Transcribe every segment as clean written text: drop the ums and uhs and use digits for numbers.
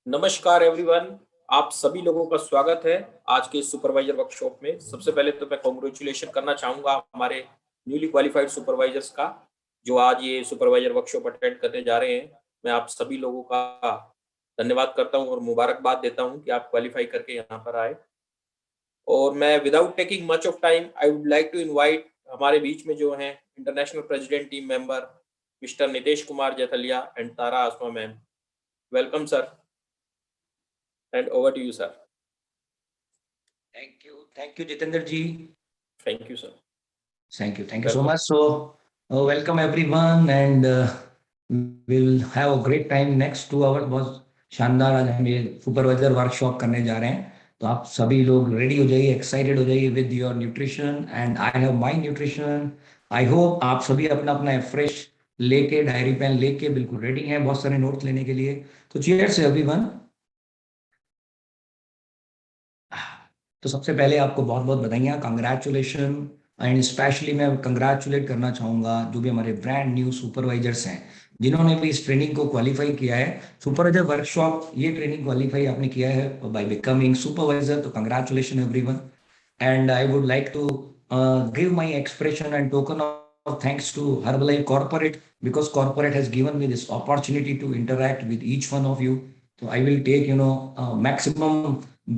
नमस्कार एवरीवन। आप सभी लोगों का स्वागत है आज के सुपरवाइजर वर्कशॉप में। सबसे पहले तो मैं कॉन्ग्रेचुलेशन करना चाहूँगा हमारे न्यूली क्वालिफाइड सुपरवाइजर्स का, जो आज ये सुपरवाइजर वर्कशॉप अटेंड करने जा रहे हैं। मैं आप सभी लोगों का धन्यवाद करता हूँ और मुबारकबाद देता हूँ कि आप क्वालिफाई करके यहाँ पर आए। और मैं without taking much of time I would like to invite हमारे बीच में जो हैं international president team member mister Nitesh Kumar Jaithliya and Tara Asma ma'am. Welcome sir, and over to you sir. Thank you, Jitendra ji. Thank you, sir. Thank you so much. So, welcome everyone, and we'll have a great time. Next 2 hours बहुत शानदार आज हम ये supervisor workshop करने जा रहे हैं। तो आप सभी लोग रेडी हो जाइए, एक्साइटेड हो जाइए with your nutrition and I have my nutrition. I hope आप सभी अपना अपना फ्रेश लेके डायरी पेन लेके बिल्कुल रेडी हैं बहुत सारे नोट्स लेने के लिए। तो चीयर्स एवरीवन। तो सबसे पहले आपको बहुत बहुत बधाइयाँ, कंग्रेचुलेशन। एंड स्पेशली मैं कंग्रेचुलेट करना चाहूँगा जो भी हमारे ब्रांड न्यू सुपरवाइजर्स हैं जिन्होंने भी इस ट्रेनिंग को क्वालिफाई किया है। सुपरवाइजर वर्कशॉप ये ट्रेनिंग क्वालिफाई आपने किया है बाय बिकमिंग सुपरवाइजर, तो congratulation everyone. And I would like to give my expression and token of thanks to Herbalife Corporate because corporate has given me this opportunity to interact with each one of you. So I will take maximum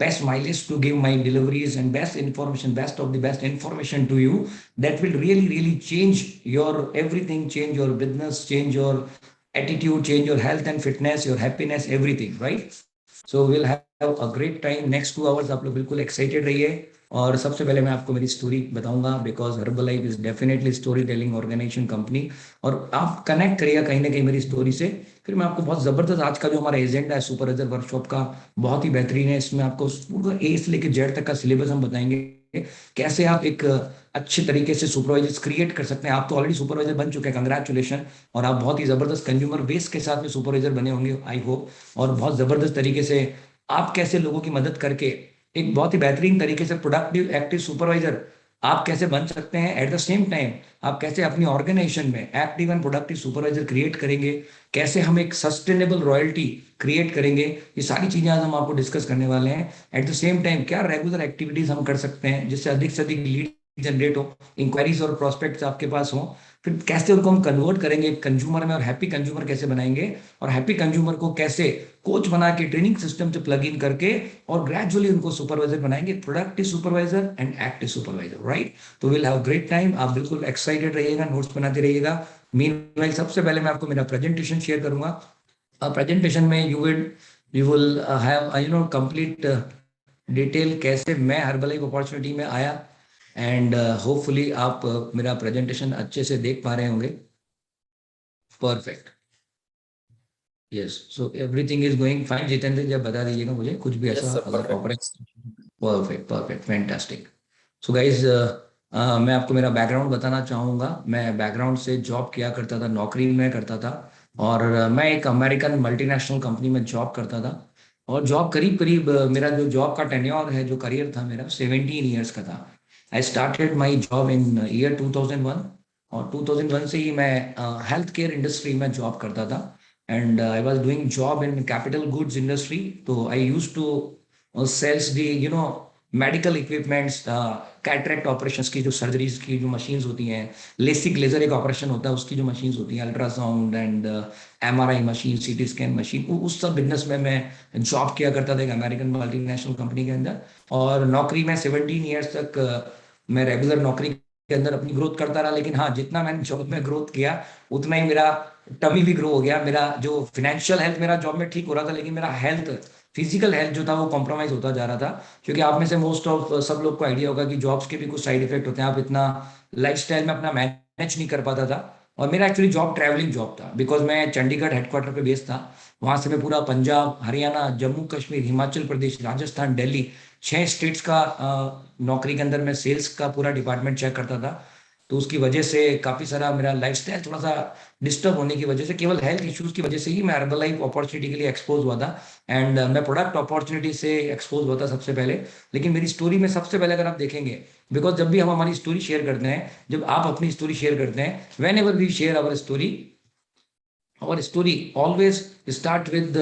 best mileage to give my deliveries and best information, best of the best information to you that will really change your everything, change your business, change your attitude, change your health and fitness, your happiness, everything, right? So we'll have a great time next 2 hours। आप लोग बिल्कुल excited रहिए। और सबसे पहले मैं आपको मेरी स्टोरी बताऊंगा because Herbalife is definitely story telling organisation company, और आप कनेक्ट करिएगा कहीं ना कहीं मेरी स्टोरी से। फिर मैं आपको बहुत जबरदस्त आज का जो हमारा एजेंडा है सुपरवाइजर वर्कशॉप का बहुत ही बेहतरीन है। इसमें आपको पूरा ए से लेकर जेड तक का सिलेबस हम बताएंगे कैसे आप एक अच्छे तरीके से सुपरवाइजर्स क्रिएट कर सकते हैं। आप तो ऑलरेडी सुपरवाइजर बन चुके हैं, कंग्रेचुलेशन। और आप बहुत ही जबरदस्त कंज्यूमर बेस के साथ में सुपरवाइजर बने होंगे आई होप। और बहुत जबरदस्त तरीके से आप कैसे लोगों की मदद करके एक बहुत ही बेहतरीन तरीके से प्रोडक्टिव एक्टिव सुपरवाइजर आप कैसे बन सकते हैं। एट द सेम टाइम आप कैसे अपनी ऑर्गेनाइजेशन में active and productive supervisor create करेंगे, कैसे हम एक सस्टेनेबल रॉयल्टी क्रिएट करेंगे, ये सारी चीजें आज हम आपको डिस्कस करने वाले हैं। एट द सेम टाइम क्या रेगुलर एक्टिविटीज हम कर सकते हैं जिससे अधिक से अधिक लीड जनरेट हो, इंक्वायरीज और प्रोस्पेक्ट्स आपके पास हो। फिर कैसे उनको हम कन्वर्ट करेंगे कंज्यूमर में और हैप्पी कंज्यूमर कैसे बनाएंगे, और हैप्पी कंज्यूमर को कैसे कोच बना के ट्रेनिंग सिस्टम से प्लग इन करके और ग्रेजुअली उनको सुपरवाइजर बनाएंगे, productive supervisor and active supervisor, right. तो विल हैव ग्रेट टाइम। आप बिल्कुल एक्साइटेड रहिएगा, नोट्स बनाते रहिएगा। मीनवाइल सबसे पहले मैं आपको मेरा प्रेजेंटेशन शेयर करूंगा। प्रेजेंटेशन में you will have complete detail कैसे मैं हर्बलाइफ अपॉर्चुनिटी में आया। एंड होपफुली आप मेरा प्रेजेंटेशन अच्छे से देख पा रहे होंगे। Perfect, yes, so everything is going fine. Jitendra जब बता दीजिएगा मुझे कुछ भी ऐसा अगर perfect perfect fantastic. So guys मैं आपको मेरा बैकग्राउंड बताना चाहूँगा। मैं बैकग्राउंड से जॉब किया करता था, नौकरी में करता था। और मैं एक अमेरिकन मल्टीनेशनल कंपनी में जॉब करता था। और जॉब करीब करीब मेरा जो जॉब का टेन्योर है, जो करियर था मेरा 17 ईयर्स का था। I started my job in year 2001, और 2001 से ही मैं हेल्थ केयर इंडस्ट्री में जॉब करता था। And I was doing job in capital goods industry. तो I use to sells the medical equipments, cataract operations की जो सर्जरीज की जो मशीन्स होती हैं, लेसिक लेजर एक ऑपरेशन होता है उसकी जो मशीन्स होती हैं, ultrasound and MRI machine, CT scan machine, उस सब बिजनेस में मैं जॉब किया करता था एक अमेरिकन मल्टीनेशनल कंपनी के अंदर। और नौकरी में 17 ईयर्स तक मैं रेगुलर नौकरी के अंदर अपनी ग्रोथ करता रहा। लेकिन हाँ, जितना मैंने जॉब में ग्रोथ किया उतना ही मेरा टमी भी ग्रो हो गया। मेरा जो फाइनेंशियल हेल्थ मेरा जॉब में ठीक हो रहा था, लेकिन मेरा हेल्थ, फिजिकल हेल्थ जो था वो कॉम्प्रोमाइज होता जा रहा था। क्योंकि आप में से मोस्ट ऑफ सब लोग को आइडिया होगा कि जॉब्स के भी कुछ साइड इफेक्ट होते हैं, आप इतना लाइफस्टाइल में अपना मैनेज नहीं कर पाता था। और मेरा एक्चुअली जॉब ट्रैवलिंग जॉब था बिकॉज मैं चंडीगढ़ हेडक्वार्टर पे बेस्ड था। वहां से मैं पूरा पंजाब, हरियाणा, जम्मू कश्मीर, हिमाचल प्रदेश, राजस्थान, दिल्ली, 6 स्टेट्स का नौकरी के अंदर मैं सेल्स का पूरा डिपार्टमेंट चेक करता था। तो उसकी वजह से काफी सारा मेरा लाइफस्टाइल थोड़ा सा डिस्टर्ब होने की वजह से, केवल हेल्थ इश्यूज की वजह से ही मैं हर्बलाइफ अपॉर्चुनिटी के लिए एक्सपोज हुआ था। एंड मैं प्रोडक्ट अपॉर्चुनिटी से एक्सपोज हुआ था सबसे पहले। लेकिन मेरी स्टोरी में सबसे पहले अगर आप देखेंगे, बिकॉज जब भी हम हमारी स्टोरी शेयर करते हैं, जब आप अपनी स्टोरी शेयर करते हैं, whenever we share our story always start with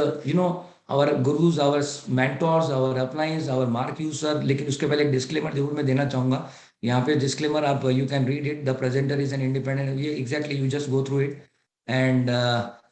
our gurus, our mentors, our uplines, our mark user। लेकिन उसके पहले एक डिस्क्लेमर जरूर मैं देना चाहूंगा। यहाँ पे डिस्क्लेमर आप you can read it, the presenter is an independent, ये exactly you just go through it. And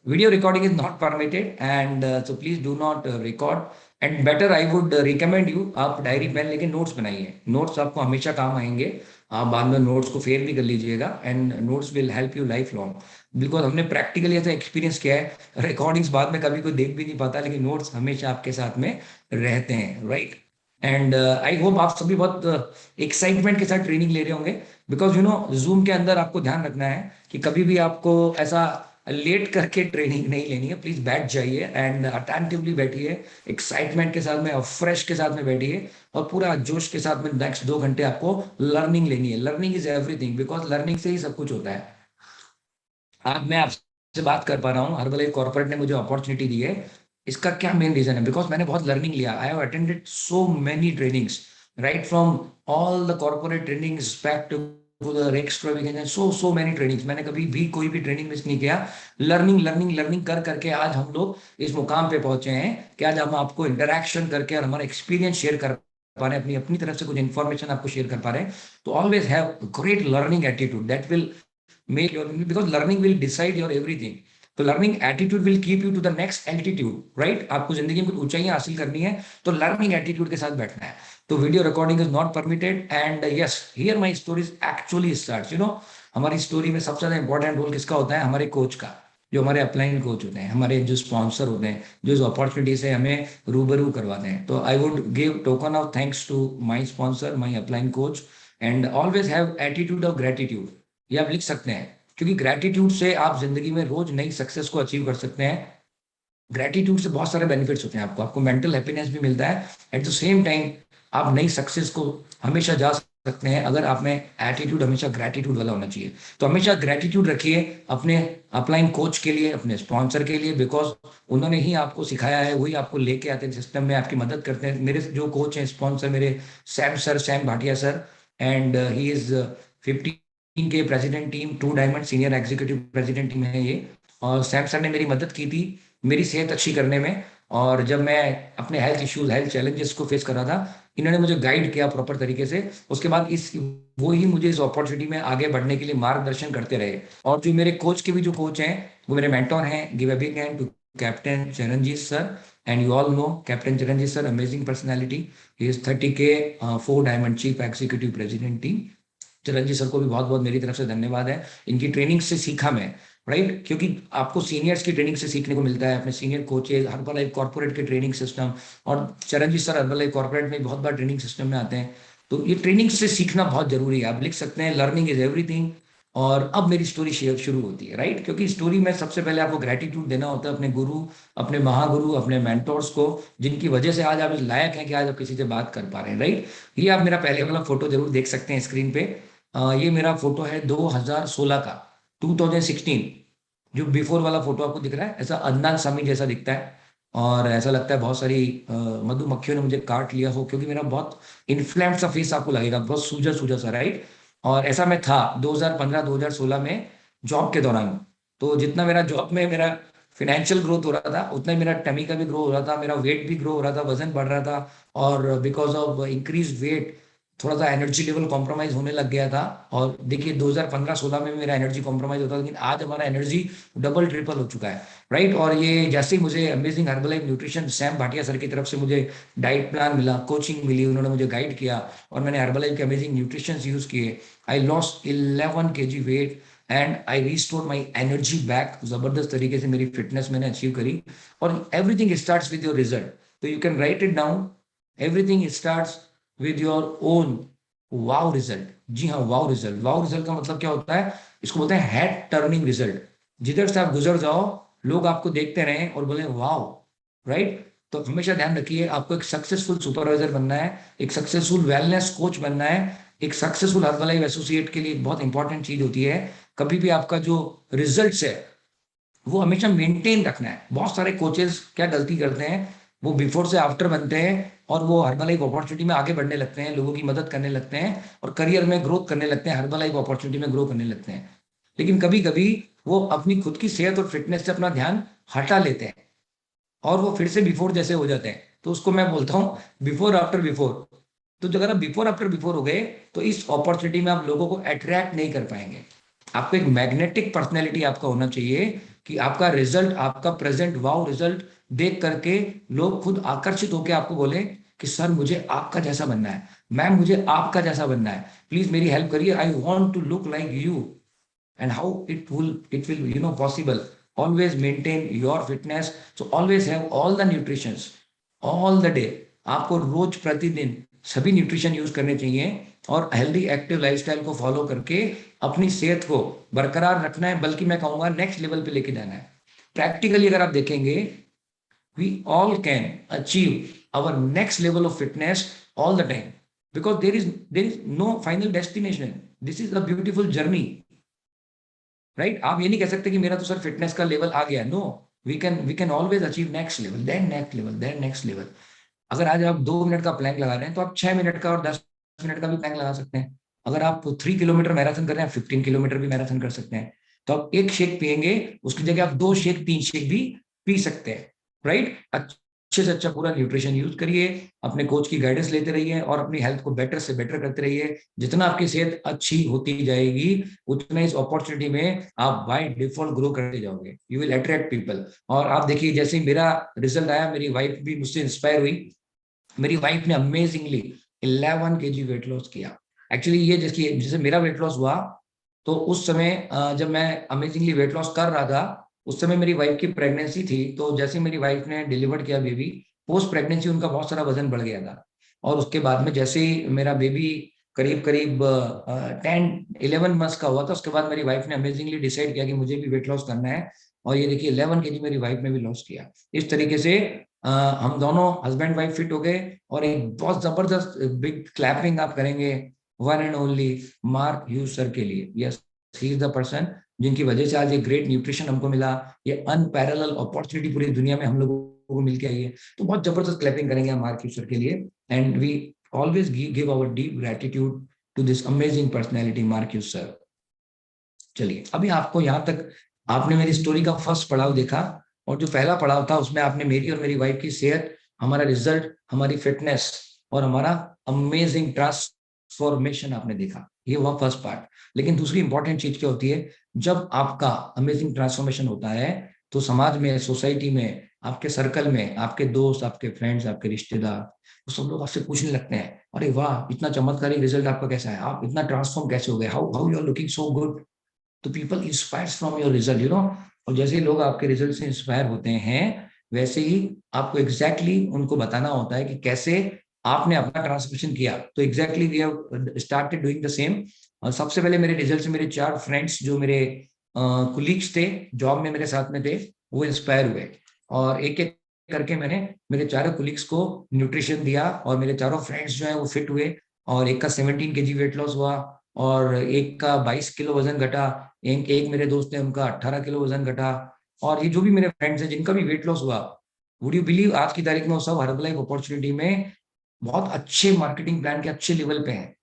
video recording is not permitted, and so please do not record। And better I would recommend you, आप diary pen लेके notes बनाइए। Notes आपको हमेशा काम आएंगे, आप बाद में नोट्स को फेयर भी कर लीजिएगा, and notes will help you life long. Because हमने प्रैक्टिकली ऐसा एक्सपीरियंस किया है, रिकॉर्डिंग्स बाद में कभी कोई देख भी नहीं पाता, लेकिन नोट्स हमेशा आपके साथ में रहते हैं, राइट। एंड आई होप आप सभी बहुत एक्साइटमेंट के साथ ट्रेनिंग ले रहे होंगे, बिकॉज यू नो जूम के अंदर आपको ध्यान रखना है कि कभी भी आपको ऐसा लेट करके ट्रेनिंग नहीं लेनी है। प्लीज बैठ जाइए एंड अटेंटिवली बैठिए, एक्साइटमेंट के साथ में और फ्रेश के साथ में बैठिए, और पूरा जोश के साथ में नेक्स्ट 2 घंटे आपको लर्निंग लेनी है। Learning is everything, because learning से ही सब कुछ होता है। आज मैं आपसे बात कर पा रहा हूँ, हर्बल कॉर्पोरेट ने मुझे अपॉर्चुनिटी दी है। इसका क्या मेन रीजन है? बिकॉज मैंने बहुत लर्निंग लिया। I have attended so many trainings, right from all the corporate trainings back to so many trainings। मैंने कभी भी कोई भी ट्रेनिंग मिस नहीं किया। लर्निंग लर्निंग लर्निंग कर करके आज हम लोग इस मुकाम पे पहुंचे हैं कि आज हम आपको इंटरेक्शन करके और हमारा एक्सपीरियंस शेयर कर पा रहे हैं, अपनी अपनी तरफ से कुछ इन्फॉर्मेशन आपको शेयर कर पा रहे हैं। तो always have great learning attitude, that will make your, because learning will decide your everything। तो learning attitude will keep you to the next altitude, right. आपको जिंदगी में कुछ ऊंचाइयां हासिल करनी है तो लर्निंग एटीट्यूड के साथ बैठना है। तो video recording is not permitted, and yes here my stories actually starts. You know हमारी स्टोरी में सबसे ज्यादा इंपॉर्टेंट रोल किसका होता है? हमारे कोच का, जो हमारे अपलाइन कोच होते हैं, हमारे जो स्पॉन्सर होते हैं, जो इस अपॉर्चुनिटी से हमें रूबरू करवाते हैं। तो I would give token of thanks to my sponsor, my upline coach, and always have attitude of gratitude. ये आप लिख सकते हैं, क्योंकि ग्रेटिट्यूड से आप जिंदगी में रोज नई सक्सेस को अचीव कर सकते हैं। ग्रेटिट्यूड से बहुत सारे बेनिफिट्स होते हैं आपको, आपको मेंटल हैप्पीनेस भी मिलता है, एट द सेम टाइम आप नई सक्सेस को हमेशा जा सकते हैं अगर आप में एटीट्यूड हमेशा ग्रेटिट्यूड वाला होना चाहिए। तो हमेशा ग्रेटिट्यूड रखिए अपने अपलाइन कोच के लिए, अपने स्पॉन्सर के लिए, बिकॉज उन्होंने ही आपको सिखाया है, वही आपको लेके आते हैं सिस्टम में, आपकी मदद करते हैं। मेरे जो कोच हैं स्पॉन्सर, मेरे Sam Bhatia sir, and he is 15 के president team, 2 diamond senior executive president team है ये। और सैम सर ने मेरी मदद की थी मेरी सेहत अच्छी करने में, और जब मैं अपने हेल्थ इश्यूज, हेल्थ चैलेंजेस को फेस कर रहा था, इन्होंने मुझे गाइड किया प्रॉपर तरीके से। उसके बाद वो ही मुझे इस अपॉर्चुनिटी में आगे बढ़ने के लिए मार्गदर्शन करते रहे। और जो मेरे कोच के भी जो कोच हैं वो मेरे मेंटोर हैं। Give a big hand to captain Charanjit sir, and you all know captain Charanjit sir, amazing personality. He is 30 के 4 diamond chief executive president team. Chiranjeev sir को भी बहुत बहुत मेरी तरफ से धन्यवाद है। इनकी ट्रेनिंग से सीखा मैं, राइट, क्योंकि आपको सीनियर्स की ट्रेनिंग से सीखने को मिलता है, अपने सीनियर कोचेज, हर्बल कॉर्पोरेट के ट्रेनिंग सिस्टम, और चिरंजीव सर हर्बल कॉर्पोरेट में बहुत बार ट्रेनिंग सिस्टम में आते हैं। तो ये ट्रेनिंग से सीखना बहुत जरूरी है। आप लिख सकते हैं लर्निंग इज एवरीथिंग। और अब मेरी स्टोरी शेयर शुरू होती है, राइट, क्योंकि स्टोरी में सबसे पहले आपको ग्रेटिट्यूड देना होता है अपने गुरु, अपने महागुरु, अपने मेंटोर्स को, जिनकी वजह से आज आप इस लायक हैं कि आज आप किसी से बात कर पा रहे हैं, राइट। ये आप मेरा पहले वाला फोटो जरूर देख सकते हैं स्क्रीन पे। ये मेरा फोटो है 2016 का, 2016। जो बिफोर वाला फोटो आपको दिख रहा है, ऐसा अदनान सामी जैसा दिखता है, और ऐसा लगता है बहुत सारी मधुमक्खियों ने मुझे काट लिया हो, क्योंकि मेरा बहुत इन्फ्लेम्ड सा फेस आपको लगेगा, बहुत सूजा सूजा सा, राइट। और ऐसा मैं था 2015-2016 में जॉब के दौरान। तो जितना मेरा जॉब में मेरा फाइनेंशियल ग्रोथ हो रहा था, उतना ही मेरा टमी का भी ग्रो हो रहा था, मेरा वेट भी ग्रो हो रहा था, वजन बढ़ रहा था। और बिकॉज ऑफ इंक्रीज वेट थोड़ा सा एनर्जी लेवल कॉम्प्रोमाइज होने लग गया था। और देखिए 2015-16 में मेरा एनर्जी कॉम्प्रोमाइज होता था, लेकिन आज हमारा एनर्जी डबल ट्रिपल हो चुका है, राइट। और ये जैसे ही मुझे amazing Herbalife nutrition Sam Bhatia sir की तरफ से मुझे डाइट प्लान मिला, कोचिंग मिली, उन्होंने मुझे गाइड किया, और मैंने हर्बलाइफ के अमेजिंग न्यूट्रिशन यूज किए। I lost 11 kg weight, and I restore my energy back. जबरदस्त तरीके से मेरी फिटनेस मैंने अचीव करी। और everything starts with your result. तो you can write it down, everything starts with your own wow result. जी हाँ, वाव रिजल्ट। वाव रिजल्ट का मतलब क्या होता है? इसको बोलते हैं हेड टर्निंग रिजल्ट। जिधर से आप गुजर जाओ, लोग आपको देखते रहें और बोले वाव, राइट। तो हमेशा ध्यान रखिए, आपको एक सक्सेसफुल सुपरवाइजर बनना है, एक सक्सेसफुल वेलनेस कोच बनना है, एक सक्सेसफुल हर्बलाइफ एसोसिएट के लिए एक बहुत इंपॉर्टेंट चीज होती है, कभी भी आपका जो रिजल्ट है वो हमेशा मेंटेन रखना है। बहुत सारे कोचेस क्या गलती करते हैं, वो बिफोर से आफ्टर बनते हैं, और वो हर्बलाइफ अपॉर्चुनिटी में आगे बढ़ने लगते हैं, लोगों की मदद करने लगते हैं, और करियर में ग्रोथ करने लगते हैं, हर्बलाइफ अपॉर्चुनिटी में ग्रो करने लगते हैं। लेकिन कभी कभी वो अपनी खुद की सेहत और फिटनेस से अपना ध्यान हटा लेते हैं, और वो फिर से बिफोर जैसे हो जाते हैं, तो उसको मैं बोलता हूँ बिफोर आफ्टर बिफोर। तो अगर आप बिफोर आफ्टर बिफोर हो गए तो इस अपॉर्चुनिटी में आप लोगों को अट्रैक्ट नहीं कर पाएंगे। आपको एक मैग्नेटिक पर्सनैलिटी आपका होना चाहिए कि आपका रिजल्ट, आपका प्रेजेंट वाओ रिजल्ट देख करके लोग खुद आकर्षित होकर आपको बोले कि सर मुझे आपका जैसा बनना है, मैम मुझे आपका जैसा बनना है, प्लीज मेरी हेल्प करिए, I want to look like you. And how it will possible. Always maintain your fitness, so always have all the nutritions all the day. आपको रोज प्रतिदिन सभी न्यूट्रिशन यूज करने चाहिए और हेल्दी एक्टिव लाइफस्टाइल को follow करके अपनी सेहत को बरकरार रखना है, बल्कि मैं कहूंगा नेक्स्ट लेवल पे लेके जाना है। प्रैक्टिकली अगर आप देखेंगे, we all can achieve our next level of fitness all the time, because there is no final destination. This is a beautiful journey, right? आप ये नहीं कह सकते कि मेरा तो सर फिटनेस का लेवल आ गया। No, we can always achieve next level, then next level, then next level. अगर आज आप 2 मिनट का प्लैंक लगा रहे हैं तो आप 6 मिनट का और 10 मिनट का भी प्लैंक लगा सकते हैं। अगर आप 3 किलोमीटर मैराथन कर रहे हैं, 15 किलोमीटर भी मैराथन कर सकते हैं। तो आप एक शेक पियेंगे, उसकी जगह आप 2 शेक 3 शेक भी पी सकते हैं, राइट? अच्छे से अच्छा पूरा न्यूट्रिशन यूज करिए, अपने कोच की गाइडेंस लेते रहिए और अपनी हेल्थ को बेटर से बेटर करते रहिए। जितना आपकी सेहत अच्छी होती जाएगी, उतना इस अपॉर्चुनिटी में आप बाय डिफॉल्ट ग्रो करते जाओगे, यू विल अट्रैक्ट पीपल। और आप देखिए, जैसे ही मेरा रिजल्ट आया, मेरी वाइफ भी मुझसे इंस्पायर हुई। मेरी वाइफ ने अमेजिंगली 11 kg वेट लॉस किया। एक्चुअली ये जैसे मेरा वेट लॉस हुआ, तो उस समय जब मैं अमेजिंगली वेट लॉस कर रहा था, उस समय मेरी वाइफ की प्रेगनेंसी थी। तो जैसे मेरी वाइफ ने डिलीवर किया बेबी, पोस्ट प्रेगनेंसी उनका बहुत सारा वजन बढ़ गया था। और उसके बाद में जैसे ही मेरा बेबी करीब करीब 10-11 मंथ्स का हुआ था, उसके बाद मेरी वाइफ ने अमेजिंगली डिसाइड किया कि मुझे भी वेट लॉस करना है। और ये देखिए 11 kg मेरी वाइफ ने भी लॉस किया। इस तरीके से हम दोनों हस्बैंड वाइफ फिट हो गए। और एक बहुत जबरदस्त बिग क्लैपिंग आप करेंगे one and only mark Hughes sir के लिए। Yes, he is the person जिनकी वजह से आज ये ग्रेट न्यूट्रिशन हमको मिला, ये अनपैरेलल अपॉर्चुनिटी पूरी दुनिया में हम लोगों को मिल के आई है। तो बहुत जबरदस्त क्लैपिंग करेंगे हम मार्क ह्यूज सर के लिए। And we always give our deep gratitude to this amazing personality Mark Hughes sir. चलिए, अभी आपको यहाँ तक आपने मेरी स्टोरी का फर्स्ट पड़ाव देखा, और जो पहला पड़ाव था उसमें आपने मेरी और मेरी वाइफ की सेहत, हमारा रिजल्ट, हमारी फिटनेस और हमारा अमेजिंग ट्रांसफॉर्मेशन आपने देखा। ये हुआ फर्स्ट पार्ट। लेकिन दूसरी इंपॉर्टेंट चीज क्या होती है, जब आपका अमेजिंग ट्रांसफॉर्मेशन होता है तो समाज में, सोसाइटी में, आपके सर्कल में, आपके दोस्त, आपके फ्रेंड्स, आपके रिश्तेदार, वो सब लोग आपसे पूछने लगते हैं, अरे वाह, इतना चमत्कारी रिजल्ट आपका कैसा है, आप इतना ट्रांसफॉर्म कैसे हो गए, how how you are looking so good. तो people inspires from your result, और जैसे ही लोग आपके रिजल्ट से इंस्पायर होते हैं, वैसे ही आपको एग्जैक्टली उनको बताना होता है कि कैसे आपने अपना ट्रांसफॉर्मेशन किया। तो exactly we have started doing the same. और सबसे पहले मेरे रिजल्ट से मेरे 4 फ्रेंड्स जो मेरे कुलीग्स थे, जॉब में मेरे साथ में थे, वो इंस्पायर हुए। और एक एक करके मैंने मेरे चारों कुलीग्स को न्यूट्रिशन दिया, और मेरे चारों फ्रेंड्स जो है वो फिट हुए। और एक का 17 kg वेट लॉस हुआ, और एक का 22 किलो वजन घटा। एक मेरे दोस्त है, उनका 18 किलो वजन घटा। और ये जो भी मेरे फ्रेंड्स हैं जिनका भी वेट लॉस हुआ, वुड यू बिलीव, आज की तारीख में वो सब हर्बलाइफ अपॉर्चुनिटी में बहुत अच्छे मार्केटिंग प्लान के अच्छे लेवल पे हैं,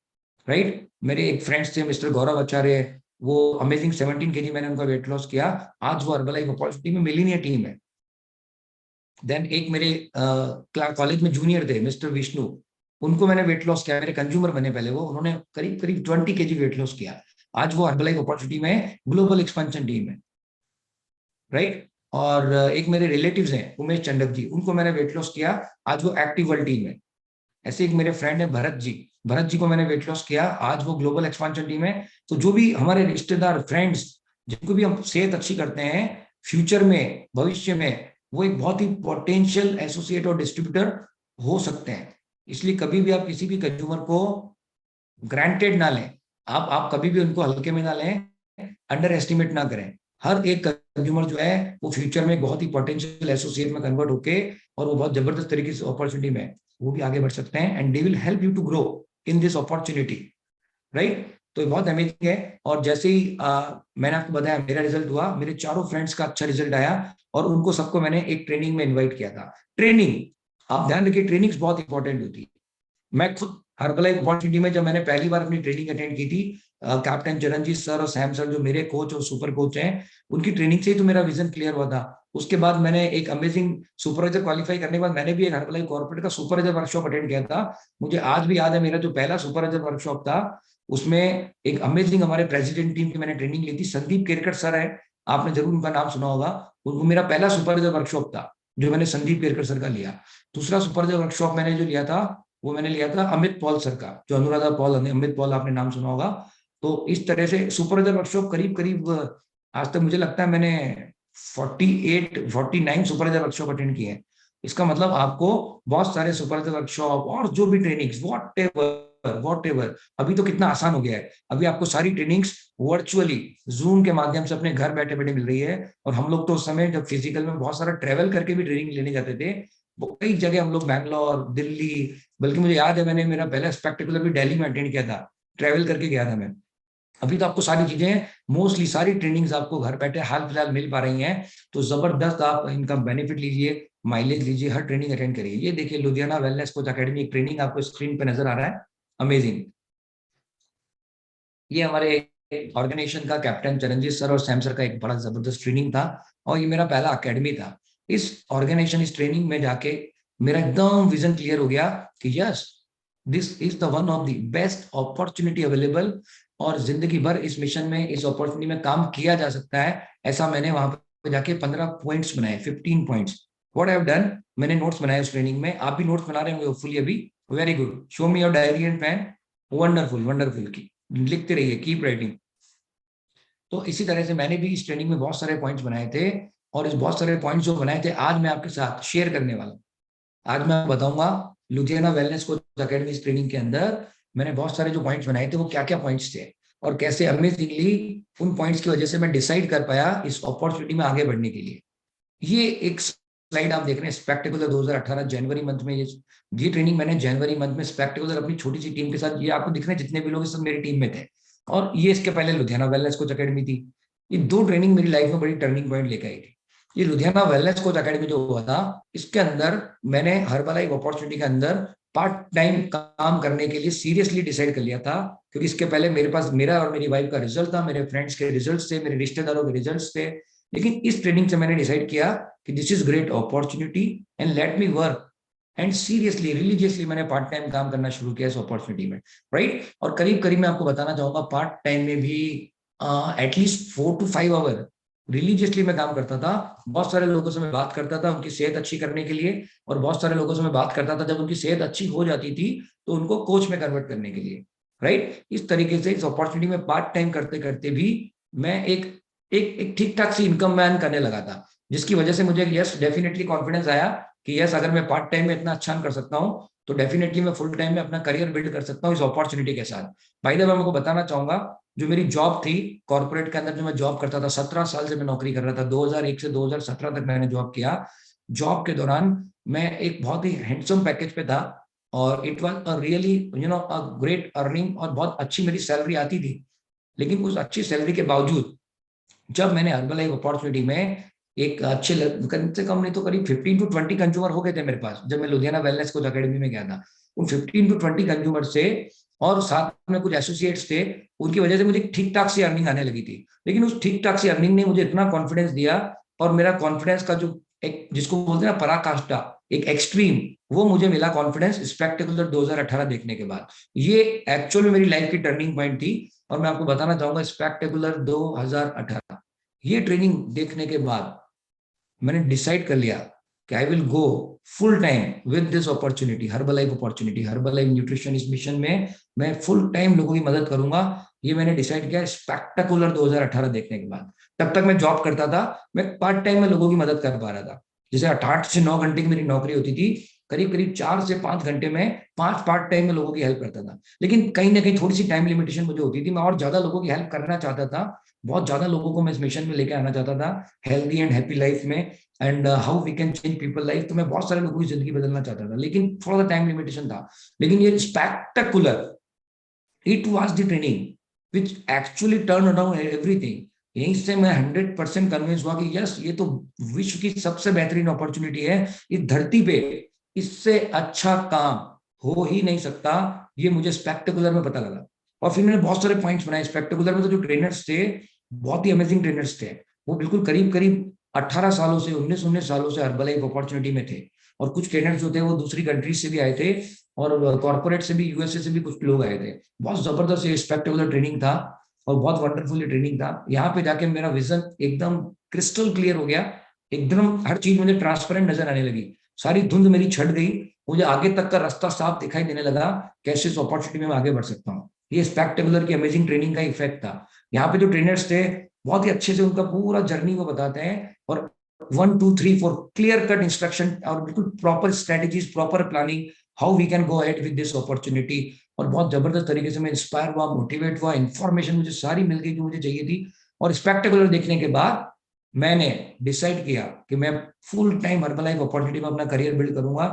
राइट? मेरे एक फ्रेंड्स थे मिस्टर गौरव आचार्य, वो अमेजिंग 17 kg मैंने उनका वेट लॉस किया, आज वो हर्बलाइफ अपॉर्चुनिटी में मिलीनियर टीम है। देन एक मेरे कॉलेज में जूनियर थे मिस्टर विष्णु, उनको मैंने वेट लॉस किया, मेरे कंज्यूमर बने पहले वो, उन्होंने करीब करीब 20 kg वेट लॉस किया, आज वो हर्बलाइफ अपॉर्चुनिटी में ग्लोबल एक्सपेंशन टीम है, राइट? और एक मेरे रिलेटिव्स हैं उमेश चंडक जी, उनको मैंने वेट लॉस किया, आज वो एक्टिव वर्ल्ड टीम है। ऐसे एक मेरे फ्रेंड है भरत जी, भरत जी को मैंने वेट लॉस किया, आज वो ग्लोबल एक्सपेंशन टीम है। तो जो भी हमारे रिश्तेदार, फ्रेंड्स, जिनको भी हम सेहत अच्छी करते हैं, फ्यूचर में, भविष्य में वो एक बहुत ही पोटेंशियल एसोसिएट और डिस्ट्रीब्यूटर हो सकते हैं। इसलिए कभी भी आप किसी भी कंज्यूमर को ग्रांटेड ना लें, आप कभी भी उनको हल्के में ना लें, अंडर एस्टिमेट ना करें। हर एक कंज्यूमर जो है वो फ्यूचर में बहुत ही पोटेंशियल एसोसिएट में कन्वर्ट होके, और वो बहुत जबरदस्त तरीके से अपॉर्चुनिटी में वो भी आगे बढ़ सकते हैं, and they will help you to grow in this opportunity, right? तो ये बहुत अमेजिंग है। और जैसे ही मैंने आपको बताया मेरा रिजल्ट हुआ, मेरे चारों फ्रेंड्स का अच्छा रिजल्ट आया, और उनको सबको मैंने एक ट्रेनिंग में इन्वाइट किया था। ट्रेनिंग, आप ध्यान रखिए, ट्रेनिंग बहुत इंपॉर्टेंट होती है। मैं खुद हर्बलाइफ अपॉर्चुनिटी में जब मैंने पहली बार अपनी ट्रेनिंग अटेंड की थी, कैप्टन चिरंजीत सर और सैम सर जो मेरे कोच और सुपर कोच हैं, उनकी ट्रेनिंग से ही तो मेरा विजन क्लियर हुआ था। उसके बाद मैंने एक अमेजिंग सुपरवाइजर क्वालिफाई करने के बाद मैंने भी एक हर्बलाइफ कॉर्पोरेट का सुपरवाइजर वर्कशॉप अटेंड किया था। मुझे आज भी याद है, मेरा जो पहला सुपरवाइजर वर्कशॉप था उसमें एक अमेजिंग हमारे प्रेसिडेंट टीम की मैंने ट्रेनिंग ली थी। संदीप केरकर सर है, आपने जरूर उनका नाम सुना होगा। उनको मेरा पहला सुपरवाइजर वर्कशॉप था जो मैंने संदीप केरकर सर का लिया। दूसरा सुपरवाइजर वर्कशॉप मैंने जो लिया था वो मैंने लिया था अमित पॉल सर का, जो अनुराधा पॉल, अमित पॉल आपने नाम सुना होगा। तो इस तरह से सुपरवाइजर वर्कशॉप करीब करीब आज तक मुझे लगता है मैंने 49 सुपरवाइजर वर्कशॉप अटेंड किए हैं। इसका मतलब आपको बहुत सारे सुपरवाइजर वर्कशॉप और जो भी ट्रेनिंग्स वॉट एवर, अभी तो कितना आसान हो गया है। अभी आपको सारी ट्रेनिंग्स वर्चुअली जूम के माध्यम से अपने घर बैठे बैठे मिल रही है। और हम लोग तो उस समय जब फिजिकल में बहुत सारा ट्रेवल करके भी ट्रेनिंग लेने जाते थे, वो कई जगह हम लोग बैंगलोर, दिल्ली, बल्कि मुझे याद है मैंने मेरा पहला स्पेक्टिकुलर भी दिल्ली में अटेंड किया था, ट्रेवल करके गया था मैं। अभी तो आपको सारी चीजें, मोस्टली सारी ट्रेनिंग्स आपको घर बैठे हाल फिलहाल मिल पा रही हैं। तो जबरदस्त आप इनका बेनिफिट लीजिए, माइलेज लीजिए, हर ट्रेनिंग अटेंड करिए। ये देखिए लुधियाना वेलनेस कोच अकेडमी एक ट्रेनिंग आपको स्क्रीन पे नजर आ रहा है, अमेजिंग। ये हमारे ऑर्गेनाइजेशन का कैप्टन चिरंजीत सर और सैम सर का एक बड़ा जबरदस्त ट्रेनिंग था, और ये मेरा पहला अकेडमी था। इस ऑर्गेनाइजेशन, इस ट्रेनिंग में जाके मेरा एकदम विजन क्लियर हो गया कि yes, this is the one of the best opportunity available, और जिंदगी भर इस मिशन में, इस अपॉर्चुनिटी में काम किया जा सकता है। ऐसा मैंने वहां पर जाके 15 पॉइंट्स बनाए, 15 points. What I have done, मैंने नोट्स बनाए उस ट्रेनिंग में। आप भी नोट्स बना रहे होंगे होपफुली अभी। Very good, show me your diary and pen. Wonderful wonderful, की लिखते रहिए, कीप राइटिंग। तो इसी तरह से मैंने भी इस ट्रेनिंग में बहुत सारे पॉइंट्स बनाए थे, और इस बहुत सारे पॉइंट्स जो बनाए थे आज मैं आपके साथ शेयर करने वाला हूँ। आज मैं बताऊंगा लुधियाना वेलनेस कोच अकेडमी इस ट्रेनिंग के अंदर मैंने बहुत सारे जो पॉइंट्स बनाए थे वो क्या क्या पॉइंट्स थे, और कैसे अमेजिंगली उन पॉइंट्स की वजह से मैं डिसाइड कर पाया इस अपॉर्चुनिटी में आगे बढ़ने के लिए। ये एक स्लाइड आप देख रहे हैं, स्पेक्टिकुलर 2018 जनवरी मंथ में, ये ट्रेनिंग मैंने जनवरी मंथ में स्पेक्टिकुलर अपनी छोटी सी टीम के साथ, ये आपको दिख रहे हैं जितने भी लोग सब मेरी टीम में थे। और ये इसके पहले लुधियाना वेलनेस कोच अकेडमी थी। ये दो ट्रेनिंग मेरी लाइफ में बड़ी टर्निंग पॉइंट लेकर आई थी। ये लुधियाना वेलनेस कोच अकेडमी जो हुआ था, इसके अंदर मैंने हर्बलाइफ अपॉर्चुनिटी के अंदर पार्ट टाइम काम करने के लिए सीरियसली डिसाइड कर लिया था, क्योंकि इसके पहले मेरे पास मेरा और मेरी वाइफ का रिजल्ट था, मेरे फ्रेंड्स के रिजल्ट थे, मेरे रिश्तेदारों के रिजल्ट थे। लेकिन इस ट्रेनिंग से मैंने डिसाइड किया कि this is great opportunity and let me work, and seriously religiously मैंने पार्ट टाइम काम करना शुरू किया इस अपॉर्चुनिटी में, राइट। और करीब करीब मैं आपको बताना चाहूंगा पार्ट टाइम में भी एटलीस्ट 4 to 5 आवर रिलीजियसली मैं काम करता था। बहुत सारे लोगों से मैं बात करता था उनकी सेहत अच्छी करने के लिए, और बहुत सारे लोगों से मैं बात करता था जब उनकी सेहत अच्छी हो जाती थी तो उनको कोच में कन्वर्ट करने के लिए, राइट। इस तरीके से इस अपॉर्चुनिटी में पार्ट टाइम करते करते भी मैं एक एक एक ठीक ठाक सी इनकम मैन करने लगा था, जिसकी वजह से मुझे यस डेफिनेटली कॉन्फिडेंस आया कि यस, अगर मैं पार्ट टाइम में इतना अच्छा कर सकता हूँ तो डेफिनेटली मैं फुल टाइम में अपना करियर बिल्ड कर सकता हूँ इस अपॉर्चुनिटी के साथ। भाई मैं आपको बताना चाहूंगा, जो मेरी जॉब थी कॉर्पोरेट के अंदर, जो मैं जॉब करता था, 17 साल से मैं नौकरी कर रहा था, 2001 से 2017 तक मैंने जॉब किया। जॉब के दौरान मैं एक बहुत ही हैंडसम पैकेज पे था, और it was a really a great earning, और बहुत अच्छी मेरी सैलरी आती थी। लेकिन उस अच्छी सैलरी के बावजूद जब मैंने हर्बलाइफ अपॉर्चुनिटी में एक अच्छे, कम से कम नहीं तो करीब 15 to 20 कंज्यूमर हो गए थे मेरे पास जब मैं लुधियाना वेलनेस कोच अकेडमी में गया था। उन 15 to 20 कंज्यूमर से और साथ में कुछ एसोसिएट्स थे, उनकी वजह से मुझे ठीक ठाक सी अर्निंग आने लगी थी। लेकिन उस ठीक ठाक सी अर्निंग ने मुझे इतना कॉन्फिडेंस दिया, और मेरा कॉन्फिडेंस का जो एक, जिसको बोलते हैं ना पराकाष्ठा, एक एक्सट्रीम, वो मुझे मिला कॉन्फिडेंस स्पेक्टिकुलर 2018 देखने के बाद। ये एक्चुअल में मेरी लाइफ की टर्निंग पॉइंट थी। और मैं आपको बताना चाहूंगा स्पेक्टिकुलर 2018, ये ट्रेनिंग देखने के बाद मैंने डिसाइड कर लिया कि I will go full time with this opportunity, Herbalife opportunity, Herbalife nutrition. इस मिशन में मैं फुल टाइम लोगों की मदद करूंगा, ये मैंने डिसाइड किया स्पेक्टाकुलर 2018 देखने के बाद। तब तक मैं जॉब करता था, मैं पार्ट टाइम में लोगों की मदद कर पा रहा था। जैसे 8 से 9 घंटे की मेरी नौकरी होती थी, करीब करीब 4 से 5 घंटे में 5 पार्ट टाइम में लोगों की हेल्प करता था। लेकिन कहीं ना कहीं थोड़ी सी टाइम लिमिटेशन मुझे होती थी, मैं और ज्यादा लोगों की हेल्प करना चाहता था, बहुत ज्यादा लोगों को मैं इस मिशन में लेके आना चाहता था, हेल्दी एंड हैप्पी लाइफ में, and how we can change people life. तो मैं बहुत सारे लोगों की जिंदगी बदलना चाहता था, लेकिन थोड़ा सा टाइम लिमिटेशन था। लेकिन ये spectacular, it was the training which actually turn around everything. यहीं से मैं 100% कन्विंस हुआ कि यस, ये तो विश्व की सबसे बेहतरीन अपॉर्चुनिटी है इस धरती पे, इससे अच्छा काम हो ही नहीं सकता। ये मुझे स्पेक्टाकुलर में पता लगा। और फिर मैंने बहुत सारे पॉइंट्स बनाए। स्पेक्टेकुलर में तो जो ट्रेनर्स थे बहुत ही अमेजिंग ट्रेनर्स थे, वो बिल्कुल करीब करीब 18 सालों से 19 सालों से हर्बलाइफ अपॉर्चुनिटी में थे। और कुछ ट्रेनर्स जो थे वो दूसरी कंट्रीज से भी आए थे, और कॉर्पोरेट से भी, यूएसए से भी कुछ लोग आए थे। बहुत जबरदस्त ये स्पेक्टेकुलर ट्रेनिंग था और बहुत वंडरफुल ट्रेनिंग था। यहाँ पे जाके मेरा विजन एकदम क्रिस्टल क्लियर हो गया, एकदम हर चीज मुझे ट्रांसपेरेंट नजर आने लगी, सारी धुंध मेरी छट गई, मुझे आगे तक का रास्ता साफ दिखाई देने लगा, कैसे इस अपॉर्चुनिटी में मैं आगे बढ़ सकता हूँ। ये स्पेक्टेकुलर की अमेजिंग ट्रेनिंग का इफेक्ट था। यहाँ पे जो ट्रेनर्स थे बहुत ही अच्छे से उनका पूरा जर्नी वो बताते हैं, और 1 2 3 4 क्लियर कट इंस्ट्रक्शन और बिल्कुल proper strategies, proper planning, how we can go ahead with this opportunity. और बहुत जबरदस्त तरीके से मैं इंस्पायर हुआ, मोटिवेट हुआ, इन्फॉर्मेशन मुझे सारी मिल गई जो मुझे चाहिए थी। और स्पेक्टेकुलर देखने के बाद मैंने डिसाइड किया कि मैं फुल टाइम हर्बलाइफ अपॉर्चुनिटी में अपना करियर बिल्ड करूंगा।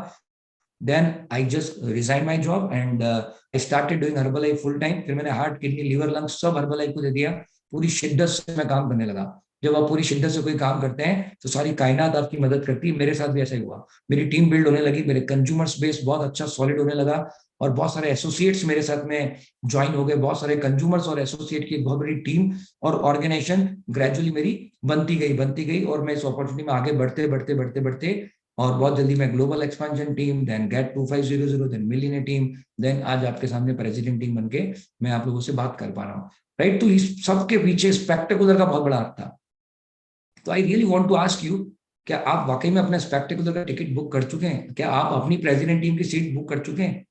Then I just resign my job and I started doing Herbalife full time. फिर मैंने हार्ट, किडनी, लीवर, लंग्स सब हर्बलाइफ को दे दिया। पूरी शिद्दत से मैं काम करने लगा। जब आप पूरी शिद्दत से कोई काम करते हैं तो सारी कायनात आपकी मदद करती है। मेरे साथ भी ऐसा ही हुआ। मेरी टीम बिल्ड होने लगी, मेरे कंज्यूमर्स बेस बहुत अच्छा सॉलिड होने लगा, और बहुत सारे एसोसिएट्स मेरे साथ में ज्वाइन हो गए। बहुत सारे कंज्यूमर्स और एसोसिएट की एक बहुत बड़ी टीम और ऑर्गेनाइजेशन ग्रेजुअली मेरी बनती गई। और मैं इस अपॉर्चुनिटी में आगे बढ़ते बढ़ते बढ़ते बढ़ते, और बहुत जल्दी मैं global expansion team, then get 2500, then millionaire team, then आज आपके सामने प्रेसिडेंट टीम बन के मैं आप लोगों से बात कर पा रहा हूँ। राइट, तो इस सबके पीछे स्पेक्टेकुलर का बहुत बड़ा हाथ था। तो I really want to ask you, क्या आप वाकई में अपना स्पेक्टेकुलर का टिकट बुक कर चुके हैं? क्या आप अपनी प्रेसिडेंट टीम की सीट बुक कर चुके हैं?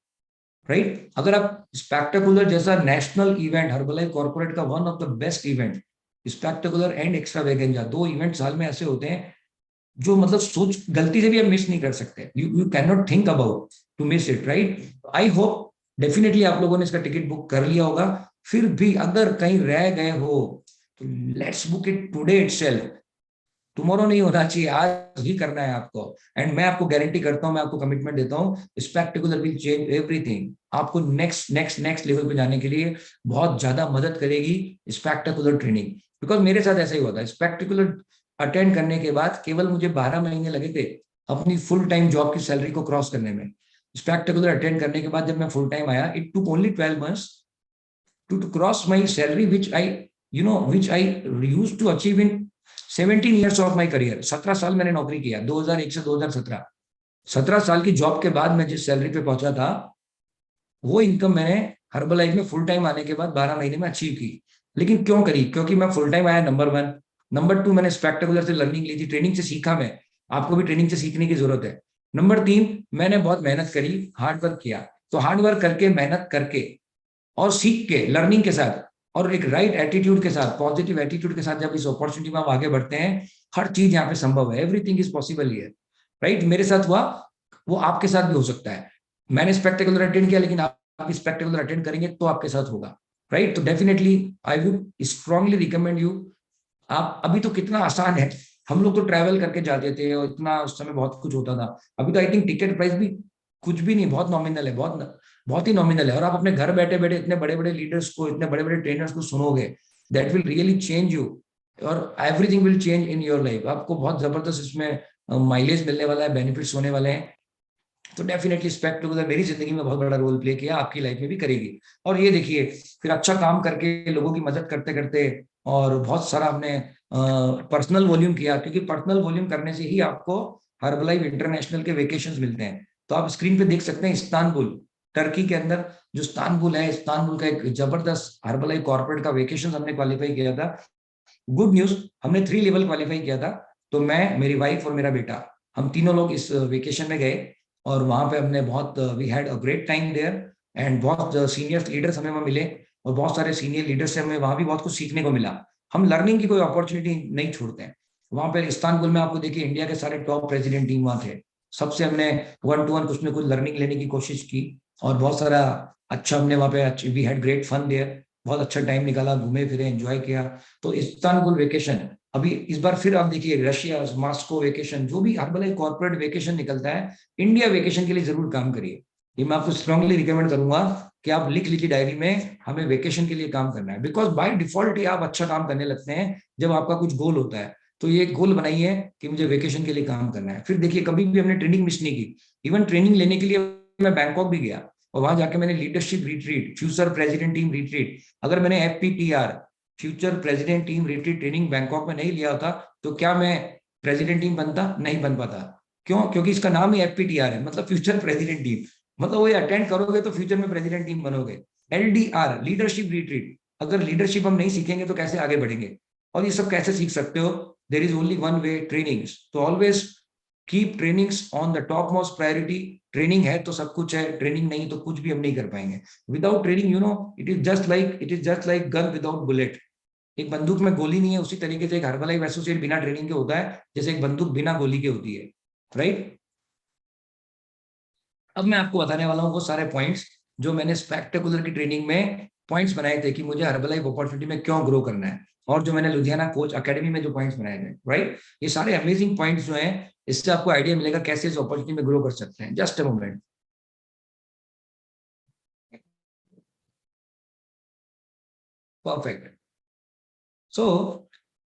राइट, अगर आप स्पेक्टेकुलर जैसा नेशनल इवेंट, हर्बलाइफ कॉर्पोरेट का one of the best event, spectacular and extravaganza, 2 event साल में ऐसे होते हैं जो मतलब सोच गलती से भी आप मिस नहीं कर सकते। You can not think about to miss it. Right, I hope definitely आप लोगों ने इसका टिकट बुक कर लिया होगा। फिर भी अगर कहीं रह गए हो तो let's book it today itself. Tomorrow नहीं होना चाहिए, आज ही करना है आपको। एंड मैं आपको गारंटी करता हूं, मैं आपको कमिटमेंट देता हूं, स्पेक्टेकुलर विल चेंज एवरीथिंग। आपको नेक्स्ट नेक्स्ट नेक्स्ट लेवल पे जाने के लिए बहुत ज्यादा मदद करेगी स्पेक्टेकुलर ट्रेनिंग। बिकॉज मेरे साथ ऐसा ही हुआ था। स्पेक्टेकुलर अटेंड करने के बाद केवल मुझे 12 महीने लगे थे अपनी फुल टाइम जॉब की सैलरी को क्रॉस करने में। स्पेक्टेकुलर अटेंड करने के बाद जब मैं फुल टाइम आया, it took only 12 months to cross my salary, which I used to achieve in 17 years of my career। 17 साल मैंने नौकरी किया, 2001 से 2017। 17 साल की जॉब के बाद मैं जिस सैलरी पे पहुंचा था, वो इनकम मैंने हर्बलाइफ में फुल टाइम आने के बाद 12 महीने में अचीव की। लेकिन क्यों करी? क्योंकि मैं फुल टाइम आया, नंबर 1। नंबर 2, मैंने स्पेक्टेकुलर से लर्निंग ली थी, ट्रेनिंग से सीखा मैं। आपको भी ट्रेनिंग से सीखने की जरूरत है। नंबर 3, मैंने बहुत मेहनत करी, हार्ड वर्क किया। तो हार्ड वर्क करके, मेहनत करके और सीख के, लर्निंग के साथ और एक राइट एटीट्यूड के साथ, पॉजिटिव एटीट्यूड के साथ जब इस अपॉर्चुनिटी में हम आगे बढ़ते हैं, हर चीज यहाँ पे संभव है। Everything is possible here. Right, मेरे साथ हुआ, वो आपके साथ भी हो सकता है। मैंने स्पेक्टेकुलर अटेंड किया, लेकिन आप स्पेक्टेकुलर अटेंड करेंगे तो आपके साथ होगा। राइट, तो definitely I would strongly recommend you. आप अभी तो कितना आसान है, हम लोग तो ट्रैवल करके जाते थे और इतना उस समय बहुत कुछ होता था। अभी तो आई थिंक टिकट प्राइस भी कुछ भी नहीं, बहुत नॉमिनल है, बहुत ही नॉमिनल है। और आप अपने घर बैठे बैठे इतने बड़े बड़े लीडर्स को, इतने बड़े बड़े ट्रेनर्स को सुनोगे, that will really change you, और everything will change in your life. आपको बहुत जबरदस्त इसमें माइलेज मिलने वाला है, बेनिफिट्स होने वाले हैं। तो डेफिनेटली स्पेक्टेकुलर मेरी जिंदगी में बहुत बड़ा रोल प्ले किया, आपकी लाइफ में भी करेगी। और ये देखिए, फिर अच्छा काम करके, लोगों की मदद करते करते, और बहुत सारा हमने पर्सनल वॉल्यूम किया, क्योंकि पर्सनल वॉल्यूम करने से ही आपको हर्बलाइफ इंटरनेशनल के वेकेशंस मिलते हैं। तो आप स्क्रीन पे देख सकते हैं, इस्तांबुल, टर्की के अंदर जो इस्तांबुल है, इस्तांबुल का एक जबरदस्त हर्बलाइफ कॉर्पोरेट का वेकेशन हमने क्वालिफाई किया था। गुड न्यूज, हमने 3 लेवल क्वालिफाई किया था। तो मैं, मेरी वाइफ और मेरा बेटा, हम तीनों लोग इस वेकेशन में गए, और वहां पे हमने बहुत, we had a great time there. And बहुत सीनियर लीडर्स हमें वहां मिले, और बहुत सारे सीनियर लीडर्स से हमें वहां भी बहुत कुछ सीखने को मिला। हम लर्निंग की कोई अपॉर्चुनिटी नहीं छोड़ते हैं। वहां पे इस्तांबुल में आपको देखिए, इंडिया के सारे टॉप प्रेसिडेंट टीम वहां थे। सबसे हमने 1 to 1 कुछ ना कुछ लर्निंग लेने की कोशिश की, और बहुत सारा अच्छा हमने वहां पे, we had great fun there. बहुत अच्छा टाइम निकाला, घूमे फिरे, एंजॉय किया। तो इस्तांबुल वेकेशन, अभी इस बार फिर आप देखिए, रशिया, मॉस्को वेकेशन, जो भी हर कॉर्पोरेट वेकेशन निकलता है, इंडिया वेकेशन के लिए जरूर काम करिए। ये मैं आपको स्ट्रांगली रिकमेंड करूंगा कि आप लिख लीजिए डायरी में, हमें वेकेशन के लिए काम करना है। बिकॉज बाय डिफॉल्ट ही आप अच्छा काम करने लगते हैं जब आपका कुछ गोल होता है। तो ये गोल बनाइए कि मुझे वेकेशन के लिए काम करना है। फिर देखिए, कभी भी हमने ट्रेनिंग मिस नहीं की। इवन ट्रेनिंग लेने के लिए मैं बैंकॉक भी गया। और वहां जाके मैंने leadership retreat, future president team retreat, अगर मैंने FPTR, future president team retreat training Bangkok में नहीं लिया होता तो क्या मैं प्रेसिडेंट टीम बनता? नहीं बन पाता। क्यों? क्योंकि इसका नाम ही FPTR है, मतलब फ्यूचर प्रेसिडेंट टीम, मतलब वो अटेंड करोगे तो फ्यूचर में प्रेसिडेंट टीम बनोगे। LDR, लीडरशिप रिट्रीट, अगर लीडरशिप हम नहीं सीखेंगे तो कैसे आगे बढ़ेंगे? और ये सब कैसे सीख सकते हो? There is only one way, trainings. तो always keep trainings on the top most priority. Training है तो सब कुछ है, ट्रेनिंग नहीं तो कुछ भी हम नहीं कर पाएंगे। Without training, it is just like gun without bullet. एक बंदूक में गोली नहीं है, उसी तरीके से एक हर्बलाइफ एसोसिएट बिना ट्रेनिंग के होता है, जैसे एक बंदूक बिना गोली के होती है, राइट? अब मैं आपको बताने वाला हूँ वो सारे पॉइंट्स जो मैंने स्पेक्टेकुलर की ट्रेनिंग में पॉइंट्स बनाए थे कि मुझे हर्बलाइफ अपॉर्चुनिटी में क्यों ग्रो करना है, और जो मैंने लुधियाना कोच अकेडमी में जो पॉइंट्स बनाए थे, राइट? ये सारे अमेजिंग पॉइंट्स जो हैं, इससे आपको आइडिया मिलेगा कैसे इस अपॉर्चुनिटी में ग्रो कर सकते हैं। Just a moment. परफेक्ट। सो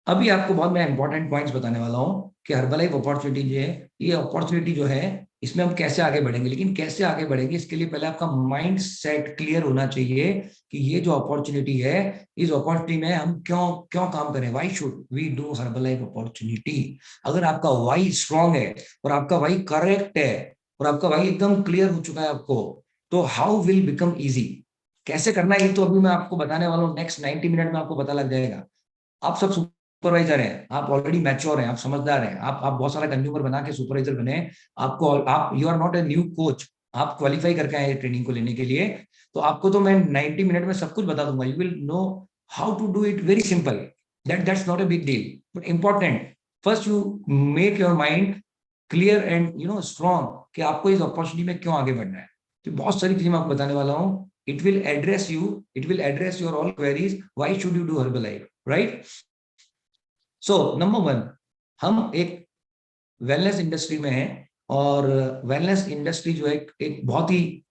अभी आपको बहुत मैं इंपॉर्टेंट पॉइंट्स बताने वाला हूँ कि हर्बलाइफ अपॉर्चुनिटी जो है, ये अपॉर्चुनिटी जो है, इसमें हम कैसे आगे बढ़ेंगे। लेकिन कैसे आगे बढ़ेंगे, इसके लिए पहले आपका माइंड सेट क्लियर होना चाहिए कि ये जो अपॉर्चुनिटी है, इस अपॉर्चुनिटी में हम क्यों क्यों काम करें। Why should we do Herbalife opportunity? अगर आपका वाई स्ट्रांग है और आपका वाई करेक्ट है और आपका वाई एकदम क्लियर हो चुका है आपको, तो हाउ विल बिकम इजी, कैसे करना है, ये तो अभी मैं आपको बताने वाला हूँ। नेक्स्ट 90 मिनट में आपको पता लग जाएगा। आप सब सुपरवाइजर हैं, आप ऑलरेडी मैच्योर हैं, आप समझदार हैं, आप बहुत सारा कंज्यूमर बना के सुपरवाइजर बने। आपको आप you are not a new coach, आप क्वालिफाई करके आए ट्रेनिंग को लेने के लिए। तो आपको तो मैं 90 मिनट में सब कुछ बता दूंगा। You will know how to do it, very simple. That's not a big deal, but important, first you make your mind clear and strong कि आपको इस अपॉर्चुनिटी में क्यों आगे बढ़ना है। तो बहुत सारी चीजें मैं आपको बताने वाला हूँ। It will address your all queries, why should you do Herbalife, right? So number one, हम एक वेलनेस इंडस्ट्री में हैं, और वेलनेस इंडस्ट्री जो है एक बहुत ही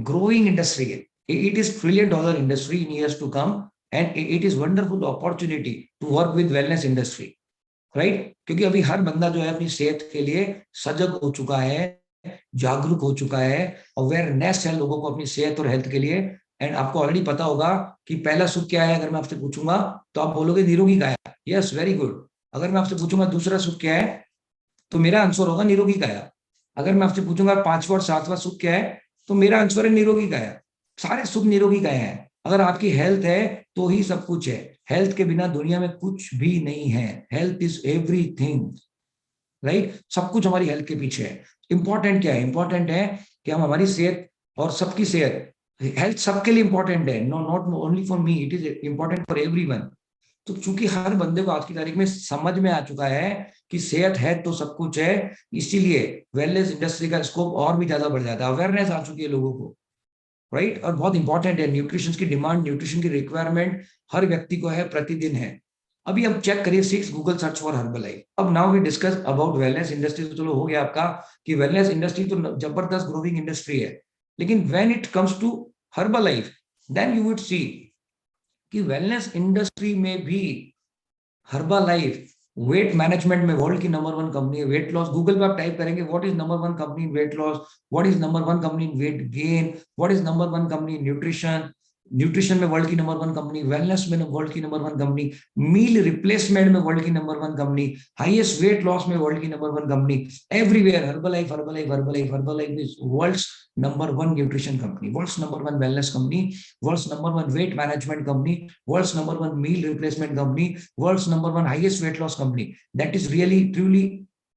ग्रोइंग इंडस्ट्री है। It is $1 trillion industry in years to come, and it is wonderful opportunity to work with wellness industry, right? क्योंकि अभी हर बंदा जो है अपनी सेहत के लिए सजग हो चुका है, जागरूक हो चुका है, अवेयरनेस है लोगों को अपनी सेहत और हेल्थ के लिए। एंड आपको ऑलरेडी पता होगा कि पहला सुख क्या है। अगर मैं आपसे पूछूंगा तो आप बोलोगे निरोगी काया। Yes, very good. अगर मैं आपसे पूछूंगा दूसरा सुख क्या है, तो मेरा आंसर होगा निरोगी काया। अगर मैं आपसे पूछूंगा पांचवा और सातवां सुख क्या है, तो मेरा आंसर है निरोगी काया। सारे सुख निरोगी काया है। अगर आपकी हेल्थ है तो ही सब कुछ है। हेल्थ के बिना दुनिया में कुछ भी नहीं है। Health is everything, right? सब कुछ हमारी हेल्थ के पीछे है। इंपॉर्टेंट क्या है? इंपॉर्टेंट है कि हम हमारी सेहत और सबकी सेहत, हेल्थ सबके लिए इंपॉर्टेंट है, not only for me, it is important for everyone. तो चूंकि हर बंदे को आज की तारीख में समझ में आ चुका है कि सेहत है तो सब कुछ है, इसीलिए वेलनेस इंडस्ट्री का स्कोप और भी ज्यादा बढ़ जाता है। अवेयरनेस आ चुकी है लोगों को, राइट? और बहुत इंपॉर्टेंट है। न्यूट्रिशन की डिमांड, न्यूट्रिशन की रिक्वायरमेंट हर व्यक्ति को है, प्रतिदिन है। अभी हम चेक करिए 6 गूगल सर्च फॉर हर्बलाइफ। अब now we discuss about wellness industry. तो चलो हो गया आपका कि वेलनेस इंडस्ट्री तो जबरदस्त ग्रोइंग इंडस्ट्री है, लेकिन when it comes to Herbalife, then you would see कि वेलनेस इंडस्ट्री में भी हर्बलाइफ वेट मैनेजमेंट में वर्ल्ड की नंबर 1 कंपनी है। वेट लॉस, गूगल पे आप टाइप करेंगे what is number 1 company in weight loss, what is number 1 company in weight gain, what is number 1 company in nutrition. Nutrition में world की number 1 company, wellness में world की number 1 company, meal replacement में world की number 1 company, highest weight loss में world की number 1 company. Everywhere Herbalife, Herbalife, Herbalife, Herbalife is world's number 1 nutrition company, world's number 1 wellness company, world's number 1 weight management company, world's number 1 meal replacement company, world's number 1 highest weight loss company. That is really truly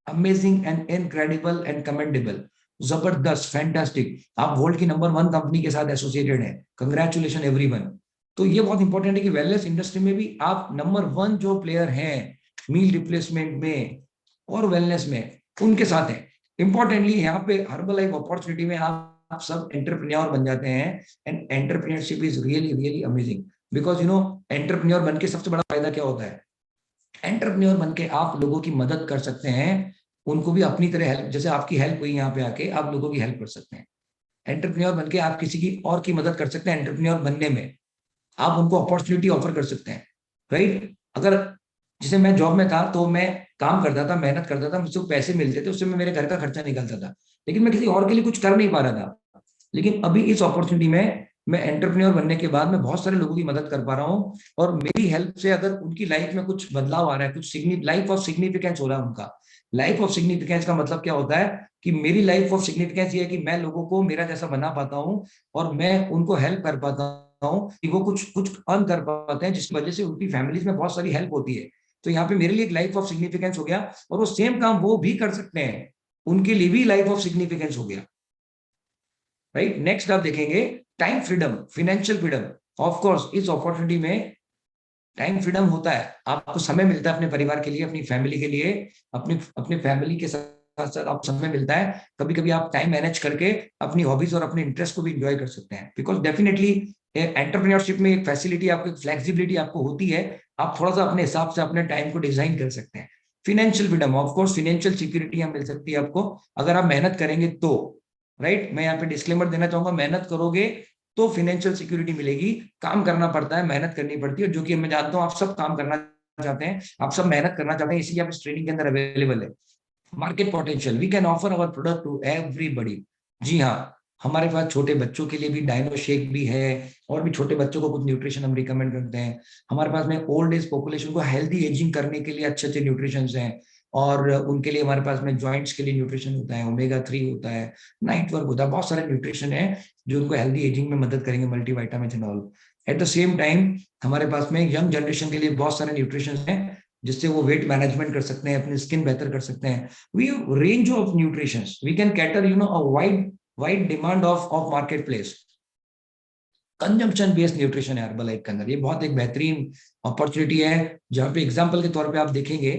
amazing and incredible and commendable. जबरदस्त, fantastic. आप world की number 1 company के साथ associated है, congratulation everyone. तो ये बहुत important है कि वेलनेस इंडस्ट्री में भी आप नंबर 1 जो प्लेयर हैं मील रिप्लेसमेंट में और वेलनेस में, उनके साथ है। इंपॉर्टेंटली यहाँ पे हर्बलाइफ अपॉर्चुनिटी में आप सब एंटरप्रेन्योर बन जाते हैं। And entrepreneurship is really really amazing, because entrepreneur बन के सबसे बड़ा फायदा क्या होता है? एंटरप्रेन्योर बन के आप लोगों की मदद कर सकते हैं, उनको भी अपनी तरह हेल्प, जैसे आपकी हेल्प हुई यहाँ पे आके, आप लोगों की हेल्प कर सकते हैं। एंटरप्रेन्योर बन के आप किसी की और की मदद कर सकते हैं। एंटरप्रेन्योर बनने में आप उनको अपॉर्चुनिटी ऑफर कर सकते हैं, राइट? अगर जैसे मैं जॉब में था तो मैं काम करता था, मेहनत करता था, मुझसे पैसे मिलते थे, उससे मैं मेरे घर का खर्चा निकलता था, लेकिन मैं किसी और के लिए कुछ कर नहीं पा रहा था। लेकिन अभी इस अपॉर्चुनिटी में मैं एंटरप्रेन्योर बनने के बाद मैं बहुत सारे लोगों की मदद कर पा रहा हूँ, और मेरी हेल्प से अगर उनकी लाइफ में कुछ बदलाव आ रहा है, कुछ लाइफ ऑफ सिग्निफिकेंस हो रहा है उनका। लाइफ ऑफ सिग्निफिकेंस का मतलब क्या होता है कि मेरी लाइफ ऑफ सिग्निफिकेंस ये है कि मैं लोगों को मेरा जैसा बना पाता हूँ, और मैं उनको हेल्प कर पाता हूँ कि वो कुछ कुछ अर्न कर पाते हैं, जिसकी वजह से उनकी फैमिलीज में बहुत सारी हेल्प होती है। तो यहाँ पे मेरे लिए एक लाइफ ऑफ सिग्निफिकेंस हो गया, और वो सेम काम वो भी कर सकते हैं, उनके लिए भी लाइफ ऑफ सिग्निफिकेंस हो गया। राइट, नेक्स्ट आप देखेंगे time freedom, financial freedom. Of course इस अपॉर्चुनिटी में टाइम फ्रीडम होता है, आपको समय मिलता है अपने परिवार के लिए, अपनी फैमिली के लिए, अपनी अपने फैमिली के साथ साथ आपको समय मिलता है। कभी कभी आप टाइम मैनेज करके अपनी हॉबीज और अपने इंटरेस्ट को भी इंजॉय कर सकते हैं, बिकॉज डेफिनेटली एंटरप्रेन्योरशिप में एक फैसिलिटी आपको, फ्लेक्सिबिलिटी आपको होती है। आप थोड़ा सा अपने हिसाब से अपने टाइम को डिजाइन कर सकते हैं। Financial freedom, of course financial security मिल सकती है आपको अगर आप मेहनत करेंगे तो। राइट, मैं यहाँ पे डिस्क्लेमर देना चाहूंगा, मेहनत करोगे तो फिनेंशियल सिक्योरिटी मिलेगी। काम करना पड़ता है, मेहनत करनी पड़ती है, जो कि मैं जानता हूँ आप सब काम करना चाहते हैं, आप सब मेहनत करना चाहते हैं, इसलिए आप इस ट्रेनिंग के अंदर अवेलेबल है। Market potential, we can offer our product to everybody. जी हाँ, हमारे पास छोटे बच्चों के लिए भी डायनो शेक भी है, और भी छोटे बच्चों को कुछ न्यूट्रिशन हम रिकमेंड करते हैं। हमारे पास में ओल्ड एज पॉपुलेशन को हेल्दी एजिंग करने के लिए अच्छे अच्छे न्यूट्रिशन हैं, और उनके लिए हमारे पास में जॉइंट्स के लिए न्यूट्रिशन होता है, ओमेगा 3 होता है, नाइट वर्क होता है, बहुत सारे न्यूट्रिशन है जो उनको हेल्दी एजिंग में मदद करेंगे, multivitamin and all. At the same time हमारे पास में यंग जनरेशन के लिए बहुत सारे न्यूट्रिशन हैं, जिससे वो वेट मैनेजमेंट कर सकते हैं, अपनी स्किन बेहतर कर सकते हैं। We range of nutrition, we can cater a wide wide demand of market place. Consumption based nutrition है हर्बलाइफ के अंदर, ये बहुत एक बेहतरीन अपॉर्चुनिटी है, जहाँ पे एग्जाम्पल के तौर पे आप देखेंगे।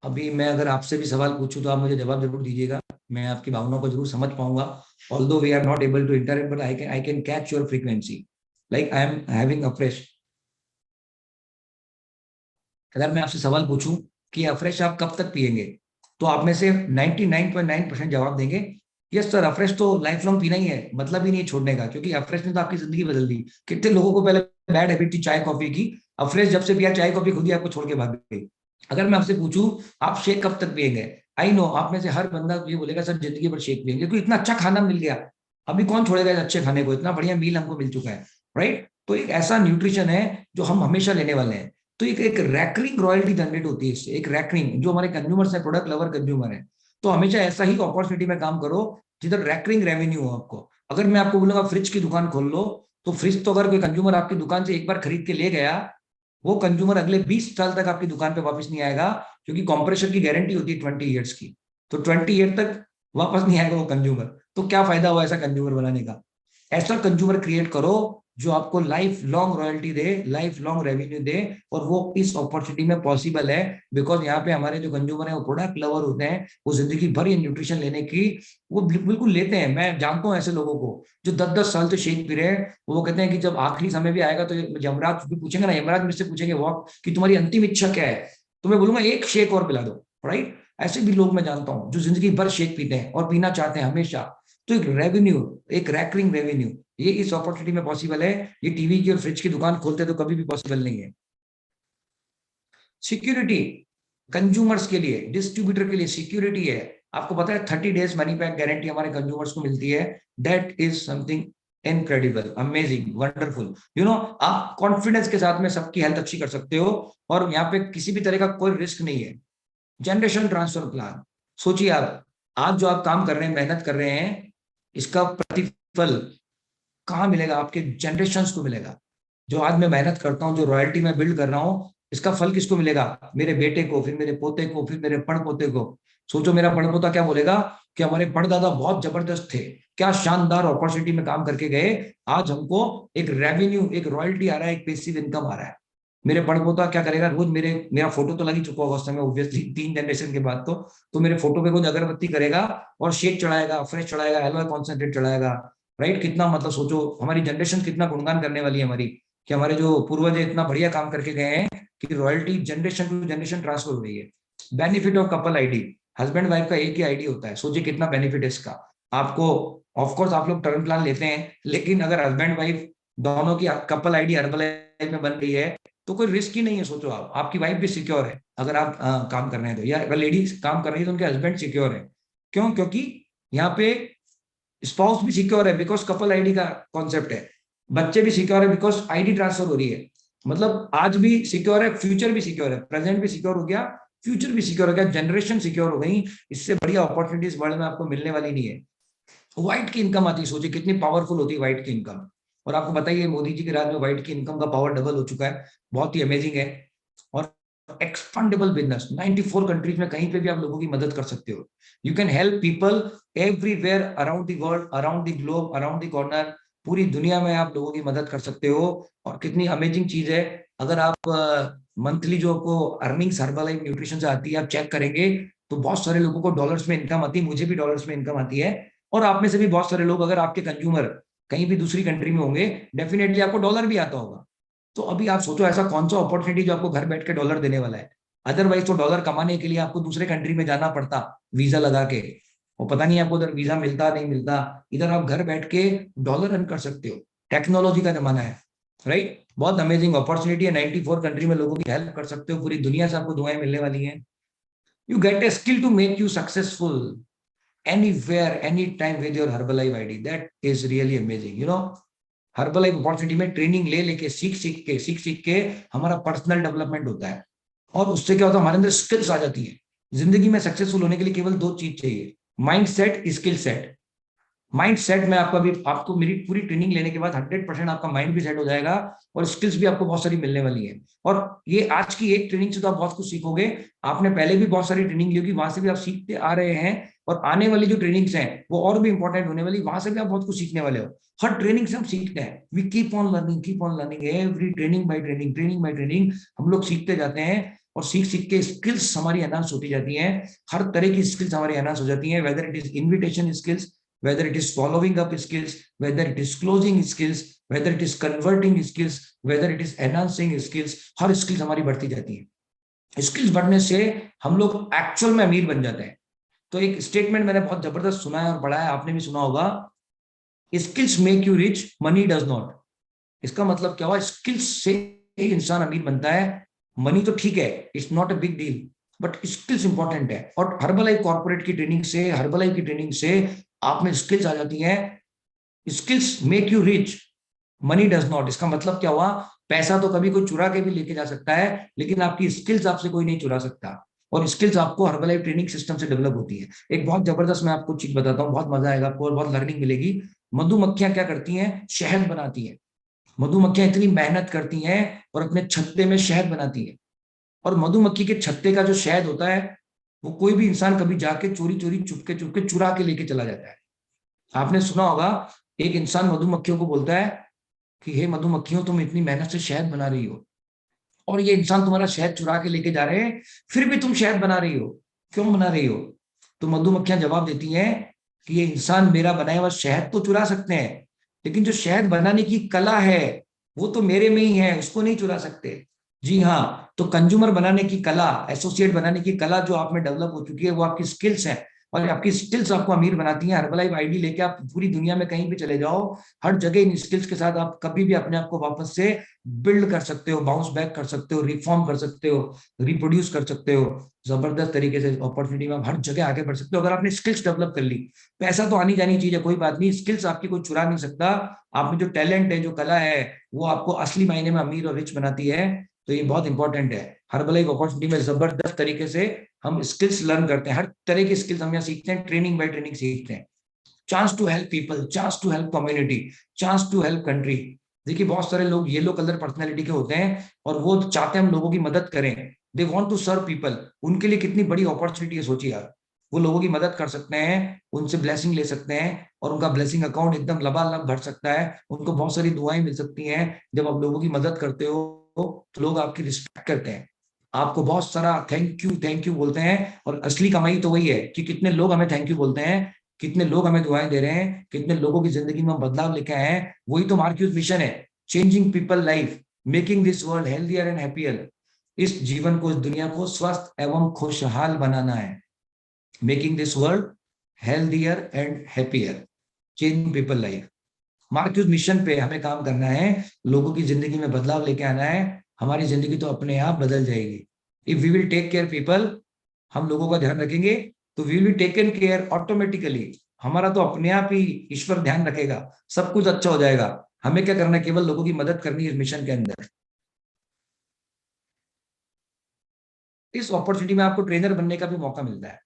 अभी मैं अगर आपसे भी सवाल पूछूं तो आप मुझे जवाब जरूर दीजिएगा, मैं आपकी भावनाओं को जरूर समझ पाऊंगा। Although we are not able to interact, but I can catch your frequency, like I am having a fresh. अगर मैं आपसे सवाल पूछूं कि अफ्रेश आप कब तक पिएंगे, तो आप में से 99.9% जवाब देंगे यस सर, अफ्रेश तो लाइफ लॉन्ग पीना ही है, मतलब ही नहीं है छोड़ने का, क्योंकि अफ्रेश ने तो आपकी जिंदगी बदल दी। कितने लोगों को पहले बैड हैबिट थी चाय कॉफी की, अफ्रेश जब से पिया चाय कॉफी खुद ही आपको छोड़ के भाग गई। अगर मैं आपसे पूछूं आप शेक कब तक पिएंगे, आई नो आप में से हर बंदा ये बोलेगा सर जिंदगी भर शेक पिएंगे, क्योंकि इतना अच्छा खाना मिल गया, अभी कौन छोड़ेगा इस अच्छे खाने को, इतना बढ़िया मील हमको मिल चुका है। राइट, तो एक ऐसा न्यूट्रिशन है जो हम हमेशा लेने वाले हैं। तो एक रैकरिंग रॉयल्टी जनरेट होती है इससे, एक रैकरिंग, जो हमारे कंज्यूमर्स है, प्रोडक्ट लवर कंज्यूमर है, तो हमेशा ऐसा ही अपॉर्चुनिटी में काम करो जिधर रैकरिंग रेवेन्यू हो आपको। अगर मैं आपको बोलूंगा फ्रिज की दुकान खोल लो, तो फ्रिज तो अगर कोई कंज्यूमर आपकी दुकान से एक बार खरीद के ले गया, वो कंज्यूमर अगले 20 साल तक आपकी दुकान पे वापस नहीं आएगा, क्योंकि कंप्रेसर की गारंटी होती है 20 ईयर्स की। तो 20 ईयर तक वापस नहीं आएगा वो कंज्यूमर, तो क्या फायदा हुआ ऐसा कंज्यूमर बनाने का। ऐसा कंज्यूमर क्रिएट करो जो आपको लाइफ लॉन्ग रॉयल्टी दे, लाइफ लॉन्ग रेवेन्यू दे, और वो इस अपॉर्चुनिटी में पॉसिबल है, बिकॉज यहाँ पे हमारे जो कंज्यूमर है वो प्रोडक्ट लवर होते हैं, वो जिंदगी भर ये न्यूट्रिशन लेने की वो बिल्कुल लेते हैं। मैं जानता हूँ ऐसे लोगों को जो 10-10 साल से शेक पी रहे हैं, वो कहते हैं कि जब आखिरी समय भी आएगा तो यमराज भी पूछेंगे ना, यमराज मुझसे पूछेंगे वो कि तुम्हारी अंतिम इच्छा क्या है, तो मैं बोलूंगा एक शेक और पिला दो। राइट, ऐसे भी लोग मैं जानता हूँ जो जिंदगी भर शेक पीते हैं और पीना चाहते हैं हमेशा। तो एक रेवेन्यू, एक रैकरिंग रेवेन्यू, ये इस अपॉर्चुनिटी में पॉसिबल है। ये टीवी की और फ्रिज की दुकान खोलते तो कभी भी पॉसिबल नहीं है। सिक्योरिटी, कंज्यूमर्स के लिए, डिस्ट्रीब्यूटर के लिए सिक्योरिटी है। आपको पता है 30 डेज मनी बैक गारंटी हमारे कंज्यूमर्स को मिलती है। That is something incredible, amazing, wonderful. आप कॉन्फिडेंस के साथ में सबकी हेल्थ अच्छी कर सकते हो, और यहाँ पे किसी भी तरह का कोई रिस्क नहीं है। जनरेशन ट्रांसफर प्लान, सोचिए आप, आज जो आप काम कर रहे हैं, मेहनत कर रहे हैं, इसका प्रतिफल कहाँ मिलेगा, आपके जनरेशन को मिलेगा। जो आज मैं मेहनत करता हूँ, जो रॉयल्टी में बिल्ड कर रहा हूँ, इसका फल किसको मिलेगा, मेरे बेटे को, फिर मेरे पोते को, फिर मेरे पड़पोते को। सोचो मेरा पड़पोता क्या बोलेगा कि हमारे पड़दादा बहुत जबरदस्त थे, क्या शानदार अपॉर्चुनिटी में काम करके गए, आज हमको एक रेवेन्यू, एक रॉयल्टी आ रहा है, एक पैसिव इनकम आ रहा है। मेरे पड़पोता क्या करेगा, रोज मेरा फोटो तो लग ही चुका होगा उस समय, ऑब्वियसली 3 जनरेशन के बाद तो मेरे फोटो पे रोज अगरबत्ती करेगा और शेक चढ़ाएगा, फ्रेश चढ़ाएगा, एलोए कॉन्सेंट्रेट चढ़ाएगा। राइट, कितना मतलब सोचो हमारी जनरेशन कितना गुणगान करने वाली है हमारी, कि हमारे जो पूर्वज इतना बढ़िया काम करके गए हैं कि royalty generation to generation transfer हो रही है। Benefit of couple ID, husband wife का एक ही आईडी होता है, सोचिए कितना बेनिफिट है इसका आपको। ऑफकोर्स आप लोग टर्म प्लान लेते हैं, लेकिन अगर हस्बैंड वाइफ दोनों की कपल आईडी हर्बल लाइफ में बन रही है, तो कोई रिस्क ही नहीं है। सोचो आप, आपकी वाइफ भी सिक्योर है अगर आप काम कर रहे हैं तो, या अगर लेडीज काम कर रही है तो उनके हस्बैंड सिक्योर है। क्यों? क्योंकि यहाँ पे स्पाउस भी सिक्योर है बिकॉज कपल आईडी का कॉन्सेप्ट है, बच्चे भी सिक्योर है बिकॉज आईडी ट्रांसफर हो रही है। मतलब आज भी सिक्योर है, फ्यूचर भी सिक्योर है, प्रेजेंट भी सिक्योर हो गया, फ्यूचर भी सिक्योर हो गया, जनरेशन सिक्योर हो गई। इससे बढ़िया अपॉर्चुनिटीज वर्ल्ड में आपको मिलने वाली नहीं है। व्हाइट की इनकम आती है, सोचिए कितनी पावरफुल होती है व्हाइट की इनकम। और आपको बताइए मोदी जी के राज में व्हाइट की इनकम का पावर डबल हो चुका है, बहुत ही अमेजिंग है। और एक्सपांडेबल बिजनेस 94 कंट्रीज में कहीं पे भी आप लोगों की मदद कर सकते हो। You can help people everywhere around the world, around the globe, around the corner, पूरी दुनिया में आप लोगों की मदद कर सकते हो। और कितनी अमेजिंग चीज है, अगर आप मंथली जो आपको अर्निंग्स हर्बलाइफ न्यूट्रिशन से आती है आप चेक करेंगे तो बहुत सारे लोगों को डॉलर्स में इनकम आती है, मुझे भी डॉलर्स में इनकम आती है। और आप में से भी बहुत सारे लोग, अगर आपके कंज्यूमर कहीं भी दूसरी कंट्री में होंगे, डेफिनेटली आपको डॉलर भी आता होगा। तो अभी आप सोचो ऐसा कौन सा अपॉर्चुनिटी जो आपको घर बैठ के डॉलर देने वाला है। अदरवाइज तो डॉलर कमाने के लिए आपको दूसरे कंट्री में जाना पड़ता वीजा लगा के, और पता नहीं आपको उधर वीजा मिलता नहीं मिलता। इधर आप घर बैठ के डॉलर अर्न कर सकते हो, टेक्नोलॉजी का जमाना है, राइट। बहुत अमेजिंग अपॉर्चुनिटी है, 94 कंट्री में लोगों की हेल्प कर सकते हो, पूरी दुनिया से आपको दुआएं मिलने वाली हैं। You get a skill to make you successful anywhere, anytime with your Herbalife ID. That is really amazing. You know, Herbalife opportunity में ट्रेनिंग ले लेके सीख सीख के हमारा पर्सनल डेवलपमेंट होता है। और उससे क्या होता है, हमारे अंदर स्किल्स आ जाती है। जिंदगी में सक्सेसफुल होने के लिए केवल 2 चीज चाहिए, mind set, skill set. Mind set में आपका भी, आपको मेरी पूरी ट्रेनिंग लेने के बाद 100% आपका माइंड भी सेट हो जाएगा और स्किल्स भी आपको बहुत सारी मिलने वाली है। और ये आज की एक ट्रेनिंग से तो आप बहुत कुछ सीखोगे। आपने पहले भी बहुत सारी ट्रेनिंग ली होगी, वहां से भी आप सीखते आ रहे हैं। और आने वाली जो ट्रेनिंग्स हैं वो और भी इंपॉर्टेंट होने वाली, वहां से भी आप बहुत कुछ सीखने वाले हो। हर ट्रेनिंग से हम सीखते हैं, we keep on learning, keep on learning, every training by training, training by training हम लोग सीखते जाते हैं। और सीख सीख के स्किल्स हमारी एनहांस होती जाती हैं, हर तरह की स्किल्स हमारी एनहांस हो जाती हैं, whether it is invitation skills, whether it is following up skills, whether it is closing skills, whether it is converting skills, whether it is enhancing skills, her skills हमारी बढ़ती जाती है। स्किल्स बढ़ने से हम लोग एक्चुअल में अमीर बन जाते हैं। तो एक स्टेटमेंट मैंने बहुत जबरदस्त सुना है और पढ़ा है, आपने भी सुना होगा, skills make you rich, money does not. इसका मतलब क्या हुआ, स्किल्स से ही इंसान अमीर बनता है, मनी तो ठीक है, it's not a big deal, but skills important है। और हर्बलाइफ कॉर्पोरेट की ट्रेनिंग से, हर्बलाइफ की ट्रेनिंग से आप में स्किल्स आ जाती हैं। Skills make you rich, money does not. इसका मतलब क्या हुआ, पैसा तो कभी कोई चुरा के भी लेके जा सकता है, लेकिन आपकी स्किल्स आपसे कोई नहीं चुरा सकता। और स्किल्स आपको हर्बलाइफ ट्रेनिंग सिस्टम से डेवलप होती है। एक बहुत जबरदस्त मैं आपको चीज बताता हूँ, बहुत मजा आएगा आपको और बहुत लर्निंग मिलेगी। मधुमक्खियां क्या करती हैं, शहद बनाती हैं। मधुमक्खियां इतनी मेहनत करती हैं और अपने छत्ते में शहद बनाती हैं। और मधुमक्खी के छत्ते का जो शहद होता है वो कोई भी इंसान कभी जाके चोरी चोरी चुपके चुपके चुरा के लेके चला जाता है। आपने सुना होगा, एक इंसान मधुमक्खियों को बोलता है कि हे मधुमक्खियों, तुम इतनी मेहनत से शहद बना रही हो और ये इंसान तुम्हारा शहद चुरा के लेके जा रहे हैं, फिर भी तुम शहद बना रही हो, क्यों बना रही हो? तो मधुमक्खियां जवाब देती हैं कि ये इंसान मेरा बनाया हुआ शहद तो चुरा सकते हैं, लेकिन जो शहद बनाने की कला है वो तो मेरे में ही है, उसको नहीं चुरा सकते। जी हाँ, तो कंज्यूमर बनाने की कला, एसोसिएट बनाने की कला जो आप में डेवलप हो चुकी है, वो आपकी स्किल्स है। और आपकी स्किल्स आपको अमीर बनाती हैं। हर्बलाइफ आईडी लेके आप पूरी दुनिया में कहीं भी चले जाओ, हर जगह इन स्किल्स के साथ आप कभी भी अपने आप को वापस से बिल्ड कर सकते हो, बाउंस बैक कर सकते हो, रिफॉर्म कर सकते हो, रिप्रोड्यूस कर सकते हो। जबरदस्त तरीके से अपॉर्चुनिटी में आप हर जगह आगे बढ़ सकते हो अगर आपने स्किल्स डेवलप कर ली। पैसा तो आनी जानी चीज है, कोई बात नहीं, स्किल्स आपकी कोई चुरा नहीं सकता। आप में जो टैलेंट है, जो कला है, वो आपको असली मायने में अमीर और रिच बनाती है। तो ये बहुत इंपॉर्टेंट है। हर्बलाइफ अपॉर्चुनिटी में जबरदस्त तरीके से हम स्किल्स लर्न करते हैं, हर तरह की स्किल्स हम यहाँ सीखते हैं, ट्रेनिंग बाय ट्रेनिंग सीखते हैं। Chance to help people, chance to help community, chance to help country. देखिए बहुत सारे लोग येलो कलर पर्सनैलिटी के होते हैं और वो चाहते हैं हम लोगों की मदद करें, they want to serve people. उनके लिए कितनी बड़ी अपॉर्चुनिटी है, सोचिए यार। वो लोगों की मदद कर सकते हैं, उनसे ब्लेसिंग ले सकते हैं और उनका ब्लेसिंग अकाउंट एकदम लबालब भर सकता है। उनको बहुत सारी दुआएं मिल सकती हैं। जब आप लोगों की मदद करते हो तो लोग आपकी रिस्पेक्ट करते हैं, आपको बहुत सारा थैंक यू बोलते हैं। और असली कमाई तो वही है कि कितने लोग हमें थैंक यू बोलते हैं, कितने लोग हमें दुआएं दे रहे हैं, कितने लोगों की जिंदगी में बदलाव लेके आए हैं। वही तो मार्क्यूज मिशन है, changing people life, making this world healthier and happier. इस जीवन को, इस दुनिया को स्वस्थ एवं खुशहाल बनाना है। Making this world healthier and happier, changing people life. Marquess mission पे हमें काम करना है, लोगों की जिंदगी में बदलाव लेके आना है। हमारी जिंदगी तो अपने आप बदल जाएगी। If we will take care people, हम लोगों का ध्यान रखेंगे तो we will be taken care automatically. हमारा तो अपने आप ही ईश्वर ध्यान रखेगा, सब कुछ अच्छा हो जाएगा। हमें क्या करना है, केवल लोगों की मदद करनी है इस मिशन के अंदर। इस अपॉर्चुनिटी में आपको ट्रेनर बनने का भी मौका मिलता है।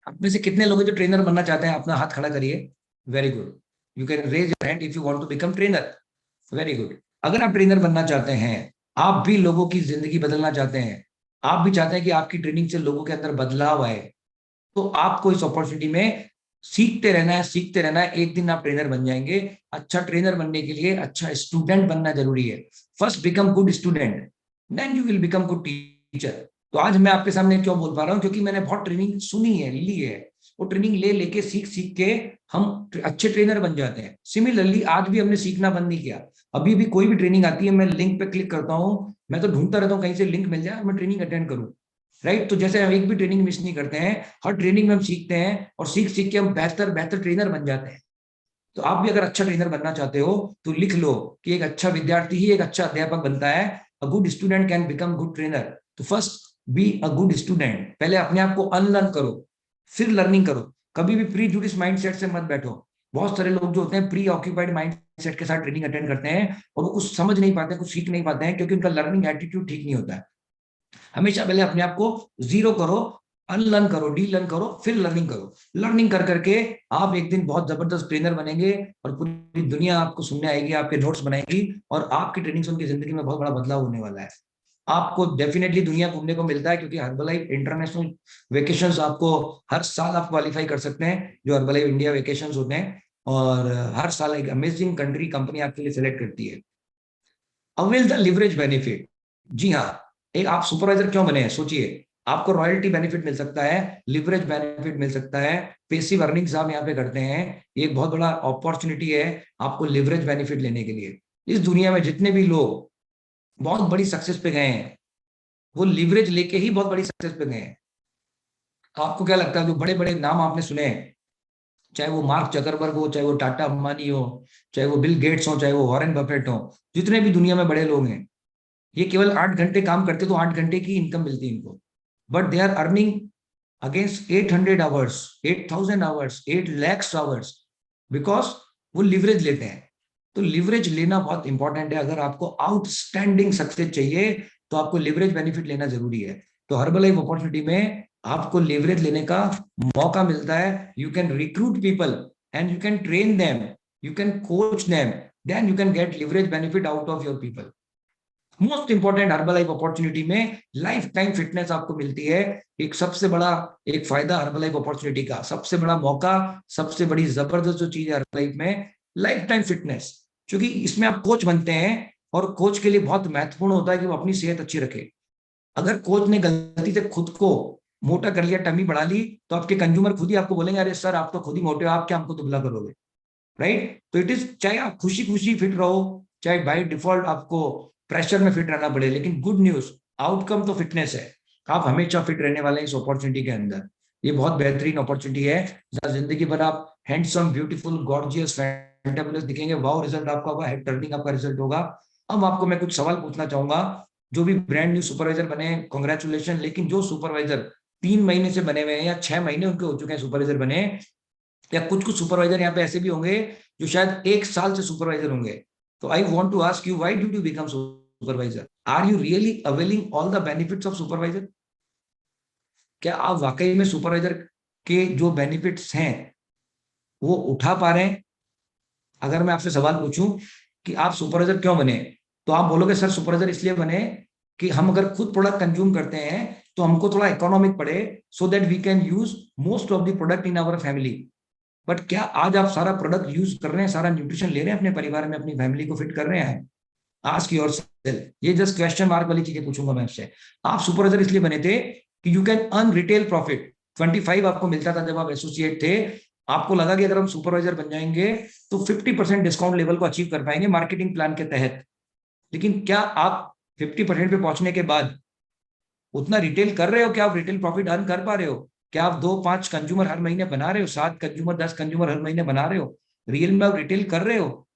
आप में से कितने लोग हैं जो ट्रेनर बनना चाहते हैं? अपना हाथ खड़ा करिए। Very good, you can raise your hand if you want to become trainer. Very good. अगर आप ट्रेनर बनना चाहते हैं, आप भी लोगों की जिंदगी बदलना चाहते हैं, आप भी चाहते हैं कि आपकी ट्रेनिंग से लोगों के अंदर बदलाव आए, तो आपको इस अपॉर्चुनिटी में सीखते रहना है, सीखते रहना है। एक दिन आप ट्रेनर बन जाएंगे। अच्छा ट्रेनर बनने के लिए अच्छा स्टूडेंट बनना जरूरी है। First become good student, then you will become good teacher. तो आज मैं आपके सामने क्यों बोल पा रहा हूँ? क्योंकि मैंने बहुत ट्रेनिंग सुनी है, ली है। वो ट्रेनिंग ले लेके, सीख सीख के हम अच्छे ट्रेनर बन जाते हैं। सिमिलरली आज भी हमने सीखना बंद नहीं किया। अभी भी कोई भी ट्रेनिंग आती है, मैं लिंक पे क्लिक करता हूँ। मैं तो ढूंढता रहता हूँ कहीं से लिंक मिल जाए, मैं ट्रेनिंग अटेंड करूँ। राइट? तो जैसे हम एक भी ट्रेनिंग मिस नहीं करते हैं, हर ट्रेनिंग में हम सीखते हैं, और सीख सीख के हम बेहतर बेहतर ट्रेनर बन जाते हैं। तो आप भी अगर अच्छा ट्रेनर बनना चाहते हो, तो लिख लो कि एक अच्छा विद्यार्थी ही एक अच्छा अध्यापक बनता है। A good student can become good trainer. तो first be a good student. पहले अपने आप को अनलर्न करो, फिर लर्निंग करो। कभी भी प्री जुडिस माइंडसेट से मत बैठो। बहुत सारे लोग जो होते हैं प्री ऑक्यूपाइड माइंडसेट के साथ ट्रेनिंग अटेंड करते हैं, और वो कुछ समझ नहीं पाते, कुछ सीख नहीं पाते हैं, क्योंकि उनका लर्निंग एटीट्यूड ठीक नहीं होता है। हमेशा पहले अपने आप को जीरो करो, अनलर्न करो, डी लर्न करो, फिर लर्निंग करो। लर्निंग कर करके आप एक दिन बहुत जबरदस्त ट्रेनर बनेंगे, और पूरी दुनिया आपको सुनने आएगी, आपके नोट्स बनाएगी, और आपकी ट्रेनिंग से उनकी जिंदगी में बहुत बड़ा बदलाव होने वाला है। आपको डेफिनेटली दुनिया घूमने को मिलता है, क्योंकि हर्बलाइफ इंटरनेशनल वेकेशंस आपको हर साल आप क्वालिफाई कर सकते हैं, जो हर्बलाइफ इंडिया वेकेशंस होते हैं। और हर साल एक अमेजिंग कंट्री कंपनी आपके लिए सिलेक्ट करती है। Avail the leverage benefit. जी हाँ, एक आप सुपरवाइजर क्यों बने हैं सोचिए। आपको रॉयल्टी बेनिफिट मिल सकता है, लिवरेज बेनिफिट मिल सकता है, पेसिव अर्निंग्स आप यहाँ पे करते हैं। ये एक बहुत बड़ा अपॉर्चुनिटी है आपको लिवरेज बेनिफिट लेने के लिए। इस दुनिया में जितने भी लोग बहुत बड़ी सक्सेस पे गए हैं, वो लिवरेज लेके ही बहुत बड़ी सक्सेस पे गए हैं। आपको क्या लगता है, जो बड़े बड़े नाम आपने सुने, चाहे वो मार्क जकरबर्ग हो, चाहे वो टाटा अंबानी हो, चाहे वो बिल गेट्स हो, चाहे वो वॉरेन बफेट हो, जितने भी दुनिया में बड़े लोग हैं, ये केवल 8 घंटे काम करते, तो 8 घंटे की इनकम मिलती है इनको। But they are earning against 800 hours, 8000 hours, 8 lakhs hours, because वो लिवरेज लेते हैं। तो लिवरेज लेना बहुत इंपॉर्टेंट है। अगर आपको आउटस्टैंडिंग सक्सेस चाहिए, तो आपको लिवरेज बेनिफिट लेना जरूरी है। तो हर्बल लाइफ अपॉर्चुनिटी में आपको लिवरेज लेने का मौका मिलता है। You can recruit people and you can train them, you can coach them, then you can get leverage benefit out of your people. Most important Herbalife opportunity में lifetime fitness आपको मिलती है। एक सबसे बड़ा एक फायदा herbal life opportunity का, सबसे बड़ा मौका, सबसे बड़ी जबरदस्त जो चीज है हर्बल लाइफ में, लाइफ टाइम फिटनेस। क्योंकि इसमें आप कोच बनते हैं, और कोच के लिए बहुत महत्वपूर्ण होता है कि वो अपनी सेहत अच्छी रखे। अगर कोच ने गलती से खुद को मोटा कर लिया, टमी बढ़ा ली, तो आपके कंज्यूमर खुद ही आपको बोलेंगे, अरे सर आप तो खुद ही मोटे हो, आप क्या हमको दुबला करोगे। राइट? तो इट इज, चाहे आप खुशी खुशी फिट रहो, चाहे बाय डिफॉल्ट आपको प्रेशर में फिट रहना पड़े, लेकिन गुड न्यूज, आउटकम तो फिटनेस है। आप हमेशा फिट रहने वाले हैं इस अपॉर्चुनिटी के अंदर। ये बहुत बेहतरीन अपॉर्चुनिटी है, जहां जिंदगी भर आप हैंडसम, ब्यूटीफुल, गॉर्जियस, फैंटाबुलस दिखेंगे। वाओ रिजल्ट आपका होगा, हेड टर्निंग आपका रिजल्ट होगा। अब आपको मैं कुछ सवाल पूछना चाहूंगा। जो भी ब्रांड न्यू सुपरवाइजर बने, कॉन्ग्रेचुलेशन। लेकिन जो सुपरवाइजर 3 महीने से बने हुए हैं, या 6 महीने उनके हो चुके हैं सुपरवाइजर बने, या कुछ कुछ सुपरवाइजर यहाँ पे ऐसे भी होंगे जो शायद 1 साल से सुपरवाइजर होंगे, तो I want to ask you, why did you become supervisor? Are you really availing all the benefits of supervisor? क्या आप वाकई में सुपरवाइजर के जो बेनिफिट्स हैं वो उठा पा रहे हैं? अगर मैं आपसे सवाल पूछूं कि आप सुपरवाइजर क्यों बने, तो आप बोलोगे सर सुपरवाइजर इसलिए बने कि हम अगर खुद प्रोडक्ट कंज्यूम करते हैं, तो हमको थोड़ा इकोनॉमिक पड़े, so that we can use most of the product in our family. But क्या आज आप सारा प्रोडक्ट यूज कर रहे हैं, सारा न्यूट्रिशन ले रहे हैं अपने परिवार में, अपनी फैमिली को फिट कर रहे हैं? Ask yourself. ये जस्ट क्वेश्चन मार्क वाली चीजें पूछूंगा मैं आपसे। आप सुपरवाइजर इसलिए बने थे कि you can earn retail profit. 25 आपको मिलता था जब आप एसोसिएट थे। आपको लगा कि अगर हम सुपरवाइजर बन जाएंगे, तो 50% डिस्काउंट लेवल को अचीव कर पाएंगे मार्केटिंग प्लान के तहत। लेकिन क्या आप 50% पे पहुंचने के बाद उतना रिटेल कर रहे हो? क्या आप रिटेल प्रॉफिट अर्न कर पा रहे हो? क्या आप 2-5 कंज्यूमर हर महीने बना रहे हो? 7 कंज्यूमर, 10 कंज्यूमर हर महीने बना रहे हो? रियल में आप रिटेल कर रहे हो?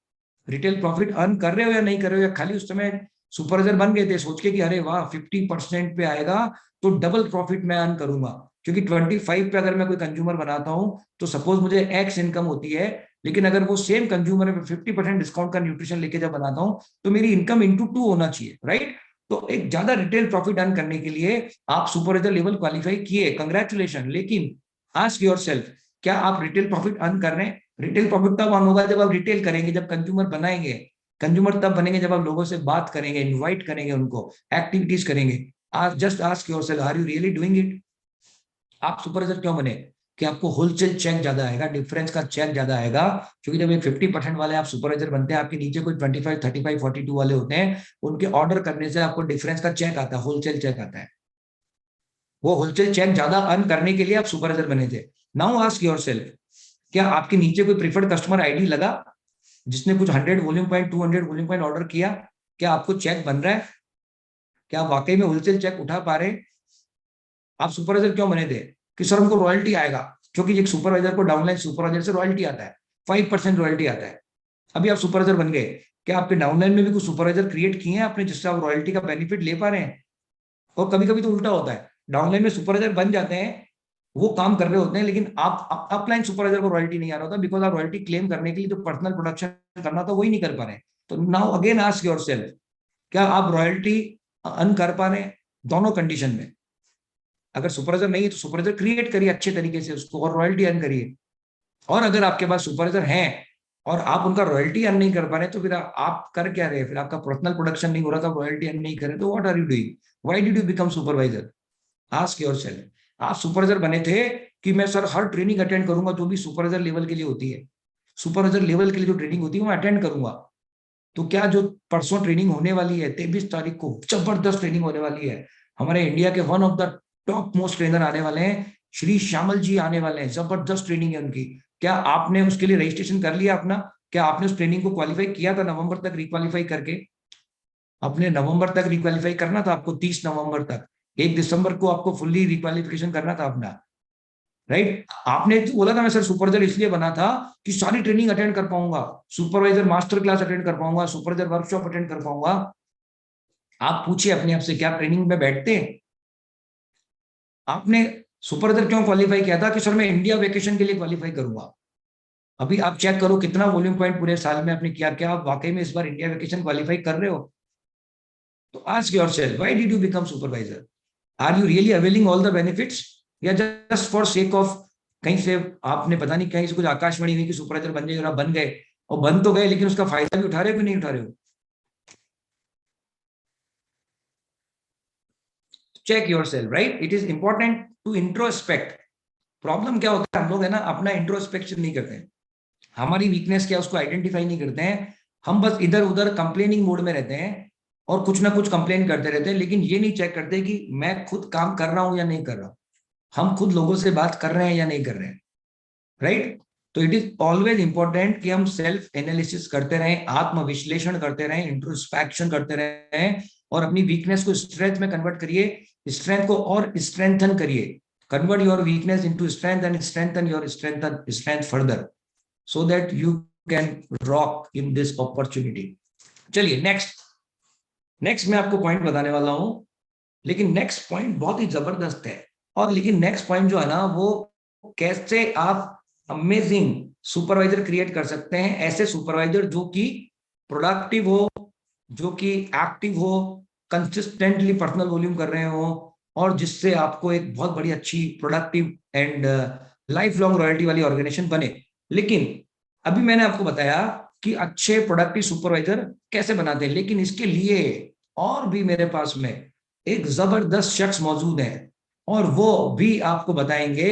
रिटेल प्रॉफिट अर्न कर रहे हो या नहीं कर रहे हो? या खाली उस समय सुपरवाइजर बन गए थे सोच के कि अरे वाह 50% पे आएगा तो डबल प्रॉफिट मैं अर्न करूंगा, क्योंकि 25 पे अगर मैं कोई कंज्यूमर बनाता हूं तो सपोज मुझे एक्स इनकम होती है, लेकिन अगर वो सेम कंज्यूमर में 50% डिस्काउंट का न्यूट्रिशन लेके जब बनाता हूं तो मेरी इनकम इंटू 2 होना चाहिए, राइट? तो एक ज्यादा रिटेल प्रॉफिट अर्न करने के लिए आप सुपरवाइजर लेवल क्वालिफाई किए, कंग्रेचुलेशन। लेकिन आस्क योर सेल्फ, क्या आप रिटेल प्रॉफिट अर्न कर रहे हैं? रिटेल प्रॉफिट तब अर्न होगा जब आप रिटेल करेंगे, जब कंज्यूमर बनाएंगे। कंज्यूमर तब बनेंगे जब आप लोगों से बात करेंगे, इनवाइट करेंगे उनको, एक्टिविटीज करेंगे। Just ask yourself, are you really doing it? आप सुपरवाइजर क्यों बने? कि आपको होलसेल चेक ज्यादा आएगा, डिफरेंस का चेक ज्यादा आएगा। क्योंकि जब एक 50% वाले आप सुपरवाइजर बनते हैं, आपके नीचे कोई 25, 35, 42 वाले होते हैं, उनके ऑर्डर करने से आपको डिफरेंस का चेक आता है, होलसेल चेक आता है। वो होलसेल चेक ज्यादा अर्न करने के लिए आप सुपरवाइजर बने थे। नाउ आस्क योरसेल्फ, क्या आपके नीचे कोई प्रीफर्ड कस्टमर आईडी लगा जिसने कुछ 100 volume point, 200 volume point order किया? क्या आपको चेक बन रहा है? क्या आप वाकई में होलसेल चेक उठा पा रहे? आप सुपरवाइजर क्यों बने थे? कि सर हमको रॉयल्टी आएगा, क्योंकि एक सुपरवाइजर को डाउनलाइन सुपरवाइजर से रॉयल्टी आता है, 5% रॉयल्टी आता है। अभी आप सुपरवाइजर बन गए, क्या आपके डाउनलाइन में भी कुछ सुपरवाइजर क्रिएट किए हैं आपने जिससे आप रॉयल्टी का बेनिफिट ले पा रहे हैं? और कभी कभी तो उल्टा होता है, डाउनलाइन में सुपरवाइजर बन जाते हैं, वो काम कर रहे होते हैं, लेकिन आप अपलाइन सुपरवाइजर को रॉयल्टी नहीं आ रहा होता, बिकॉज आप रॉयल्टी क्लेम करने के लिए जो पर्सनल प्रोडक्शन करना था वही नहीं कर पा रहे। तो नाउ अगेन आस्क योरसेल्फ, क्या आप रॉयल्टी अर्न कर पा रहे हैं? दोनों कंडीशन में। अगर सुपरवाइजर नहीं है तो सुपरवाइजर क्रिएट करिए अच्छे तरीके से उसको और रॉयल्टी अर्न करिए। और अगर आपके पास सुपरवाइजर हैं और आप उनका रॉयल्टी अर्न नहीं कर पा रहे तो फिर आप कर क्या रहे? फिर आपका पर्सनल प्रोडक्शन नहीं हो रहा था, रॉयल्टी अर्न नहीं कर रहे, तो what are you doing? Why did you become supervisor? Ask yourself. आप सुपरवाइजर बने थे कि मैं सर हर ट्रेनिंग अटेंड करूंगा जो भी सुपरवाइजर लेवल के लिए होती है, सुपरवाइजर लेवल के लिए जो ट्रेनिंग होती है वो मैं अटेंड करूंगा। तो क्या जो परसों ट्रेनिंग होने वाली है 23 तारीख को, जबरदस्त ट्रेनिंग होने वाली है, हमारे इंडिया के one of the top most trainer आने वाले हैं, श्री श्यामल जी आने वाले हैं, जबरदस्त ट्रेनिंग है उनकी। क्या आपने उसके लिए रजिस्ट्रेशन कर लिया अपना? क्या आपने उस ट्रेनिंग को क्वालिफाई किया था नवंबर तक रिक्वालिफाई करके? अपने नवंबर तक रिक्वालिफाई करना था आपको, 30 नवंबर तक। 1 दिसंबर को आपको फुल्ली रिक्वालिफिकेशन करना था अपना, राइट? आपने बोला था मैं सर सुपरवाइजर इसलिए बना था कि सारी ट्रेनिंग अटेंड कर पाऊंगा, सुपरवाइजर मास्टर क्लास अटेंड कर पाऊंगा, सुपरवाइजर वर्कशॉप अटेंड कर पाऊंगा। आप पूछिए अपने आप से, क्या ट्रेनिंग में बैठते हैं? आपने सुपरवाइजर क्यों क्वालिफाई किया था? कि सर मैं इंडिया वेकेशन के लिए क्वालिफाई करूंगा। अभी आप चेक करो कितना वॉल्यूम पॉइंट पूरे साल में आपने किया, क्या आप वाकई में इस बार इंडिया वेकेशन क्वालिफाई कर रहे हो? तो ask yourself, why did you become supervisor? Are you really availing all the benefits, या जस्ट फॉर सेक ऑफ कहीं से आपने पता नहीं कहीं से कुछ आकाशवाणी हुई कि सुपरवाइजर बन जाएगा, बन गए, और बन तो गए लेकिन उसका फायदा भी उठा रहे हो कि नहीं उठा रहे हो? Check yourself, right? It is important to introspect. Problem क्या होता है, हम लोग है ना अपना इंट्रोस्पेक्शन नहीं करते हैं, हमारी वीकनेस क्या उसको आइडेंटिफाई नहीं करते हैं, हम बस इधर उधर कंप्लेनिंग मोड में रहते हैं और कुछ ना कुछ कंप्लेन करते रहते हैं, लेकिन ये नहीं चेक करते कि मैं खुद काम कर रहा हूं या नहीं कर रहा हूं, हम खुद लोगों से बात कर रहे हैं या नहीं कर रहे हैं, राइट? तो इट इज ऑलवेज इंपॉर्टेंट कि हम सेल्फ एनालिसिस करते रहें, आत्म विश्लेषण करते रहें, इंट्रोस्पेक्शन करते रहें और अपनी वीकनेस को स्ट्रेंथ में कन्वर्ट करिए, स्ट्रेंथ को और स्ट्रेंथन करिए। Convert your weakness into strength and strengthen your strength further, so that you can rock in this opportunity। चलिए नेक्स्ट मैं आपको पॉइंट बताने वाला हूं, लेकिन नेक्स्ट पॉइंट बहुत ही जबरदस्त है। और लेकिन नेक्स्ट पॉइंट जो है ना, वो कैसे आप अमेजिंग सुपरवाइजर क्रिएट कर सकते हैं, ऐसे सुपरवाइजर जो कि प्रोडक्टिव हो, जो कि एक्टिव हो, कंसिस्टेंटली पर्सनल वॉल्यूम कर रहे हो, और जिससे आपको एक बहुत बड़ी अच्छी productive and life long royalty वाली ऑर्गेनाइजेशन बने। लेकिन अभी मैंने आपको बताया कि अच्छे प्रोडक्टिव सुपरवाइजर कैसे बनाते हैं, लेकिन इसके लिए और भी मेरे पास में एक जबरदस्त शख्स मौजूद है और वो भी आपको बताएंगे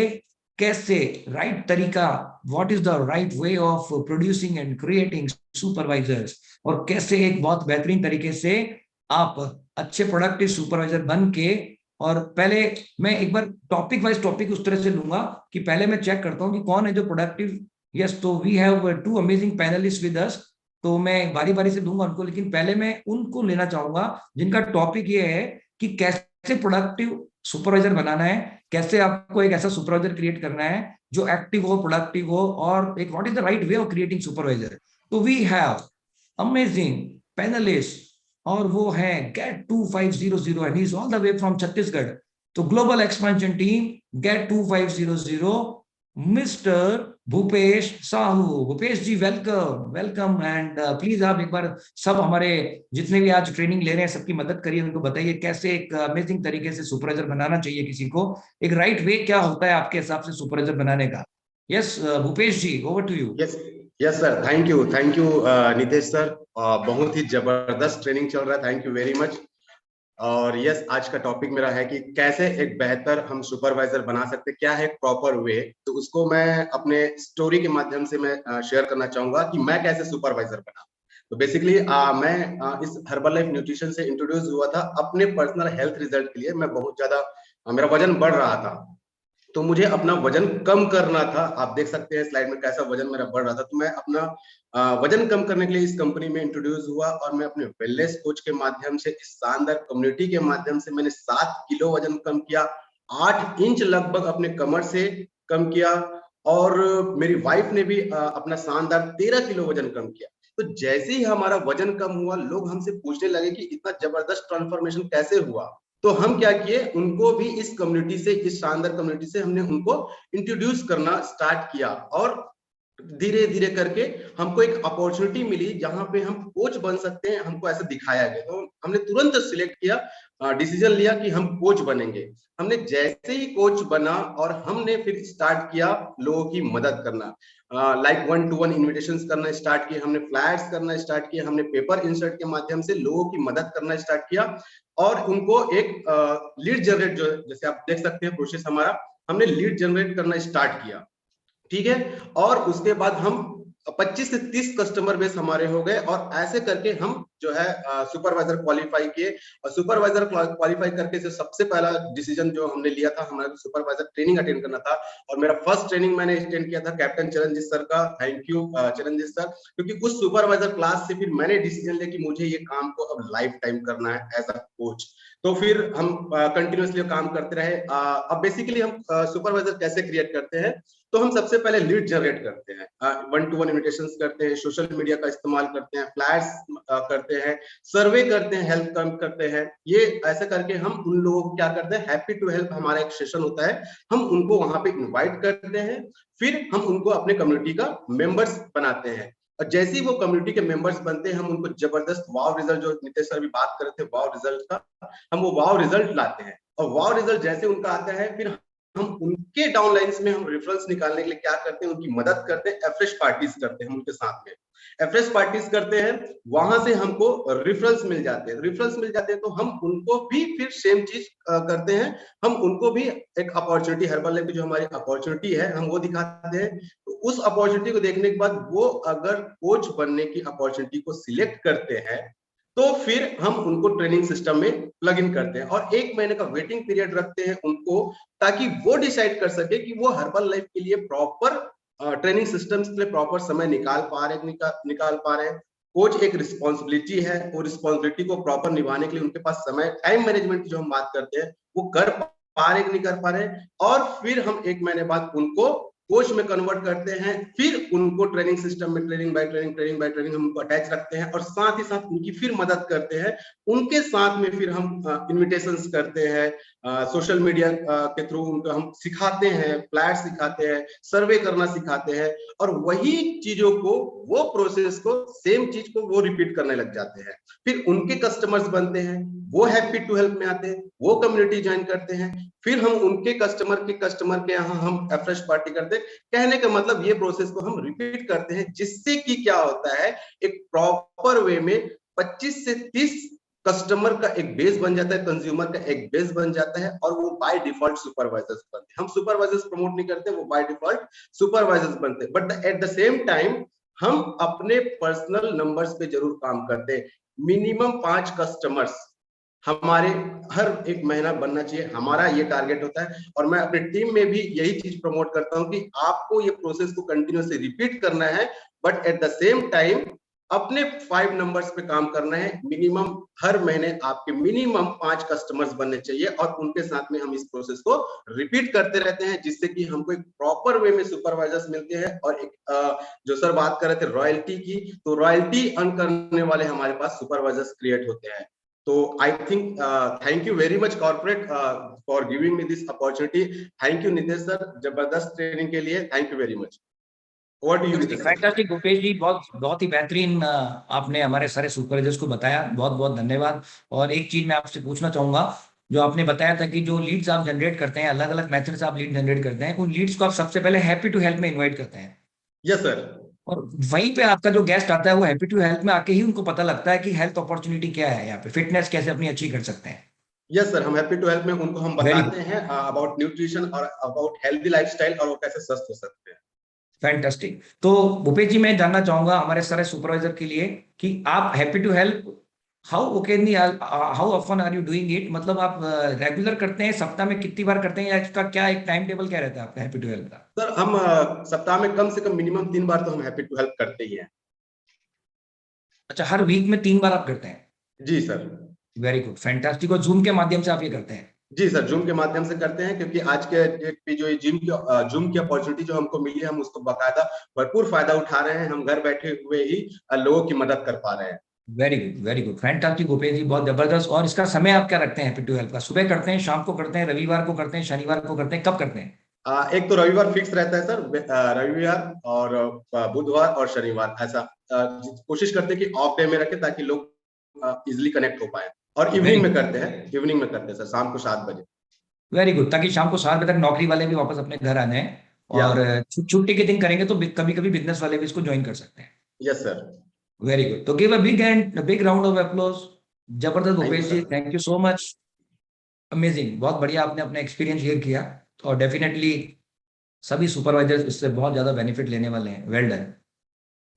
कैसे राइट तरीका, what is the right way of producing and creating supervisors, और कैसे एक बहुत बेहतरीन तरीके से आप अच्छे प्रोडक्टिव सुपरवाइजर बन के। और पहले मैं एक बार टॉपिक वाइज टॉपिक उस तरह से लूंगा कि पहले मैं चेक करता हूं कि कौन है जो प्रोडक्टिव। यस, तो we have 2 amazing panelist with us, तो मैं बारी बारी से दूंगा उनको, लेकिन पहले मैं उनको लेना चाहूंगा जिनका टॉपिक ये है कि कैसे प्रोडक्टिव सुपरवाइजर बनाना है, कैसे आपको एक ऐसा सुपरवाइजर क्रिएट करना है जो एक्टिव हो, प्रोडक्टिव हो, और एक what is the right way of creating supervisor. तो वी हैव अमेजिंग पैनलिस्ट और वो है get 2500 and he is all the way from Chhattisgarh. तो global expansion team get 2500 mister Bhupesh Sahu. Bhupesh ji welcome welcome and please आप एक बार सब हमारे जितने भी आज ट्रेनिंग ले रहे हैं सबकी मदद करिए, उनको बताइए कैसे एक अमेजिंग तरीके से सुपरवाइजर बनाना चाहिए किसी को, एक राइट वे क्या होता है आपके हिसाब से सुपरवाइजर बनाने का। Yes Bhupesh ji, over to you. Yes yes sir, thank you Nitesh sir, बहुत ही जबरदस्त ट्रेनिंग चल रहा है, थैंक यू वेरी मच। और यस, आज का टॉपिक मेरा है कि कैसे एक बेहतर हम सुपरवाइजर बना सकते, क्या है प्रॉपर वे। तो उसको मैं अपने स्टोरी के माध्यम से मैं शेयर करना चाहूंगा कि मैं कैसे सुपरवाइजर बना। तो बेसिकली मैं इस हर्बलाइफ न्यूट्रिशन से इंट्रोड्यूस हुआ था अपने पर्सनल हेल्थ रिजल्ट के लिए। मैं बहुत ज्यादा मेरा वजन बढ़ रहा था, तो मुझे अपना वजन कम करना था। आप देख सकते हैं स्लाइड में कैसा वजन मेरा बढ़ रहा था। तो मैं अपना वजन कम करने के लिए इस कंपनी में इंट्रोड्यूस हुआ और मैं अपने वेलनेस कोच के माध्यम से, इस शानदार कम्युनिटी के माध्यम से मैंने 7 किलो वजन कम किया, 8 इंच लगभग अपने कमर से कम किया, और मेरी वाइफ ने भी अपना शानदार 13 किलो वजन कम किया। तो जैसे ही हमारा वजन कम हुआ, लोग हमसे पूछने लगे कि इतना जबरदस्त ट्रांसफॉर्मेशन कैसे हुआ। तो हम क्या किए, उनको भी इस कम्युनिटी से, इस शानदार कम्युनिटी से हमने उनको इंट्रोड्यूस करना स्टार्ट किया, और धीरे धीरे करके हमको एक अपॉर्चुनिटी मिली जहां पे हम कोच बन सकते हैं। हमको ऐसा दिखाया गया, तो हमने तुरंत सिलेक्ट किया, डिसीजन लिया कि हम कोच बनेंगे। हमने जैसे ही कोच बना और हमने फिर स्टार्ट किया लोगों की मदद करना, लाइक 1-to-1 इन्विटेशंस करना स्टार्ट किए, हमने फ्लैट्स करना स्टार्ट किया, हमने पेपर इंसर्ट के माध्यम से लोगों की मदद करना स्टार्ट किया, और उनको एक लीड जनरेट, जो जैसे आप देख सकते हैं प्रोसेस हमारा, हमने लीड जनरेट करना स्टार्ट किया, ठीक है। और उसके बाद हम 25 से 30 कस्टमर बेस हमारे हो गए, और ऐसे करके हम जो है सुपरवाइजर क्वालिफाई किए। और सुपरवाइजर क्वालिफाई करके जो सबसे पहला डिसीजन जो हमने लिया था, हमारा सुपरवाइजर ट्रेनिंग अटेंड करना था। और मेरा फर्स्ट ट्रेनिंग मैंने अटेंड किया था कैप्टन चरणजीत सर का, थैंक यू चरणजीत सर, क्योंकि उस सुपरवाइजर क्लास से फिर मैंने डिसीजन लिया कि मुझे ये काम को अब लाइफ टाइम करना है एज अ कोच। तो फिर हम कंटिन्यूसली काम करते रहे। अब बेसिकली हम सुपरवाइजर कैसे क्रिएट करते हैं, तो हम सबसे पहले लीड जनरेट करते हैं, 1-to-1 इन्विटेशंस करते हैं, सोशल मीडिया का इस्तेमाल करते हैं, फ्लैट्स करते हैं, सर्वे करते हैं, हेल्प कैंप करते हैं। ये ऐसे करके हम उन लोगों को क्या करते हैं, हैप्पी टू हेल्प हमारा एक सेशन होता है, हम उनको वहां पे इनवाइट करते हैं, फिर हम उनको अपने कम्युनिटी का मेंबर्स बनाते हैं। और जैसे ही वो कम्युनिटी के मेंबर्स बनते हैं, हम उनको जबरदस्त वाव रिजल्ट, जो नितेश सर भी बात कर रहे थे वाव रिजल्ट का, हम वो वाव रिजल्ट लाते हैं। और वाव रिजल्ट जैसे उनका आता है, फिर हम उनके डाउनलाइंस में हम रेफरेंस निकालने के लिए क्या करते हैं, उनकी मदद करते हैं, एफ्रेश पार्टीज करते हैं, हम उनके साथ में एफ्रेश पार्टीज करते हैं, वहां से हमको रेफरेंस मिल जाते हैं। रेफरेंस मिल जाते हैं तो हम उनको भी फिर सेम चीज करते हैं, हम उनको भी एक अपॉर्चुनिटी, हर्बलाइफ की जो हमारी अपॉर्चुनिटी है, हम वो दिखाते हैं। तो उस अपॉर्चुनिटी को देखने के बाद वो अगर कोच बनने की अपॉर्चुनिटी को सिलेक्ट करते हैं, तो फिर हम उनको ट्रेनिंग सिस्टम में प्लग इन करते हैं, और 1 महीने का वेटिंग पीरियड रखते हैं उनको, ताकि वो डिसाइड कर सके कि वो हर्बल लाइफ के लिए प्रॉपर ट्रेनिंग सिस्टम्स के लिए प्रॉपर समय निकाल पा रहे हैं। कोच एक रिस्पॉन्सिबिलिटी है, वो रिस्पॉन्सिबिलिटी को प्रॉपर निभाने के लिए उनके पास समय, टाइम मैनेजमेंट की जो हम बात करते हैं, वो कर पा रहे कि नहीं कर पा रहे। और फिर हम 1 महीने बाद उनको कोच में कन्वर्ट करते हैं, फिर उनको ट्रेनिंग सिस्टम में ट्रेनिंग बाय ट्रेनिंग हम उनको अटैच रखते हैं, और साथ ही साथ उनकी फिर मदद करते हैं। उनके साथ में फिर हम इन्विटेशंस करते हैं, सोशल मीडिया के थ्रू उनको हम सिखाते हैं, फ्लैट सिखाते हैं, सर्वे करना सिखाते हैं, और वही चीजों को, वो प्रोसेस को, सेम चीज को वो रिपीट करने लग जाते हैं। फिर उनके कस्टमर्स बनते हैं, वो हैप्पी टू हेल्प में आते हैं, वो कम्युनिटी ज्वाइन करते हैं, फिर हम उनके कस्टमर के यहाँ हम फ्रेश पार्टी करते हैं। कहने का मतलब ये प्रोसेस को हम रिपीट करते हैं, जिससे कि क्या होता है, एक प्रॉपर वे में 25 से 30 कस्टमर का एक बेस बन जाता है, कंज्यूमर का एक बेस बन जाता है, और वो बाय डिफॉल्ट सुपरवाइजर्स बनते हैं। हम सुपरवाइजर्स प्रमोट नहीं करते, वो बाय डिफॉल्ट सुपरवाइजर्स बनते हैं। But at the same time हम अपने पर्सनल नंबर्स पे जरूर काम करते हैं। मिनिमम 5 कस्टमर्स हमारे हर एक महीना बनना चाहिए, हमारा ये टारगेट होता है। और मैं अपनी टीम में भी यही चीज प्रमोट करता हूँ कि आपको ये प्रोसेस को कंटिन्यूसली रिपीट करना है, but at the same time अपने 5 नंबर्स पे काम करना है। मिनिमम हर महीने आपके मिनिमम 5 कस्टमर्स बनने चाहिए, और उनके साथ में हम इस प्रोसेस को रिपीट करते रहते हैं, जिससे कि हमको एक प्रॉपर वे में सुपरवाइजर्स मिलते हैं। और एक जो सर बात कर रहे थे रॉयल्टी की, तो रॉयल्टी अर्न करने वाले हमारे पास सुपरवाइजर्स क्रिएट होते हैं। तो I think thank you very much corporate for giving me this opportunity. Thank you Nitesh sir, जबरदस्त ट्रेनिंग के लिए thank you very much. Over to you Nitesh sir. Fantastic Bhupesh ji, बहुत बहुत ही बेहतरीन आपने हमारे सारे सुपरवाइजर्स को बताया, बहुत बहुत धन्यवाद। और एक चीज मैं आपसे पूछना चाहूंगा, जो आपने बताया था कि जो लीड्स आप जनरेट करते हैं, अलग अलग मेथड से आप लीड जनरेट करते हैं, उन लीड्स को आप सबसे पहले हैप्पी टू हेल्प में इन्वाइट करते हैं। Yes sir. और वहीं पे आपका जो गेस्ट आता है वो हैप्पी टू हेल्प में आके ही उनको पता लगता है कि हेल्थ अपॉर्चुनिटी क्या है, यहाँ पे फिटनेस कैसे अपनी अच्छी कर सकते हैं। यस सर, हम हैप्पी टू हेल्प में उनको हम वेरी बताते हैं अबाउट न्यूट्रिशन और अबाउट हेल्दी लाइफस्टाइल और वो कैसे स्वस्थ हो सकते हैं। फैंटास्टिक। तो भूपेश जी, मैं जानना चाहूंगा हमारे सारे सुपरवाइजर के लिए कि आप happy to help how openly, how often are you doing it, मतलब आप रेगुलर करते हैं, सप्ताह में कितनी बार करते हैं, या इसका क्या एक टाइम टेबल क्या रहता है आपका हैप्पी टू हेल्प का? सर हम सप्ताह में कम से कम मिनिमम 3 बार तो हम हैप्पी टू हेल्प करते ही हैं। अच्छा, हर वीक में 3 बार आप करते हैं? जी सर। Very good, fantastic. और जूम के माध्यम से आप ये करते हैं? जी सर, जूम के माध्यम से करते हैं, क्योंकि आज के डेट पे जो ये जूम की अपॉर्चुनिटी जो हमको मिली है, हम उसको बाकायदा भरपूर फायदा उठा रहे हैं। हम घर बैठे हुए ही लोगों की मदद कर पा रहे हैं। Very good, very good, fantastic Bhupesh ji, बहुत जबरदस्त। और इसका समय आप क्या रखते हैं हैप्पी टू हेल्प का? सुबह करते हैं, शाम को करते हैं, रविवार को करते हैं, शनिवार को करते हैं, कब करते हैं? एक तो रविवार फिक्स रहता है सर, रविवार और बुधवार और शनिवार, ऐसा कोशिश करते हैं कि ऑफ डे में रखें ताकि लोग इजिली कनेक्ट हो पाए। और इवनिंग में करते हैं, सर शाम को 7 बजे। वेरी गुड, ताकि शाम को 7 बजे तक नौकरी वाले भी वापस अपने घर आ जाएं। या और छुट्टी के दिन करेंगे तो कभी कभी बिजनेस वाले भी इसको ज्वाइन कर सकते हैं। Yes sir. वेरी गुड, तो give a big round of applause. जबरदस्त thank you Bhupesh ji, sir. Thank you so much. Amazing, बहुत बढ़िया आपने अपना एक्सपीरियंस शेयर किया। और डेफिनेटली सभी सुपरवाइजर्स इससे बहुत ज्यादा बेनिफिट लेने वाले हैं। Well done.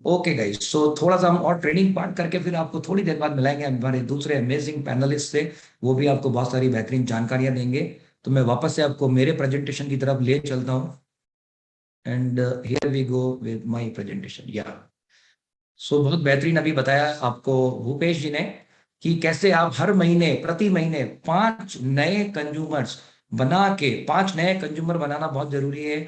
ओके गाइस, सो थोड़ा सा हम और ट्रेनिंग पार्ट करके फिर आपको थोड़ी देर बाद मिलाएंगे हमारे दूसरे अमेजिंग पैनलिस्ट से। वो भी आपको बहुत सारी बेहतरीन जानकारियां देंगे। तो मैं वापस से आपको मेरे प्रेजेंटेशन की तरफ ले चलता हूँ। And here we go with my presentation. Yeah so बहुत बेहतरीन अभी बताया आपको भूपेश जी ने कि कैसे आप हर महीने, प्रति महीने 5 नए कंज्यूमर्स बना के, 5 नए कंज्यूमर बनाना बहुत जरूरी है।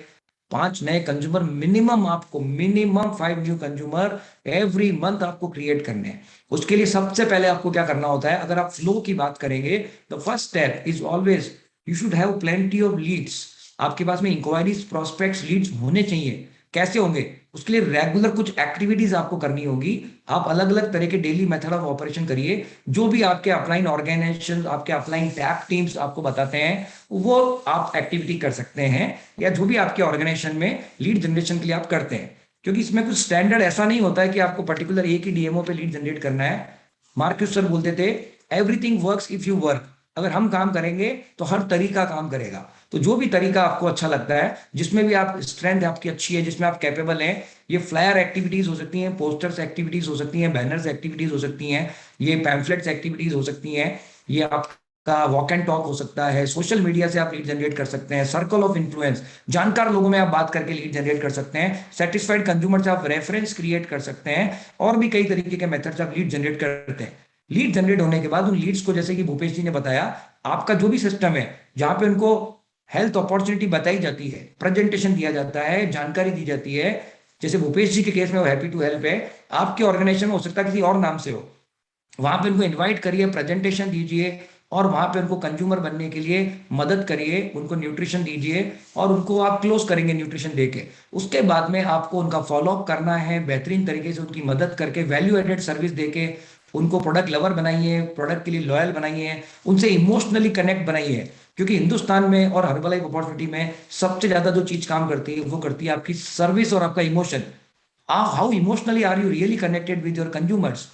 5 नए कंज्यूमर मिनिमम, आपको minimum 5 new consumer every month आपको क्रिएट करने हैं। उसके लिए सबसे पहले आपको क्या करना होता है, अगर आप फ्लो की बात करेंगे, the first step is always you should have plenty of leads. आपके पास में इंक्वायरीज, प्रोस्पेक्ट्स, लीड्स होने चाहिए। कैसे होंगे? उसके लिए रेगुलर कुछ एक्टिविटीज आपको करनी होगी। आप अलग अलग तरह के डेली मेथड ऑफ ऑपरेशन करिए। जो भी आपके अपलाइन ऑर्गेनाइजेशन, आपके अपलाइन टैप टीम्स आपको बताते हैं, वो आप एक्टिविटी कर सकते हैं, या जो भी आपके ऑर्गेनाइजेशन में लीड जनरेशन के लिए आप करते हैं। क्योंकि इसमें कुछ स्टैंडर्ड ऐसा नहीं होता है कि आपको पर्टिकुलर एक ही डीएमओ पे लीड जनरेट करना है। मार्क्यूस सर बोलते थे, everything works if you work. अगर हम काम करेंगे तो हर तरीका काम करेगा। तो जो भी तरीका आपको अच्छा लगता है, जिसमें भी आप स्ट्रेंथ आपकी अच्छी है, जिसमें आप कैपेबल हैं, ये फ्लायर एक्टिविटीज हो सकती हैं, पोस्टर्स एक्टिविटीज हो सकती हैं, बैनर्स एक्टिविटीज हो सकती हैं, ये पैम्फलेट्स एक्टिविटीज हो सकती हैं, ये आपका वॉक एंड टॉक हो सकता है, सोशल मीडिया से आप लीड जनरेट कर सकते हैं, सर्कल ऑफ इन्फ्लुएंस, जानकार लोगों में आप बात करके लीड जनरेट कर सकते हैं, सेटिस्फाइड कंज्यूमर से आप रेफरेंस क्रिएट कर सकते हैं, और भी कई तरीके के मेथड से आप लीड जनरेट करते हैं। लीड जनरेट होने के बाद उन लीड्स को, जैसे कि भूपेश जी ने बताया, आपका जो भी सिस्टम है जहां पे उनको हेल्थ अपॉर्चुनिटी बताई जाती है, प्रेजेंटेशन दिया जाता है, जानकारी दी जाती है, जैसे भूपेश जी के केस में वो हैप्पी टू हेल्प है, आपके ऑर्गेनाइजेशन में हो सकता है किसी और नाम से हो, वहां पे उनको इनवाइट करिए, प्रेजेंटेशन दीजिए, और वहां पे उनको कंज्यूमर बनने के लिए मदद करिए, उनको न्यूट्रिशन दीजिए, और उनको आप क्लोज करेंगे न्यूट्रिशन देके। उसके बाद में आपको उनका फॉलोअप करना है, बेहतरीन तरीके से उनकी मदद करके, वैल्यू एडेड सर्विस देके उनको प्रोडक्ट लवर बनाइए, प्रोडक्ट के लिए लॉयल बनाइए, उनसे इमोशनली कनेक्ट बनाइए। क्योंकि हिंदुस्तान में और हर्बलाइफ अपॉर्चुनिटी में सबसे ज्यादा जो चीज काम करती है, वो करती है आपकी सर्विस और आपका emotion. How emotionally are you really connected with your consumers.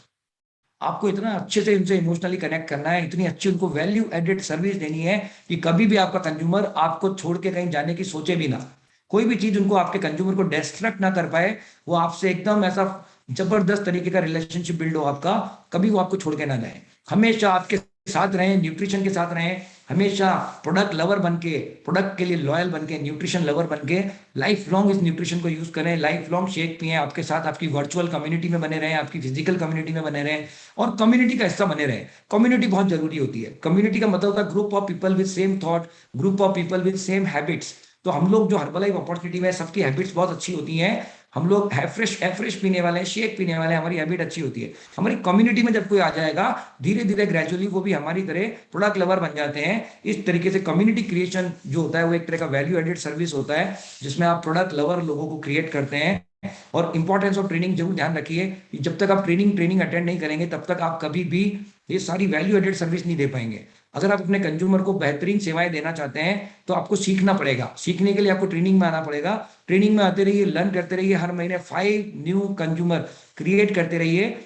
आपको इतना अच्छे से उनसे इमोशनली कनेक्ट करना है, इतनी अच्छी उनको वैल्यू एडेड सर्विस देनी है कि कभी भी आपका कंज्यूमर आपको छोड़ के कहीं जाने की सोचे भी ना। कोई भी चीज उनको, आपके कंज्यूमर को डिस्ट्रैक्ट ना कर पाए। वो आपसे एकदम ऐसा जबरदस्त तरीके का रिलेशनशिप बिल्ड हो आपका, कभी वो आपको छोड़ के ना जाए, हमेशा आपके साथ रहें, न्यूट्रिशन के साथ रहें, हमेशा प्रोडक्ट लवर बन के, प्रोडक्ट के लिए लॉयल बन के, न्यूट्रिशन लवर बन के लाइफ लॉन्ग इस न्यूट्रिशन को यूज करें, लाइफ लॉन्ग शेक पिए, आपके साथ आपकी वर्चुअल कम्युनिटी में बने रहें, आपकी फिजिकल कम्युनिटी में बने रहें, और कम्युनिटी का हिस्सा बने रहें। कम्युनिटी बहुत जरूरी होती है। कम्युनिटी का मतलब होता है group of people with same thought, group of people with same habits. तो हम लोग जो हर्बलाइफ अपॉर्चुनिटी में, सबकी हैबिट्स बहुत अच्छी होती हैं, हम लोग एफ्रेश पीने वाले हैं, शेक पीने वाले हैं, हमारी हैबिट अच्छी होती है। हमारी कम्युनिटी में जब कोई आ जाएगा, धीरे धीरे ग्रेजुअली वो भी हमारी तरह प्रोडक्ट लवर बन जाते हैं। इस तरीके से कम्युनिटी क्रिएशन जो होता है वो एक तरह का वैल्यू एडेड सर्विस होता है, जिसमें आप प्रोडक्ट लवर लोगों को क्रिएट करते हैं। और इंपॉर्टेंस ऑफ ट्रेनिंग जरूर ध्यान रखिए, जब तक आप ट्रेनिंग अटेंड नहीं करेंगे तब तक आप कभी भी ये सारी वैल्यू एडेड सर्विस नहीं दे पाएंगे। अगर आप अपने कंज्यूमर को बेहतरीन सेवाएं देना चाहते हैं तो आपको सीखना पड़ेगा। सीखने के लिए आपको ट्रेनिंग में आना पड़ेगा। ट्रेनिंग में आते रहिए, लर्न करते रहिए, हर महीने 5 न्यू कंज्यूमर क्रिएट करते रहिए।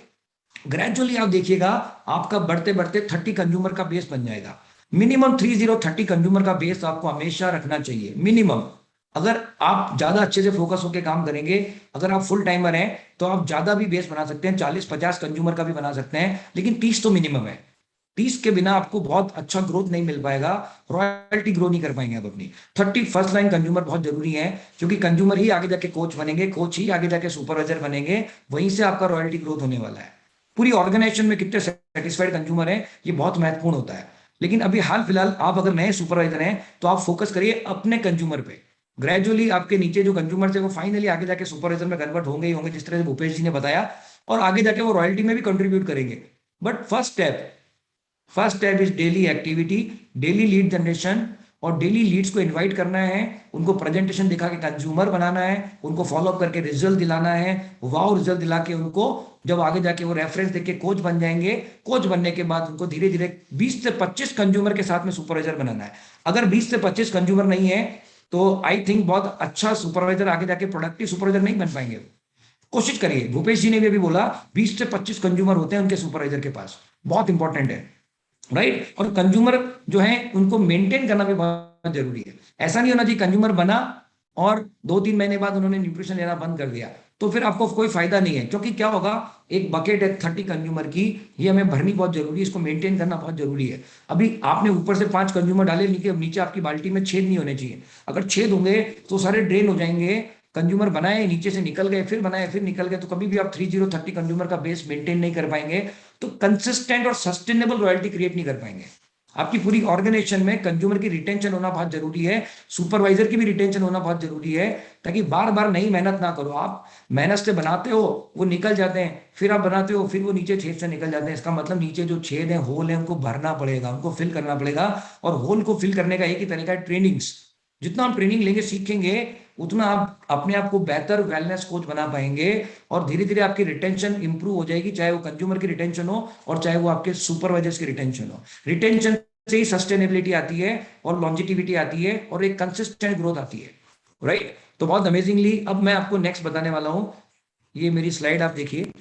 ग्रेजुअली आप देखिएगा आपका बढ़ते बढ़ते 30 कंज्यूमर का बेस बन जाएगा। मिनिमम 30 कंज्यूमर का बेस आपको हमेशा रखना चाहिए, मिनिमम। अगर आप ज्यादा अच्छे से फोकस होकर काम करेंगे, अगर आप फुल टाइमर हैं तो आप ज्यादा भी बेस बना सकते हैं, 40-50 कंज्यूमर का भी बना सकते हैं, लेकिन 30 तो मिनिमम है। 30 के बिना आपको बहुत अच्छा ग्रोथ नहीं मिल पाएगा, रॉयल्टी ग्रो नहीं कर पाएंगे आप अपनी। 30 फर्स्ट लाइन कंज्यूमर बहुत जरूरी है, क्योंकि कंज्यूमर ही आगे जाके कोच बनेंगे, कोच ही आगे जाके सुपरवाइजर बनेंगे, वहीं से आपका रॉयल्टी ग्रोथ होने वाला है। पूरी ऑर्गेनाइजेशन में कितने सेटिस्फाइड कंज्यूमर हैं ये बहुत महत्वपूर्ण होता है। लेकिन अभी हाल फिलहाल आप अगर नए सुपरवाइजर हैं तो आप फोकस करिए अपने कंज्यूमर पे। ग्रेजुअली आपके नीचे जो कंज्यूमर थे वो फाइनली आगे जाके सुपरवाइजर में कन्वर्ट होंगे ही होंगे, जिस तरह से भूपेश जी ने बताया, और आगे जाके वो रॉयल्टी में भी कंट्रीब्यूट करेंगे। But first step is daily activity, daily lead generation, और डेली लीड्स को इनवाइट करना है, उनको प्रेजेंटेशन दिखा के कंज्यूमर बनाना है, उनको फॉलोअप करके रिजल्ट दिलाना है, वाव रिजल्ट दिला के उनको जब आगे जाके वो रेफरेंस देख के कोच बन जाएंगे, कोच बनने के बाद उनको धीरे धीरे 20 से 25 कंज्यूमर के साथ में सुपरवाइजर बनाना है। अगर 20 से 25 कंज्यूमर नहीं है तो आई थिंक बहुत अच्छा सुपरवाइजर आगे जाके प्रोडक्टिव सुपरवाइजर नहीं बन पाएंगे। कोशिश करिए, भूपेश जी ने भी अभी बोला 20 से 25 कंज्यूमर होते हैं उनके सुपरवाइजर के पास, बहुत इंपॉर्टेंट है, राइट। और कंज्यूमर जो है उनको मेंटेन करना भी बहुत जरूरी है। ऐसा नहीं होना चाहिए कंज्यूमर बना और 2-3 महीने बाद उन्होंने न्यूट्रिशन लेना बंद कर दिया, तो फिर आपको कोई फायदा नहीं है। क्योंकि क्या होगा, एक बकेट है 30 कंज्यूमर की, ये हमें भरनी बहुत जरूरी है, इसको मेंटेन करना बहुत जरूरी है। अभी आपने ऊपर से 5 कंज्यूमर डाले, नीचे आपकी बाल्टी में छेद नहीं होने चाहिए। अगर छेद होंगे तो सारे ड्रेन हो जाएंगे। कंज्यूमर बनाए, नीचे से निकल गए, फिर बनाए, फिर निकल गए, तो कभी भी आप 30 कंज्यूमर का बेस मेंटेन नहीं कर पाएंगे, तो कंसिस्टेंट और सस्टेनेबल रॉयल्टी क्रिएट नहीं कर पाएंगे। आपकी पूरी ऑर्गेनाइजेशन में कंज्यूमर की रिटेंशन होना बहुत जरूरी है, सुपरवाइजर की भी रिटेंशन होना बहुत जरूरी है, ताकि बार बार नई मेहनत ना करो। आप मेहनत से बनाते हो, वो निकल जाते हैं, फिर आप बनाते हो, फिर वो नीचे छेद से निकल जाते हैं। इसका मतलब नीचे जो छेद है, होल है, उनको भरना पड़ेगा, उनको फिल करना पड़ेगा। और होल को फिल करने का एक ही तरीका है, ट्रेनिंग्स। जितना हम ट्रेनिंग लेंगे, सीखेंगे, उतना आप अपने आप को बेहतर वेलनेस कोच बना पाएंगे, और धीरे धीरे आपकी रिटेंशन इंप्रूव हो जाएगी, चाहे वो कंज्यूमर की रिटेंशन हो और चाहे वो आपके सुपरवाइजर्स की रिटेंशन हो। रिटेंशन से ही सस्टेनेबिलिटी आती है और लॉन्जिटिविटी आती है और एक कंसिस्टेंट ग्रोथ आती है, राइट। तो बहुत अमेजिंगली अब मैं आपको नेक्स्ट बताने वाला हूं, ये मेरी स्लाइड आप देखिए।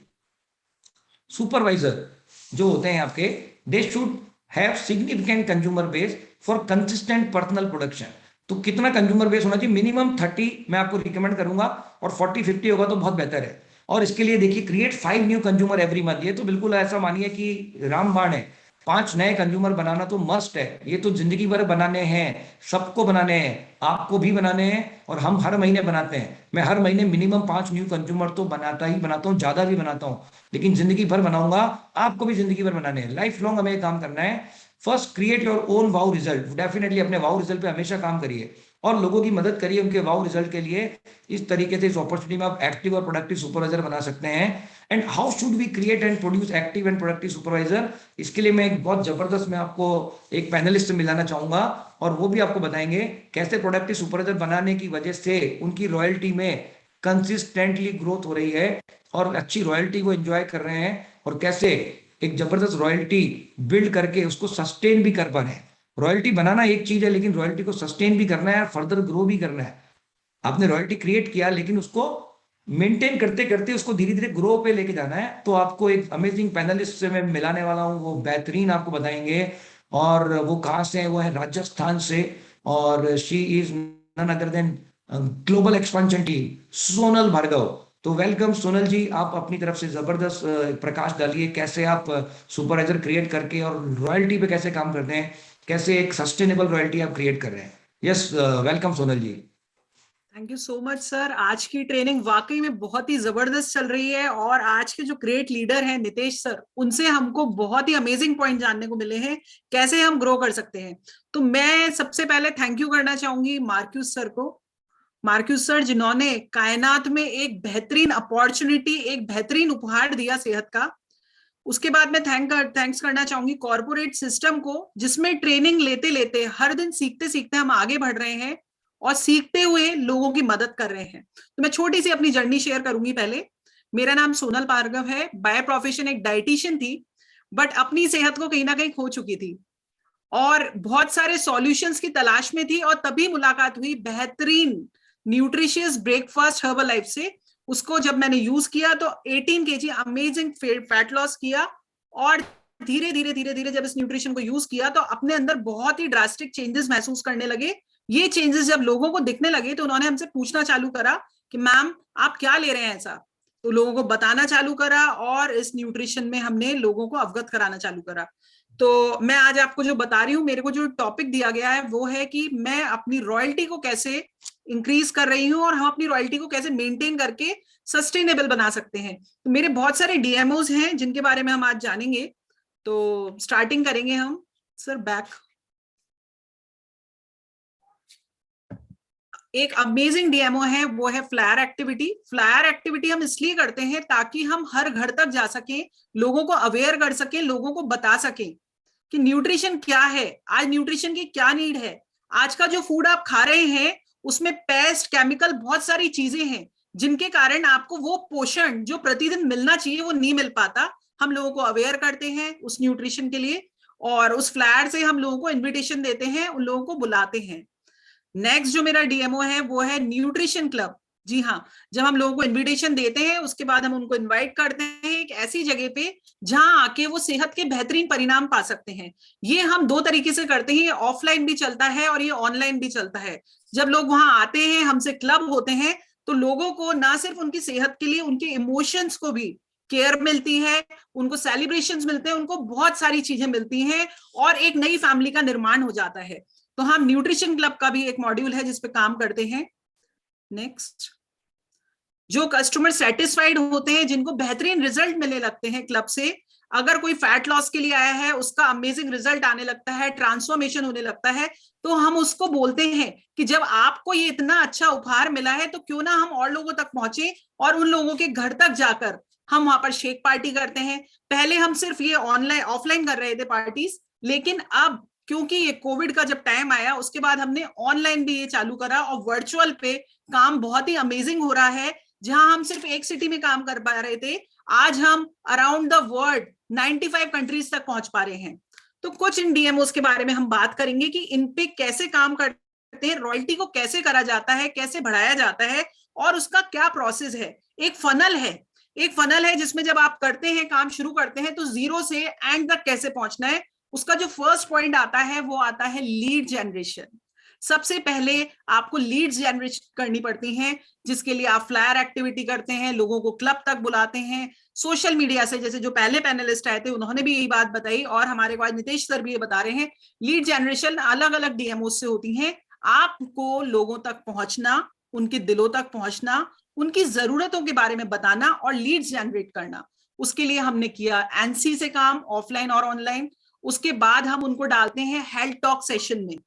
सुपरवाइजर जो होते हैं आपके, they should have significant consumer base for consistent personal production. तो कितना कंज्यूमर बेस होना चाहिए? मिनिमम 30 मैं आपको रिकमेंड करूंगा, और 40-50 होगा तो बहुत बेहतर है। और इसके लिए देखिए, create 5 new consumer every month. ये तो बिल्कुल ऐसा मानिए कि रामबाण है, 5 नए कंज्यूमर बनाना तो मस्ट है। ये तो जिंदगी भर बनाने हैं, सबको बनाने हैं, आपको भी बनाने हैं, और हम हर महीने बनाते हैं। मैं हर महीने मिनिमम 5 न्यू कंज्यूमर तो बनाता हूँ, ज्यादा भी बनाता हूँ, लेकिन जिंदगी भर बनाऊंगा। आपको भी जिंदगी भर बनाने हैं, लाइफ लॉन्ग हमें काम करना है। First, create your own wow result. Definitely अपने वाउ रिजल्ट पे हमेशा काम करिए और लोगों की मदद करिए उनके वाउ रिजल्ट के लिए। इस तरीके से इस अपॉर्चुनिटी में आप एक्टिव और प्रोडक्टिव सुपरवाइजर बना सकते हैं। And how should we create and produce active and productive supervisor? इसके लिए मैं एक बहुत जबरदस्त, मैं आपको एक पैनलिस्ट से मिलाना चाहूंगा, और वो भी आपको बताएंगे कैसे प्रोडक्टिव सुपरवाइजर बनाने की वजह से उनकी रॉयल्टी में कंसिस्टेंटली ग्रोथ हो रही है और अच्छी रॉयल्टी वो एंजॉय कर रहे हैं, और कैसे एक जबरदस्त रॉयल्टी बिल्ड करके उसको सस्टेन भी कर पा रहे हैं। रॉयल्टी बनाना एक चीज है, लेकिन रॉयल्टी को सस्टेन भी करना है, फर्दर ग्रो भी करना है। आपने रॉयल्टी क्रिएट किया, लेकिन उसको मेंटेन करते करते उसको धीरे धीरे ग्रो पे लेके जाना है। तो आपको एक अमेजिंग पैनलिस्ट से मैं मिलाने वाला हूँ, वो बेहतरीन आपको बताएंगे। और वो कहाँ से है? वो है राजस्थान से, और she is none other than global expansion team, Sonal Bhargav. तो वेलकम सोनल जी, आप अपनी तरफ से जबरदस्त प्रकाश डालिए, कैसे आप सुपरवाइजर क्रिएट करके और रॉयल्टी पे कैसे काम करते हैं, कैसे एक सस्टेनेबल रॉयल्टी आप क्रिएट कर रहे हैं। Yes, welcome Sonal ji. Thank you so much sir. आज की ट्रेनिंग वाकई में बहुत ही जबरदस्त चल रही है, और आज के जो ग्रेट लीडर हैं नितेश सर, उनसे हमको बहुत ही अमेजिंग पॉइंट जानने को मिले हैं कैसे हम ग्रो कर सकते हैं। तो मैं सबसे पहले थैंक यू करना चाहूंगी मार्क्यूस सर को, मार्क्यूस सर, जिन्होंने कायनात में एक बेहतरीन अपॉर्चुनिटी, एक बेहतरीन उपहार दिया सेहत का। उसके बाद मैं थैंक्स करना चाहूंगी कॉर्पोरेट सिस्टम को, जिसमें ट्रेनिंग लेते लेते हर दिन सीखते सीखते हम आगे बढ़ रहे हैं और सीखते हुए लोगों की मदद कर रहे हैं। तो मैं छोटी सी अपनी जर्नी शेयर करूंगी। पहले मेरा नाम सोनल भार्गव है, बाय प्रोफेशन एक डाइटिशियन थी, बट अपनी सेहत को कहीं ना कहीं खो चुकी थी और बहुत सारे सॉल्यूशंस की तलाश में थी, और तभी मुलाकात हुई बेहतरीन न्यूट्रिशियस ब्रेकफास्ट हर्बल लाइफ से। उसको जब मैंने यूज किया तो 18 kg अमेजिंग फैट लॉस किया, और धीरे धीरे धीरे धीरे जब इस न्यूट्रिशन को यूज किया तो अपने अंदर बहुत ही ड्रास्टिक चेंजेस महसूस करने लगे। ये चेंजेस जब लोगों को दिखने लगे तो उन्होंने हमसे पूछना चालू करा कि मैम आप क्या ले रहे हैं ऐसा। तो लोगों को बताना चालू करा और इस न्यूट्रिशन में हमने लोगों को अवगत कराना चालू करा। तो मैं आज आपको जो बता रही हूँ, मेरे को जो टॉपिक दिया गया है वो है कि मैं अपनी रॉयल्टी को कैसे इंक्रीज कर रही हूँ और हम अपनी रॉयल्टी को कैसे मेंटेन करके सस्टेनेबल बना सकते हैं। तो मेरे बहुत सारे डीएमओज हैं जिनके बारे में हम आज जानेंगे। तो स्टार्टिंग करेंगे हम। Sir back. एक अमेजिंग डीएमओ है, वो है फ्लायर एक्टिविटी। फ्लायर एक्टिविटी हम इसलिए करते हैं ताकि हम हर घर तक जा सकें, लोगों को अवेयर कर सकें, लोगों को बता सकें कि न्यूट्रिशन क्या है, आज न्यूट्रिशन की क्या नीड है। आज का जो फूड आप खा रहे हैं उसमें पेस्ट, केमिकल, बहुत सारी चीजें हैं जिनके कारण आपको वो पोषण जो प्रतिदिन मिलना चाहिए वो नहीं मिल पाता। हम लोगों को अवेयर करते हैं उस न्यूट्रिशन के लिए, और उस फ्लायर से हम लोगों को इन्विटेशन देते हैं, उन लोगों को बुलाते हैं। नेक्स्ट जो मेरा डीएमओ है वो है न्यूट्रिशन क्लब। जी हाँ, जब हम लोगों को इनविटेशन देते हैं उसके बाद हम उनको इनवाइट करते हैं एक ऐसी जगह पे जहां आके वो सेहत के बेहतरीन परिणाम पा सकते हैं। ये हम दो तरीके से करते हैं, ये ऑफलाइन भी चलता है और ये ऑनलाइन भी चलता है। जब लोग वहां आते हैं, हमसे क्लब होते हैं, तो लोगों को ना सिर्फ उनकी सेहत के लिए, उनके इमोशंस को भी केयर मिलती है, उनको सेलिब्रेशंस मिलते हैं, उनको बहुत सारी चीजें मिलती हैं और एक नई फैमिली का निर्माण हो जाता है। तो हम न्यूट्रिशन क्लब का भी एक मॉड्यूल है जिसपे काम करते हैं। नेक्स्ट, जो कस्टमर सेटिस्फाइड होते हैं, जिनको बेहतरीन रिजल्ट मिलने लगते हैं क्लब से, अगर कोई फैट लॉस के लिए आया है, उसका अमेजिंग रिजल्ट आने लगता है, ट्रांसफॉर्मेशन होने लगता है, तो हम उसको बोलते हैं कि जब आपको ये इतना अच्छा उपहार मिला है तो क्यों ना हम और लोगों तक पहुंचे और उन लोगों के घर तक जाकर हम वहां पर शेक पार्टी करते हैं। पहले हम सिर्फ ये ऑनलाइन ऑफलाइन कर रहे थे पार्टीज, लेकिन अब क्योंकि ये कोविड का जब टाइम आया उसके बाद हमने ऑनलाइन भी ये चालू करा और वर्चुअल पे काम बहुत ही अमेजिंग हो रहा है। जहां हम सिर्फ एक सिटी में काम कर पा रहे थे, आज हम अराउंड द वर्ल्ड 95 कंट्रीज तक पहुंच पा रहे हैं। तो कुछ इन डीएमओस के बारे में हम बात करेंगे कि इन पे कैसे काम करते हैं, रॉयल्टी को कैसे करा जाता है, कैसे बढ़ाया जाता है और उसका क्या प्रोसेस है। एक फनल है जिसमें जब आप करते हैं, काम शुरू करते हैं, तो जीरो से एंड तक कैसे पहुंचना है। उसका जो फर्स्ट पॉइंट आता है वो आता है लीड जनरेशन। सबसे पहले आपको लीड्स जनरेट करनी पड़ती हैं, जिसके लिए आप फ्लायर एक्टिविटी करते हैं, लोगों को क्लब तक बुलाते हैं, सोशल मीडिया से, जैसे जो पहले पैनलिस्ट आए थे उन्होंने भी यही बात बताई और हमारे को आज नितेश सर भी ये बता रहे हैं। लीड जनरेशन अलग अलग डीएमओ से होती है। आपको लोगों तक पहुंचना, उनके दिलों तक पहुंचना, उनकी जरूरतों के बारे में बताना और लीड्स जनरेट करना। उसके लिए हमने किया एनसी से काम, ऑफलाइन और ऑनलाइन। उसके बाद हम उनको डालते हैं हेल्थ टॉक सेशन में।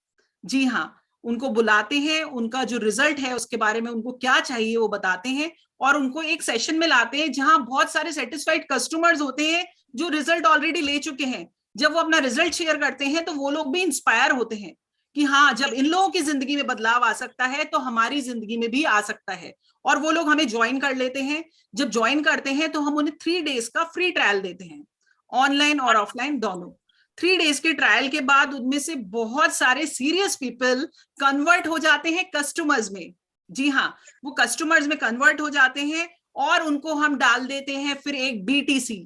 जी हाँ, उनको बुलाते हैं, उनका जो रिजल्ट है उसके बारे में उनको क्या चाहिए वो बताते हैं और उनको एक सेशन में लाते हैं जहां बहुत सारे सेटिस्फाइड कस्टमर्स होते हैं जो रिजल्ट ऑलरेडी ले चुके हैं। जब वो अपना रिजल्ट शेयर करते हैं तो वो लोग भी इंस्पायर होते हैं कि हाँ, जब इन लोगों की जिंदगी में बदलाव आ सकता है तो हमारी जिंदगी में भी आ सकता है, और वो लोग हमें ज्वाइन कर लेते हैं। जब ज्वाइन करते हैं तो हम उन्हें 3 डेज का फ्री ट्रायल देते हैं, ऑनलाइन और ऑफलाइन दोनों। 3 डेज के ट्रायल के बाद उनमें से बहुत सारे सीरियस पीपल कन्वर्ट हो जाते हैं कस्टमर्स में। जी हाँ, वो कस्टमर्स में कन्वर्ट हो जाते हैं और उनको हम डाल देते हैं फिर एक BTC,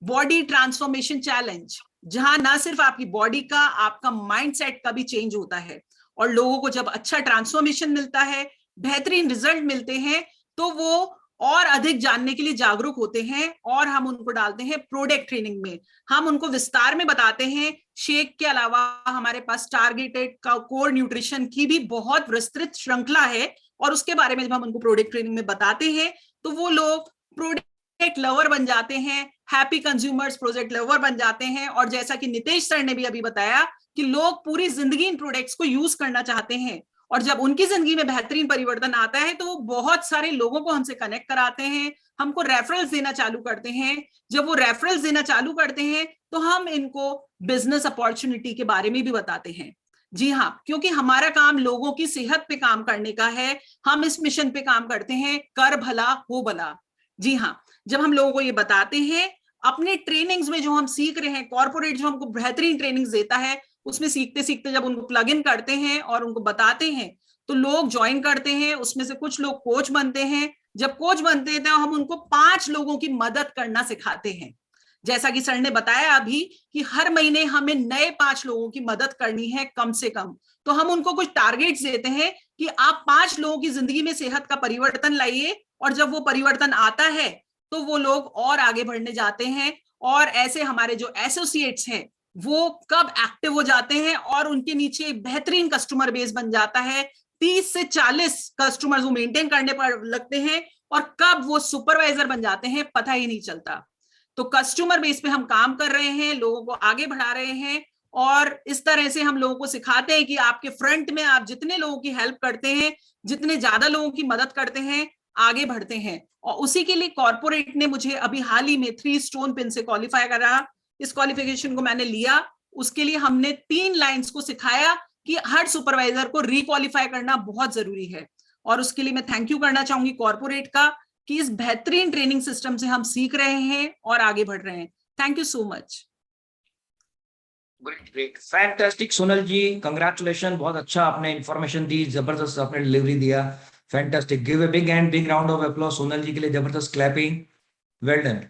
बॉडी ट्रांसफॉर्मेशन चैलेंज, जहां ना सिर्फ आपकी बॉडी का, आपका माइंडसेट का भी चेंज होता है। और लोगों को जब अच्छा ट्रांसफॉर्मेशन मिलता है, बेहतरीन रिजल्ट मिलते हैं, तो वो और अधिक जानने के लिए जागरूक होते हैं और हम उनको डालते हैं प्रोडक्ट ट्रेनिंग में। हम उनको विस्तार में बताते हैं। शेक के अलावा हमारे पास टारगेटेड का कोर न्यूट्रिशन की भी बहुत विस्तृत श्रृंखला है और उसके बारे में जब हम उनको प्रोडक्ट ट्रेनिंग में बताते हैं तो वो लोग प्रोडक्ट लवर बन जाते हैं, हैप्पी कंज्यूमर्स प्रोडक्ट लवर बन जाते हैं। और जैसा कि नितेश सर ने भी अभी बताया कि लोग पूरी जिंदगी इन प्रोडक्ट्स को यूज करना चाहते हैं और जब उनकी जिंदगी में बेहतरीन परिवर्तन आता है तो वो बहुत सारे लोगों को हमसे कनेक्ट कराते हैं, हमको रेफरल्स देना चालू करते हैं। जब वो रेफरल्स देना चालू करते हैं तो हम इनको बिजनेस अपॉर्चुनिटी के बारे में भी बताते हैं। जी हाँ, क्योंकि हमारा काम लोगों की सेहत पे काम करने का है, हम इस मिशन पे काम करते हैं, कर भला हो भला। जी हाँ, जब हम लोगों को ये बताते हैं, अपने ट्रेनिंग्स में जो हम सीख रहे हैं, कॉर्पोरेट जो हमको बेहतरीन ट्रेनिंग्स देता है, उसमें सीखते सीखते जब उनको प्लग इन करते हैं और उनको बताते हैं तो लोग ज्वाइन करते हैं। उसमें से कुछ लोग कोच बनते हैं। जब कोच बनते हैं तो हम उनको 5 लोगों की मदद करना सिखाते हैं। जैसा कि सर ने बताया अभी कि हर महीने हमें नए 5 लोगों की मदद करनी है कम से कम। तो हम उनको कुछ टारगेट्स देते हैं कि आप 5 लोगों की जिंदगी में सेहत का परिवर्तन लाइए, और जब वो परिवर्तन आता है तो वो लोग और आगे बढ़ने जाते हैं। और ऐसे हमारे जो एसोसिएट्स हैं वो कब एक्टिव हो जाते हैं और उनके नीचे एक बेहतरीन कस्टमर बेस बन जाता है। 30 से 40 कस्टमर्स वो मेंटेन करने पर लगते हैं, और कब वो सुपरवाइजर बन जाते हैं पता ही नहीं चलता। तो कस्टमर बेस पे हम काम कर रहे हैं, लोगों को आगे बढ़ा रहे हैं, और इस तरह से हम लोगों को सिखाते हैं कि आपके फ्रंट में आप जितने लोगों की हेल्प करते हैं, जितने ज्यादा लोगों की मदद करते हैं, आगे बढ़ते हैं। और उसी के लिए कॉर्पोरेट ने मुझे अभी हाल ही में 3 स्टोन पिन से क्वालिफाई करा। इस क्वालिफिकेशन को मैंने लिया, उसके लिए हमने 3 लाइंस को सिखाया कि हर सुपरवाइजर को रिक्वालिफाई करना बहुत जरूरी है। और उसके लिए मैं थैंक यू करना चाहूंगी कॉर्पोरेट का कि इस बेहतरीन ट्रेनिंग सिस्टम से हम सीख रहे हैं और आगे बढ़ रहे हैं। Thank you so much. Great, fantastic Sonal ji, congratulation, बहुत अच्छा आपने इंफॉर्मेशन दी, जबरदस्त आपने डिलीवरी दिया, fantastic. Give a big and big round of applause Sonal ji के लिए, जबरदस्त क्लैपिंग, वेल डन।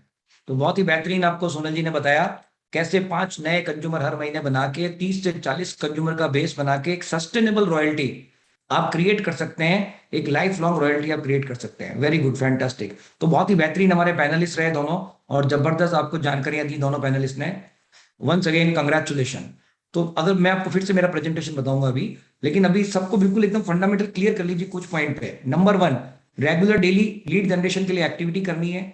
तो बहुत ही बेहतरीन आपको सोनल जी ने बताया कैसे 5 नए कंज्यूमर हर महीने बना के 30 से 40 कंज्यूमर का बेस बना के एक सस्टेनेबल रॉयल्टी आप क्रिएट कर सकते हैं, एक लाइफ लॉन्ग रॉयल्टी आप क्रिएट कर सकते हैं। Very good, fantastic. तो बहुत ही बेहतरीन हमारे पैनलिस्ट रहे दोनों, और जबरदस्त आपको जानकारियां दी दोनों पैनलिस्ट ने। Once again congratulation. तो अगर मैं आपको फिर से मेरा प्रेजेंटेशन बताऊंगा अभी, लेकिन अभी सबको बिल्कुल एकदम फंडामेंटल क्लियर कर लीजिए कुछ पॉइंट पे। Number 1, regular daily lead generation के लिए एक्टिविटी करनी है।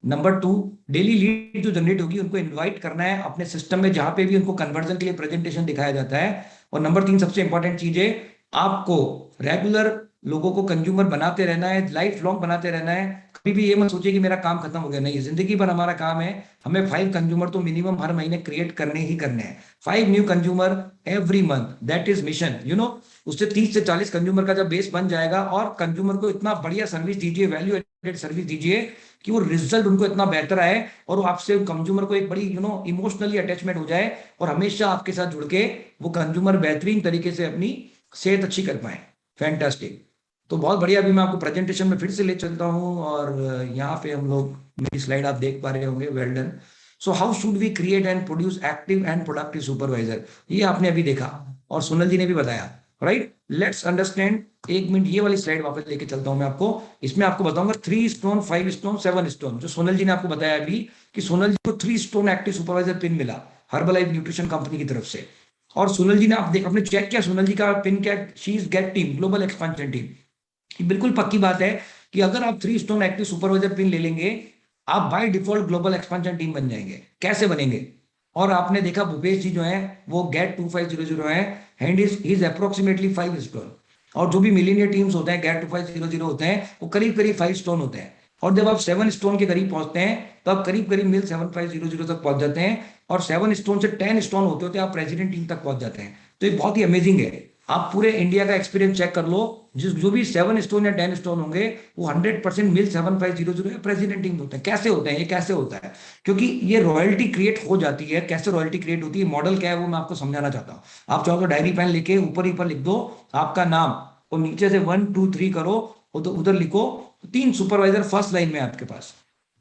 नंबर 2, डेली लीड जो जनरेट होगी उनको इनवाइट करना है अपने सिस्टम में, जहां पे भी उनको कन्वर्जन के लिए प्रेजेंटेशन दिखाया जाता है। और नंबर 3 सबसे इंपॉर्टेंट चीज है, आपको रेगुलर लोगों को कंज्यूमर बनाते रहना है, लाइफ लॉन्ग बनाते रहना है। कभी भी ये मत सोचिए कि मेरा काम खत्म हो गया, नहीं, जिंदगी भर हमारा काम है। हमें 5 कंज्यूमर तो मिनिमम हर महीने क्रिएट करने ही करने हैं। 5 new consumer every month, that is mission, you know. उससे 30 से 40 कंज्यूमर का जब बेस बन जाएगा, और कंज्यूमर को इतना बढ़िया सर्विस दीजिए, वैल्यू एडेड सर्विस दीजिए कि वो रिजल्ट उनको इतना बेहतर आए, और वो आपसे कंज्यूमर को एक बड़ी इमोशनली अटैचमेंट हो जाए, और हमेशा आपके साथ जुड़ के वो कंज्यूमर बेहतरीन तरीके से अपनी सेहत अच्छी कर पाए। फैंटास्टिक। तो बहुत बढ़िया। अभी मैं आपको प्रेजेंटेशन में फिर से ले चलता हूँ, और यहाँ पे हम लोग, मेरी स्लाइड आप देख पा रहे होंगे, well done. So how should we create and produce active and productive supervisor, ये आपने अभी देखा और सोनल जी ने भी बताया, राइट। Let's understand. 1 मिनट, ये वाली स्लाइड वापस लेके चलता हूँ मैं आपको। इसमें आपको बताऊंगा 3 स्टोन, 5 स्टोन, 7 स्टोन, जो सोनल जी ने आपको बताया अभी कि सोनल जी को 3 स्टोन एक्टिव सुपरवाइजर पिन मिला हर्बलाइफ न्यूट्रिशन कंपनी की तरफ से। और सोनल जी ने, आप देख, आपने चेक किया सोनल जी का पिन क्या, she is get team, global expansion team. बिल्कुल पक्की बात है कि अगर आप 3 स्टोन एक्टिव सुपरवाइजर पिन ले लेंगे, आप by default global expansion team बन जाएंगे। कैसे बनेंगे? और आपने देखा भूपेश जी जो है वो गेट 2500 है, एंड इज अप्रोक्सीमेटली 5 स्टोन। और जो भी मिलीनियर टीम्स होते हैं, गेट 2500 होते हैं, वो करीब करीब 5 स्टोन होते हैं। और जब आप 7 स्टोन के करीब पहुंचते हैं तो आप करीब करीब मिल 7500 तक पहुंच जाते हैं, और 7 स्टोन से 10 स्टोन होते होते आप प्रेसिडेंट टीम तक पहुंच जाते हैं। तो ये बहुत ही अमेजिंग है। आप पूरे इंडिया का एक्सपीरियंस चेक कर लो, जो भी 7 स्टोन या 10 स्टोन होंगे वो 100% मिल 7500 प्रेसिडेंट टीम होते हैं। कैसे होते हैं? ये कैसे होता है? क्योंकि ये रॉयल्टी क्रिएट हो जाती है। कैसे रॉयल्टी क्रिएट होती है, मॉडल क्या है, वो मैं आपको समझाना चाहता हूँ। आप चाहो तो डायरी पेन लेके ऊपर ही पर लिख दो आपका नाम, और नीचे से 1 2 3 करो, उधर लिखो 3 सुपरवाइजर फर्स्ट लाइन में आपके पास।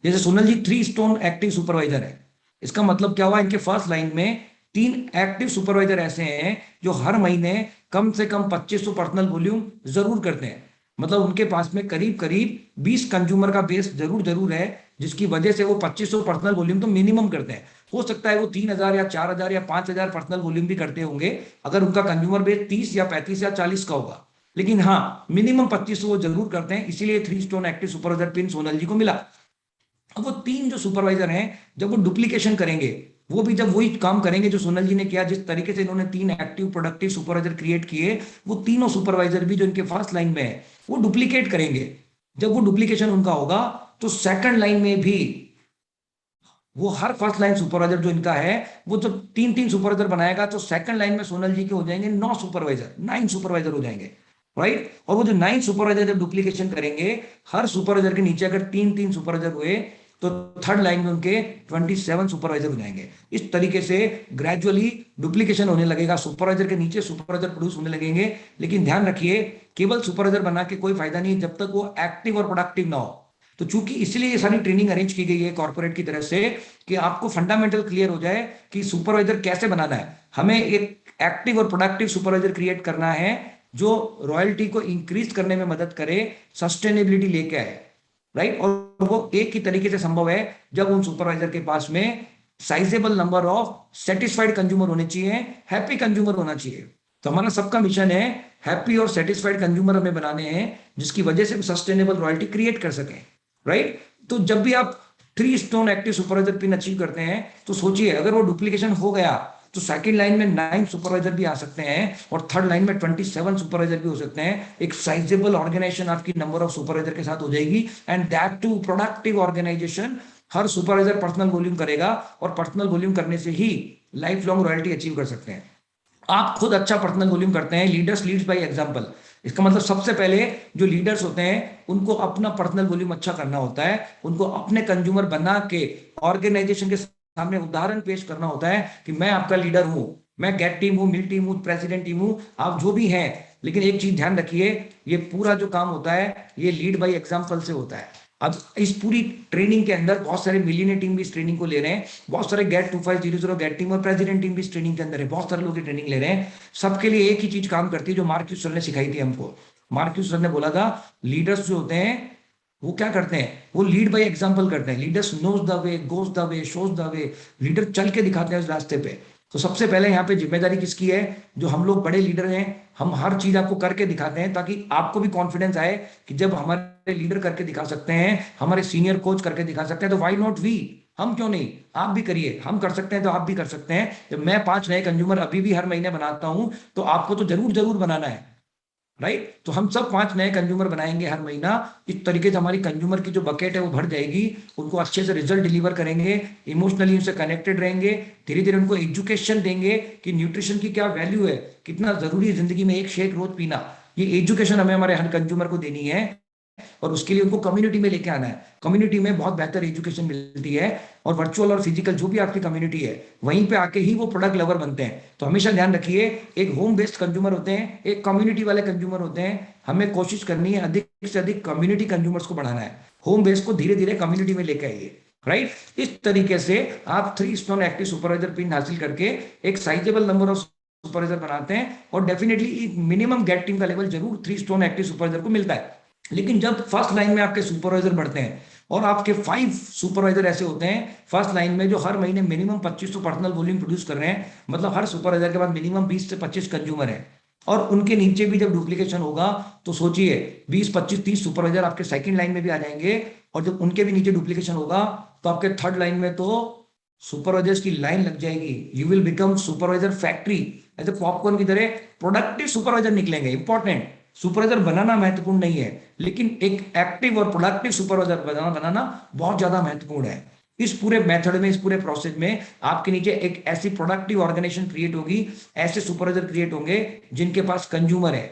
जैसे सोनल जी 3 स्टोन एक्टिव सुपरवाइजर है, इसका मतलब क्या हुआ, इनके फर्स्ट लाइन में 3 एक्टिव सुपरवाइजर ऐसे हैं जो हर महीने कम से कम 2500 पर्सनल वॉल्यूम जरूर करते हैं। मतलब उनके पास में करीब करीब 20 कंज्यूमर का बेस जरूर है, जिसकी वजह से वो 2500 पर्सनल वॉल्यूम तो मिनिमम करते हैं। हो सकता है वो 3000 या 4000 या 5000 पर्सनल वॉल्यूम भी करते होंगे अगर उनका कंज्यूमर बेस 30 या 35 या 40 का होगा, लेकिन हाँ मिनिमम 2500 वो जरूर करते हैं। इसीलिए 3 stone active supervisor pin Sonal ji को मिला। अब वो 3 जो सुपरवाइजर हैं, जब वो डुप्लीकेशन करेंगे, वो भी जब वही काम करेंगे जो सोनल जी ने किया, जिस तरीके से इन्होंने 3 एक्टिव प्रोडक्टिव सुपरवाइजर क्रिएट किए, वो तीनों सुपरवाइजर भी जो इनके फर्स्ट लाइन में है वो डुप्लीकेट करेंगे। जब वो डुप्लीकेशन उनका होगा तो सेकंड लाइन में भी वो हर फर्स्ट लाइन सुपरवाइजर जो इनका है, वो जब 3-3 सुपरवाइजर बनाएगा तो सेकंड लाइन में सोनल जी के हो जाएंगे 9 सुपरवाइजर, 9 सुपरवाइजर हो जाएंगे, राइट। और वो जो 9 सुपरवाइजर जब डुप्लीकेशन करेंगे, हर सुपरवाइजर के नीचे अगर 3-3 सुपरवाइजर हुए तो थर्ड लाइन में उनके 27 सुपरवाइजर हो जाएंगे। इस तरीके से ग्रेजुअली डुप्लीकेशन होने लगेगा, सुपरवाइजर के नीचे सुपरवाइजर प्रोड्यूस होने लगेंगे। लेकिन ध्यान रखिए, केवल सुपरवाइजर बना के कोई फायदा नहीं जब तक वो एक्टिव और प्रोडक्टिव ना हो। तो चूंकि इसलिए ये सारी ट्रेनिंग अरेंज की गई है कॉर्पोरेट की तरफ से कि आपको फंडामेंटल क्लियर हो जाए कि सुपरवाइजर कैसे बनाना है। हमें एक एक्टिव और प्रोडक्टिव सुपरवाइजर क्रिएट करना है जो रॉयल्टी को इंक्रीज करने में मदद करे, सस्टेनेबिलिटी लेके आए, राइट। और वो एक ही तरीके से संभव है जब उन सुपरवाइजर के पास में sizable number of satisfied consumer होने चाहिए, हैप्पी कंज्यूमर होना चाहिए। तो हमारा सबका मिशन है हैप्पी और सेटिस्फाइड कंज्यूमर हमें बनाने हैं, जिसकी वजह से सस्टेनेबल रॉयल्टी क्रिएट कर सकें, राइट। तो जब भी आप 3 stone active supervisor pin achieve करते हैं तो सोचिए, अगर वो डुप्लीकेशन हो गया तो सेकंड लाइन में 9 सुपरवाइजर भी आ सकते हैं और थर्ड लाइन में 27 सुपरवाइजर भी हो सकते हैं। एक साइजेबल ऑर्गेनाइजेशन आपकी नंबर ऑफ सुपरवाइजर के साथ हो जाएगी, and that too productive organisation. हर सुपरवाइजर पर्सनल वॉल्यूम करेगा और पर्सनल वॉल्यूम करने से ही लाइफ लॉन्ग रॉयल्टी अचीव कर सकते हैं। आप खुद अच्छा पर्सनल वॉल्यूम करते हैं, लीडर्स लीड्स बाय एग्जांपल। इसका मतलब सबसे पहले जो लीडर्स होते हैं उनको अपना पर्सनल वॉल्यूम अच्छा करना होता है, उनको अपने कंज्यूमर बना के ऑर्गेनाइजेशन के सामने उदाहरण पेश करना होता है कि मैं आपका लीडर हूं, मैं गेट टीम हूं, मिल टीम हूं, प्रेसिडेंट टीम हूं, आप जो भी हैं। लेकिन एक चीज ध्यान रखिए, ये पूरा जो काम होता है ये लीड बाय एग्जांपल से होता है। अब इस पूरी ट्रेनिंग के अंदर बहुत सारे मिलियनियर टीम भी इस ट्रेनिंग को ले रहे हैं, बहुत सारे गेट 2500 गेट टीम और प्रेसिडेंट टीम भी इस ट्रेनिंग के अंदर है, बहुत सारे लोग ट्रेनिंग ले रहे हैं। सबके लिए एक ही चीज काम करती है जो मार्क्यूस सर ने सिखाई थी हमको। मार्क्यूस सर ने बोला था लीडर्स जो होते हैं वो क्या करते हैं, वो लीड बाय एग्जांपल करते हैं। Leaders knows the way, goes the way, shows the way. Leader चल के दिखाते हैं उस रास्ते पे। तो सबसे पहले यहाँ पे जिम्मेदारी किसकी है, जो हम लोग बड़े लीडर हैं, हम हर चीज आपको करके दिखाते हैं ताकि आपको भी कॉन्फिडेंस आए कि जब हमारे लीडर करके दिखा सकते हैं, हमारे सीनियर कोच करके दिखा सकते हैं, तो व्हाई नॉट वी, हम क्यों नहीं, आप भी करिए। हम कर सकते हैं तो आप भी कर सकते हैं। जब मैं 5 नए कंज्यूमर अभी भी हर महीने बनाता हूं तो आपको तो जरूर जरूर बनाना है, राइट। तो हम सब 5 नए कंज्यूमर बनाएंगे हर महीना। इस तरीके से हमारी कंज्यूमर की जो बकेट है वो भर जाएगी, उनको अच्छे से रिजल्ट डिलीवर करेंगे, इमोशनली उनसे कनेक्टेड रहेंगे, धीरे धीरे उनको एजुकेशन देंगे कि न्यूट्रिशन की क्या वैल्यू है, कितना जरूरी है जिंदगी में एक शेक रोज पीना। ये एजुकेशन हमें हमारे हर कंज्यूमर को देनी है और उसके लिए उनको कम्युनिटी में लेके आना है। कम्युनिटी में बहुत बेहतर एजुकेशन मिलती है और वर्चुअल और फिजिकल जो भी आपकी कम्युनिटी है वहीं पे आके ही वो प्रोडक्ट लवर बनते हैं। तो हमेशा ध्यान रखिए, एक होम बेस्ड कंज्यूमर होते हैं, एक कम्युनिटी वाले कंज्यूमर होते हैं। हमें कोशिश करनी है अधिक से अधिक कम्युनिटी कंज्यूमर्स को बढ़ाना है, होम बेस्ड को धीरे धीरे कम्युनिटी में लेके आइए, राइट। इस तरीके से आप 3 स्टोन एक्टिव सुपरवाइजर पिन हासिल करके एक साइजेबल नंबर ऑफ सुपरवाइजर बनाते हैं और डेफिनेटली मिनिमम गेट टीम का लेवल जरूर 3 स्टोन एक्टिव सुपरवाइजर को मिलता है। लेकिन जब फर्स्ट लाइन में आपके सुपरवाइजर बढ़ते हैं और आपके 5 सुपरवाइजर ऐसे होते हैं फर्स्ट लाइन में जो हर महीने मिनिमम 2500 पर्सनल वॉल्यूम प्रोड्यूस कर रहे हैं, मतलब हर सुपरवाइजर के बाद मिनिमम 20 से 25 कंज्यूमर है, और उनके नीचे भी जब डुप्लीकेशन होगा तो सोचिए 20, 25, 30 सुपरवाइजर आपके सेकंड लाइन में भी आ जाएंगे, और जब उनके भी नीचे डुप्लीकेशन होगा तो आपके थर्ड लाइन में तो सुपरवाइजर्स की लाइन लग जाएगी। You will become supervisor factory. ऐसे पॉपकॉर्न की तरह प्रोडक्टिव सुपरवाइजर निकलेंगे। इंपॉर्टेंट, सुपरवाइजर बनाना महत्वपूर्ण नहीं है, लेकिन एक एक्टिव और प्रोडक्टिव सुपरवाइजर बनाना बहुत ज्यादा महत्वपूर्ण है। इस पूरे मेथड में, इस पूरे प्रोसेस में आपके नीचे एक ऐसी प्रोडक्टिव ऑर्गेनाइजेशन क्रिएट होगी, ऐसे सुपरवाइजर क्रिएट होंगे जिनके पास कंज्यूमर है।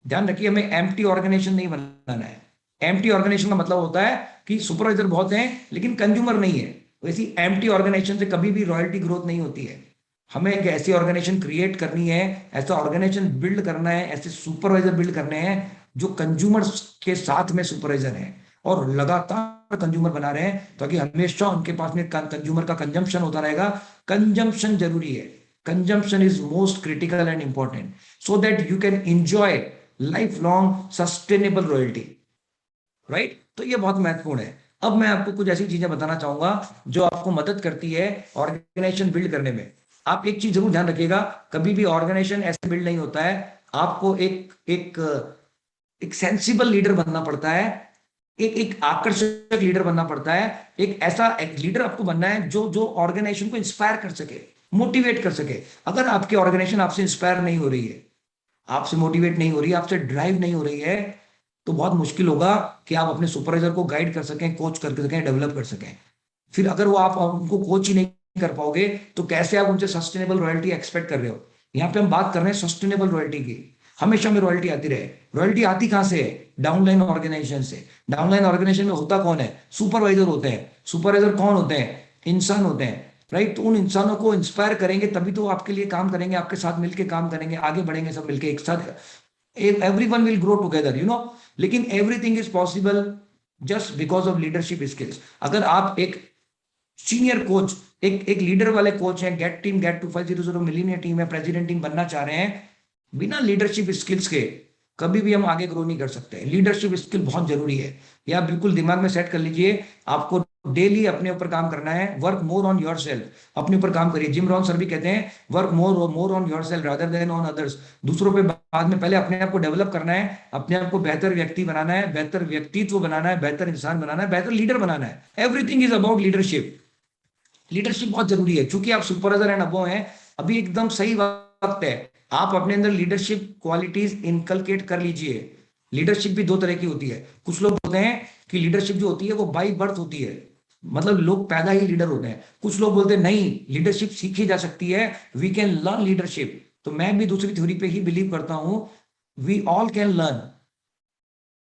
ध्यान रखिए, हमें एम्प्टी ऑर्गेनाइजेशन नहीं बनाना है। एम्प्टी ऑर्गेनाइजेशन का मतलब होता है कि सुपरवाइजर बहुत हैं लेकिन कंज्यूमर नहीं है। वैसी एम्प्टी ऑर्गेनाइजेशन से कभी भी रॉयल्टी ग्रोथ नहीं होती है। हमें एक ऐसी ऑर्गेनाइजेशन क्रिएट करनी है, ऐसा ऑर्गेनाइजेशन बिल्ड करना है, ऐसे सुपरवाइजर बिल्ड करने हैं जो कंज्यूमर्स के साथ में सुपरवाइजर हैं और लगातार कंज्यूमर बना रहे हैं ताकि हमेशा उनके पास में कंज्यूमर का कंजम्पशन होता रहेगा। कंजम्पशन जरूरी है, consumption is most critical and important so that you can enjoy life long sustainable royalty, right. तो ये बहुत महत्वपूर्ण है। अब मैं आपको कुछ ऐसी चीजें बताना चाहूंगा जो आपको मदद करती है ऑर्गेनाइजेशन बिल्ड करने में। आप एक चीज जरूर ध्यान रखिएगा, कभी भी ऑर्गेनाइजेशन ऐसे बिल्ड नहीं होता है। आपको एक सेंसिबल लीडर बनना पड़ता है एक आकर्षक लीडर बनना पड़ता है। एक ऐसा लीडर आपको बनना है जो ऑर्गेनाइजेशन को इंस्पायर कर सके, मोटिवेट कर सके। अगर आपकी ऑर्गेनाइजेशन आपसे इंस्पायर नहीं हो रही है, आपसे मोटिवेट नहीं हो रही है, आपसे ड्राइव नहीं हो रही है, तो बहुत मुश्किल होगा कि आप अपने सुपरवाइजर को गाइड कर सकें, कोच कर सकें, डेवलप कर सकें। फिर अगर वो आप उनको कोच ही नहीं कर पाओगे तो कैसे आप उनसे सस्टेनेबल रॉयल्टी एक्सपेक्ट कर रहे हो? यहाँ पे हम बात कर रहे हैं सस्टेनेबल रॉयल्टी की। हमेशा में रॉयल्टी आती रहे। रॉयल्टी आती कहां से है? डाउनलाइन ऑर्गेनाइजेशन से। डाउनलाइन ऑर्गेनाइजेशन में होता कौन है? सुपरवाइजर होते हैं। सुपरवाइजर कौन होते हैं? इंसान होते हैं, राइट? तो उन इंसानों को इंस्पायर करेंगे तभी तो आपके लिए काम करेंगे, आपके साथ मिलकर काम करेंगे, आगे बढ़ेंगे सब मिलके एक साथ। everyone will grow together, you know. लेकिन everything is possible just because of leadership skills. अगर आप एक सीनियर कोच, एक लीडर वाले कोच हैं, गेट 2500 मिलियनियर टीम है, प्रेसिडेंट टीम बनना चाह रहे हैं, बिना लीडरशिप स्किल्स के कभी भी हम आगे ग्रो नहीं कर सकते। लीडरशिप स्किल बहुत जरूरी है। ये आप बिल्कुल दिमाग में सेट कर लीजिए। आपको डेली अपने ऊपर काम करना है। वर्क मोर ऑन योरसेल्फ, अपने ऊपर काम करिए। जिम रॉन सर भी कहते हैं work more on yourself rather than on others. दूसरों पे बाद में, पहले अपने आप को डेवलप करना है, अपने आप को बेहतर व्यक्ति बनाना है, बेहतर व्यक्तित्व बनाना है, बेहतर इंसान बनाना है, बेहतर लीडर बनाना है। Everything is about leadership. Leadership बहुत जरूरी है। चूंकि आप सुपरवाइजर एंड अबव हैं, अभी एकदम सही वक्त है। आप अपने अंदर लीडरशिप क्वालिटीज इनकलकेट कर लीजिए। लीडरशिप भी दो तरह की होती है। कुछ लोग बोलते हैं कि लीडरशिप जो होती है वो बाई बर्थ होती है, मतलब लोग पैदा ही लीडर होते हैं। कुछ लोग बोलते हैं नहीं, लीडरशिप सीखी जा सकती है, वी कैन लर्न लीडरशिप। तो मैं भी दूसरी थ्योरी पे ही बिलीव करता हूं। We all can learn,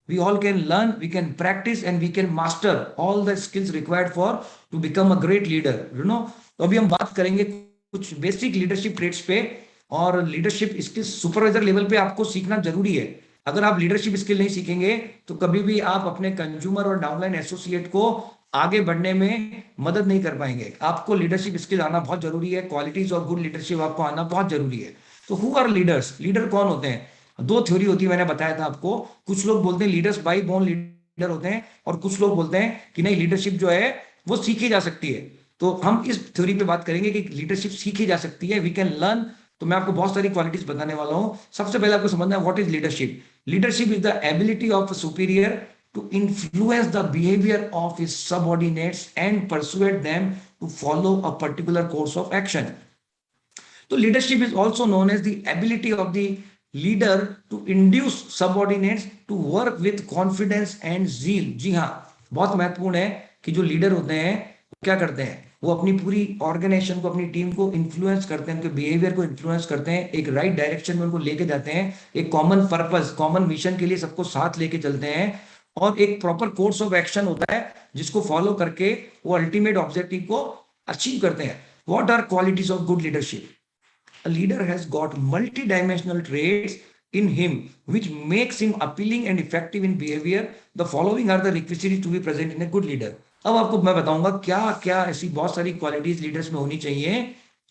we all can learn, we can practice and we can master all the skills required for to become a great leader, you know. तो अभी हम बात करेंगे कुछ बेसिक लीडरशिप ट्रेट्स पे। और लीडरशिप स्किल्स सुपरवाइजर लेवल पे आपको सीखना जरूरी है। अगर आप लीडरशिप स्किल नहीं सीखेंगे तो कभी भी आप अपने कंज्यूमर और डाउनलाइन एसोसिएट को आगे बढ़ने में मदद नहीं कर पाएंगे। आपको लीडरशिप स्किल आना बहुत जरूरी है। क्वालिटीज ऑफ गुड लीडरशिप आपको आना बहुत जरूरी है। तो हु आर लीडर्स? लीडर कौन होते हैं? दो थ्योरी होती है, मैंने बताया था आपको। कुछ लोग बोलते हैं लीडर्स बाई बोर्न लीडर होते हैं, और कुछ लोग बोलते हैं कि नहीं, लीडरशिप जो है वो सीखी जा सकती है। तो हम इस थ्योरी पे बात करेंगे कि लीडरशिप सीखी जा सकती है, वी कैन लर्न। तो मैं आपको बहुत सारी क्वालिटीज बताने वाला हूं। सबसे पहले आपको समझना है what is leadership. Leadership is the ability of a superior to influence the behaviour of his subordinates and persuade them to follow a particular course of action. तो leadership is also known as the ability of the leader to induce subordinates to work with confidence and zeal। जी हाँ, बहुत महत्वपूर्ण है कि जो leader होते हैं क्या करते हैं, वो अपनी पूरी ऑर्गेनाइजेशन को, अपनी टीम को इन्फ्लुएंस करते हैं, उनके बिहेवियर को इन्फ्लुएंस करते हैं, एक राइट डायरेक्शन में उनको लेके जाते हैं, एक कॉमन पर्पस, कॉमन मिशन के लिए सबको साथ लेके चलते हैं, और एक प्रॉपर कोर्स ऑफ एक्शन होता है जिसको फॉलो करके वो अल्टीमेट ऑब्जेक्टिव को अचीव करते हैं। What are qualities of good leadership? A leader has got multi-dimensional traits in him which makes him appealing and effective in behavior. The following are the requisites to be present in a good leader। अब आपको मैं बताऊंगा क्या क्या ऐसी बहुत सारी qualities leaders में होनी चाहिए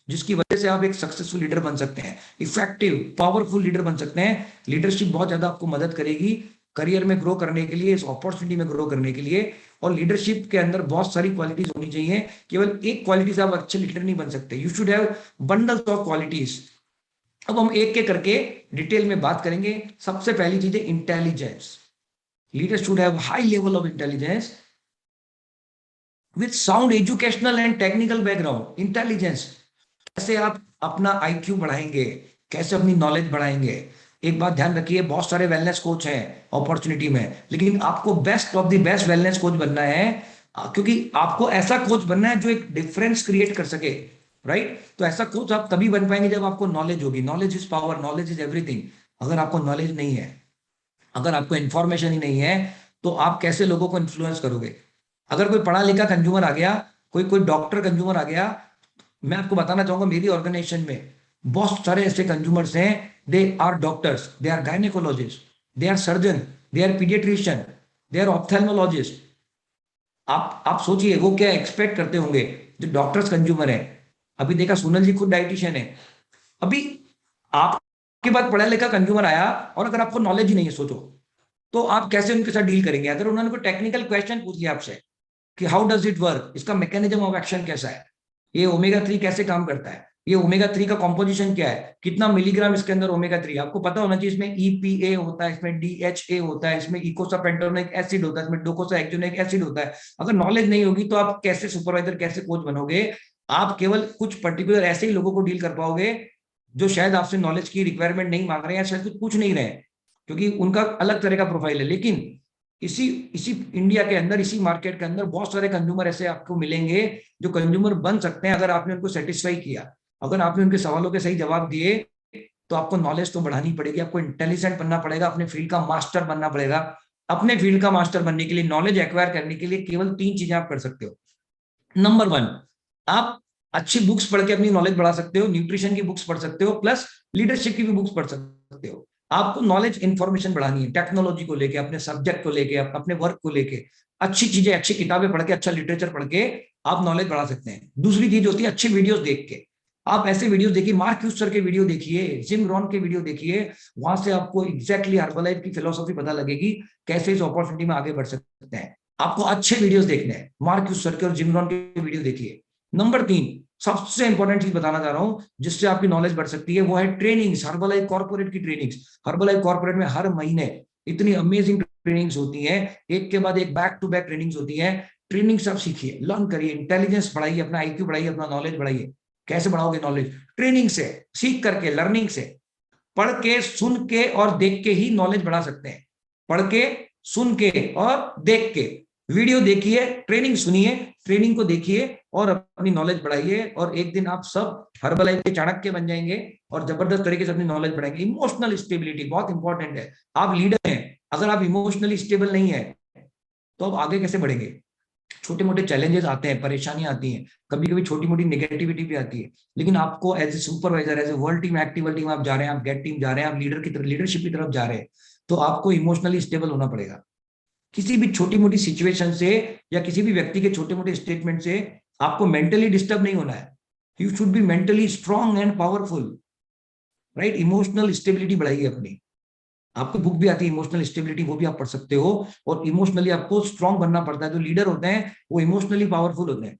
जिसकी वजह से आप एक सक्सेसफुल लीडर बन सकते हैं, इफेक्टिव पावरफुल लीडर बन सकते हैं। लीडरशिप बहुत ज्यादा आपको मदद करेगी करियर में ग्रो करने के लिए, इस अपॉर्चुनिटी में ग्रो करने के लिए। और लीडरशिप के अंदर बहुत सारी क्वालिटीज होनी चाहिए। केवल एक क्वालिटी से आप अच्छे लीडर नहीं बन सकते। You should have bundles of qualities. अब हम एक एक करके डिटेल में बात करेंगे। सबसे पहली चीज है intelligence. Leader should have high level of intelligence with sound educational and technical background. Intelligence, कैसे आप अपना IQ बढ़ाएंगे, कैसे अपनी नॉलेज बढ़ाएंगे। एक बात ध्यान रखिए, बहुत सारे वेलनेस कोच हैं अपॉर्चुनिटी में, लेकिन आपको best of the best wellness coach बनना है, क्योंकि आपको ऐसा कोच बनना है जो एक डिफरेंस क्रिएट कर सके, राइट? तो ऐसा कोच आप तभी बन पाएंगे जब आपको नॉलेज होगी। Knowledge is power, knowledge is everything. अगर आपको नॉलेज नहीं है, अगर आपको इंफॉर्मेशन ही नहीं है, तो आप कैसे लोगों को इन्फ्लुएंस करोगे? अगर कोई पढ़ा लिखा कंज्यूमर आ गया, कोई डॉक्टर कंज्यूमर आ गया, मैं आपको बताना चाहूंगा मेरी ऑर्गेनाइजेशन में बहुत सारे ऐसे कंज्यूमर्स हैं। They are doctors, they are gynaecologist, they are surgeon, they are paediatrician, they are ophthalmologist. आप सोचिए वो क्या एक्सपेक्ट करते होंगे जो डॉक्टर्स कंज्यूमर है। अभी देखा सोनल जी खुद डाइटिशियन है। अभी आपके बाद पढ़ा लिखा कंज्यूमर आया और अगर आपको नॉलेज ही नहीं है, सोचो तो आप कैसे उनके साथ डील करेंगे? अगर उन्होंने कोई टेक्निकल क्वेश्चन पूछ लिया आपसे कि हाउ डज इट वर्क, इसका मैकेनिज्म ऑफ एक्शन कैसा है, ये ओमेगा 3 कैसे काम करता है, ये ओमेगा 3 का कॉम्पोजिशन क्या है, कितना मिलीग्राम इसके अंदर ओमेगा 3, आपको पता होना चाहिए। इसमें EPA होता है, इसमें DHA होता है, इसमें इकोसापेंटोनिक एसिड होता है, इसमें डोकोसाहेक्सोनिक एसिड होता है। अगर नॉलेज नहीं होगी तो आप कैसे सुपरवाइजर, कैसे कोच बनोगे? आप केवल कुछ पर्टिकुलर ऐसे ही लोगों को डील कर पाओगे जो शायद आपसे नॉलेज की रिक्वायरमेंट नहीं मांग रहे हैं, शायद कुछ पूछ नहीं रहे हैं, क्योंकि उनका अलग तरह का प्रोफाइल है। लेकिन इसी इसी इंडिया के अंदर, इसी मार्केट के अंदर बहुत सारे कंज्यूमर ऐसे आपको मिलेंगे जो कंज्यूमर बन सकते हैं अगर आपने उनको सेटिस्फाई किया, अगर आपने उनके सवालों के सही जवाब दिए। तो आपको नॉलेज तो बढ़ानी पड़ेगी, आपको इंटेलिजेंट बनना पड़ेगा, अपने फील्ड का मास्टर बनना पड़ेगा। अपने फील्ड का मास्टर बनने के लिए, नॉलेज एक्वायर करने के लिए केवल 3 चीजें आप कर सकते हो। नंबर 1, आप अच्छी बुक्स पढ़ के अपनी नॉलेज बढ़ा सकते हो, न्यूट्रिशन की बुक्स पढ़ सकते हो, प्लस लीडरशिप की भी बुक्स पढ़ सकते हो। आपको नॉलेज इंफॉर्मेशन बढ़ानी है, टेक्नोलॉजी को लेके, अपने सब्जेक्ट को लेके, अपने वर्क को लेके, अच्छी चीजें, अच्छी किताबें पढ़ के, अच्छा लिटरेचर पढ़ के आप नॉलेज बढ़ा सकते हैं। दूसरी चीज होती है अच्छी वीडियोस देख के। आप ऐसे वीडियोस देखिए, मार्क ह्यूज सर के वीडियो देखिए, जिम रॉन के वीडियो देखिए, वहां से आपको एग्जैक्टली हर्बलाइफ की फिलोसॉफी पता लगेगी, कैसे इस अपॉर्चुनिटी में आगे बढ़ सकते हैं। आपको अच्छे वीडियोस देखने हैं, मार्क ह्यूज सर के और जिम रॉन के वीडियो देखिए। नंबर 3, सबसे इंपॉर्टेंट चीज बताना चाह रहा हूं जिससे आपकी नॉलेज बढ़ सकती है, वो है ट्रेनिंग्स, हर्बलाइफ कॉर्पोरेट की ट्रेनिंग्स। हर्बलाइफ कॉर्पोरेट में हर महीने इतनी अमेजिंग ट्रेनिंग्स होती हैं, एक के बाद एक बैक टू बैक ट्रेनिंग्स होती हैं। ट्रेनिंग्स आप सीखिए, लर्न करिए, इंटेलिजेंस बढ़ाइए, अपना IQ बढ़ाइए, अपना नॉलेज बढ़ाइए। कैसे बढ़ाओगे नॉलेज? ट्रेनिंग से, सीख करके, लर्निंग से। पढ़ के, सुन के और देख के ही नॉलेज बढ़ा सकते हैं। पढ़ के, सुन के और देख के। वीडियो देखिए, ट्रेनिंग सुनिए, ट्रेनिंग को देखिए और अपनी नॉलेज बढ़ाइए, और एक दिन आप सब हर्बलाइफ के चाणक्य बन जाएंगे और जबरदस्त तरीके से अपनी नॉलेज बढ़ाएंगे। इमोशनल स्टेबिलिटी बहुत इंपॉर्टेंट है। आप लीडर हैं, अगर आप इमोशनली स्टेबल नहीं है तो आप आगे कैसे बढ़ेंगे? छोटे मोटे चैलेंजेस आते हैं, परेशानियां आती हैं, कभी कभी छोटी मोटी नेगेटिविटी भी आती है, लेकिन आपको as a supervisor, as a world team, active team आप जा रहे हैं, आप गेट टीम जा रहे हैं, आप लीडर की तरफ, लीडरशिप की तरफ जा रहे हैं, तो आपको इमोशनली स्टेबल होना पड़ेगा। किसी भी छोटी मोटी सिचुएशन से या किसी भी व्यक्ति के छोटे मोटे स्टेटमेंट से आपको मेंटली डिस्टर्ब नहीं होना है। You should be mentally strong and powerful, right? Emotional stability बढ़ाइए अपनी। आपको बुक भी आती है इमोशनल स्टेबिलिटी, वो भी आप पढ़ सकते हो। और इमोशनली आपको स्ट्रांग बनना पड़ता है। जो लीडर होते हैं वो इमोशनली पावरफुल होते हैं।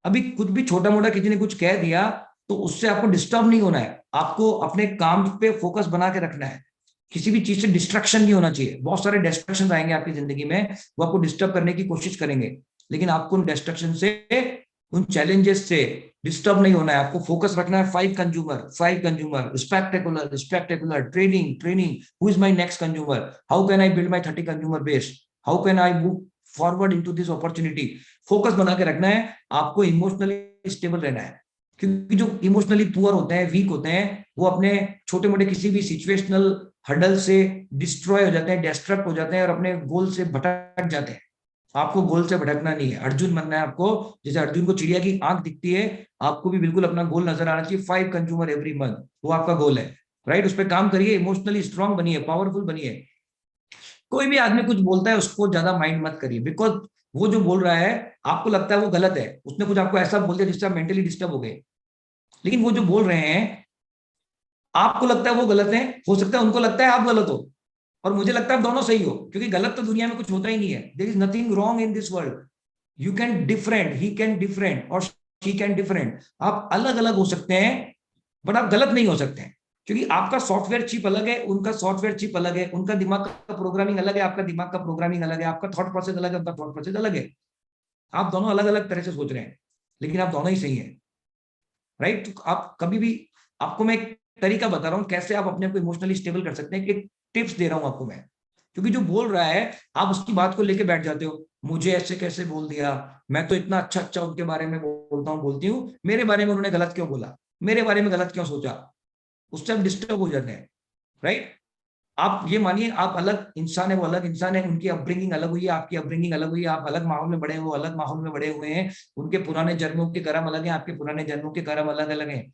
अभी कुछ भी छोटा मोटा किसी ने कुछ कह दिया तो उससे आपको डिस्टर्ब नहीं होना है, आपको अपने काम पे फोकस बना के रखना है। किसी भी चीज से डिस्ट्रक्शन नहीं होना चाहिए। बहुत सारे डिस्ट्रक्शन आएंगे आपकी जिंदगी में, वो आपको डिस्टर्ब करने की कोशिश करेंगे, लेकिन आपको उन डिस्ट्रक्शन से, उन चैलेंजेस से डिस्टर्ब नहीं होना है। आपको फोकस रखना है 5 consumer, spectacular, training, who is my next consumer, how can I build my 30 consumer base, how can I move forward into this opportunity. Focus बना के रखना है, आपको इमोशनली स्टेबल रहना है। क्योंकि जो इमोशनली पुअर होते हैं, वीक होते हैं, वो अपने छोटे मोटे किसी भी सिचुएशनल हडल से डिस्ट्रॉय हो जाते हैं, डिस्ट्रैक्ट हो जाते हैं और अपने गोल से भटक जाते हैं। आपको गोल से भटकना नहीं है, अर्जुन बनना है आपको। जैसे अर्जुन को चिड़िया की आंख दिखती है, आपको भी बिल्कुल अपना गोल नजर आना चाहिए। 5 कंज्यूमर एवरी मंथ, वो आपका गोल है, राइट? उस पर काम करिए, इमोशनली स्ट्रांग बनिए, पावरफुल बनिए। कोई भी आदमी कुछ बोलता है उसको ज्यादा माइंड मत करिए, बिकॉज वो जो बोल रहा है आपको लगता है वो गलत है, उसने कुछ आपको ऐसा बोल दिया जिससे आप मेंटली डिस्टर्ब हो गए। लेकिन वो जो बोल रहे हैं आपको लगता है वो गलत है, हो सकता है उनको लगता है आप गलत हो, और मुझे लगता है आप दोनों सही हो, क्योंकि गलत तो दुनिया में कुछ होता ही नहीं है। There is nothing wrong in this world. You can different, he can different और शी कैन डिफरेंट। आप अलग अलग हो सकते हैं बट आप गलत नहीं हो सकते हैं, क्योंकि आपका सॉफ्टवेयर चिप अलग है, उनका सॉफ्टवेयर चिप अलग है, उनका दिमाग का प्रोग्रामिंग अलग है, आपका दिमाग का प्रोग्रामिंग अलग है, आपका थॉट प्रोसेस अलग है, उनका थॉट प्रोसेस अलग है। आप दोनों अलग अलग तरह से सोच रहे हैं, लेकिन आप दोनों ही सही हैं, राइट? तो आप कभी भी, आपको मैं एक तरीका बता रहा हूं कैसे आप अपने आप को इमोशनली स्टेबल कर सकते हैं, एक टिप्स दे रहा हूं आपको मैं। क्योंकि जो बोल रहा है आप उसकी बात को लेके बैठ जाते हो, मुझे ऐसे कैसे बोल दिया, मैं तो इतना अच्छा अच्छा उनके बारे में बोलता हूँ, बोलती हूँ, मेरे बारे में उन्होंने गलत क्यों बोला, मेरे बारे में गलत क्यों सोचा, उससे आप डिस्टर्ब हो जाते हैं, राइट? आप ये मानिए आप अलग इंसान है, वो अलग इंसान है, उनकी अपब्रिंगिंग अलग हुई है, आपकी अपब्रिंगिंग अलग हुई है, आप अलग माहौल में बड़े हुए, अलग माहौल में बड़े हुए हैं, उनके पुराने जन्मों के कर्म अलग हैं, आपके पुराने जन्मों के कर्म अलग अलग हैं।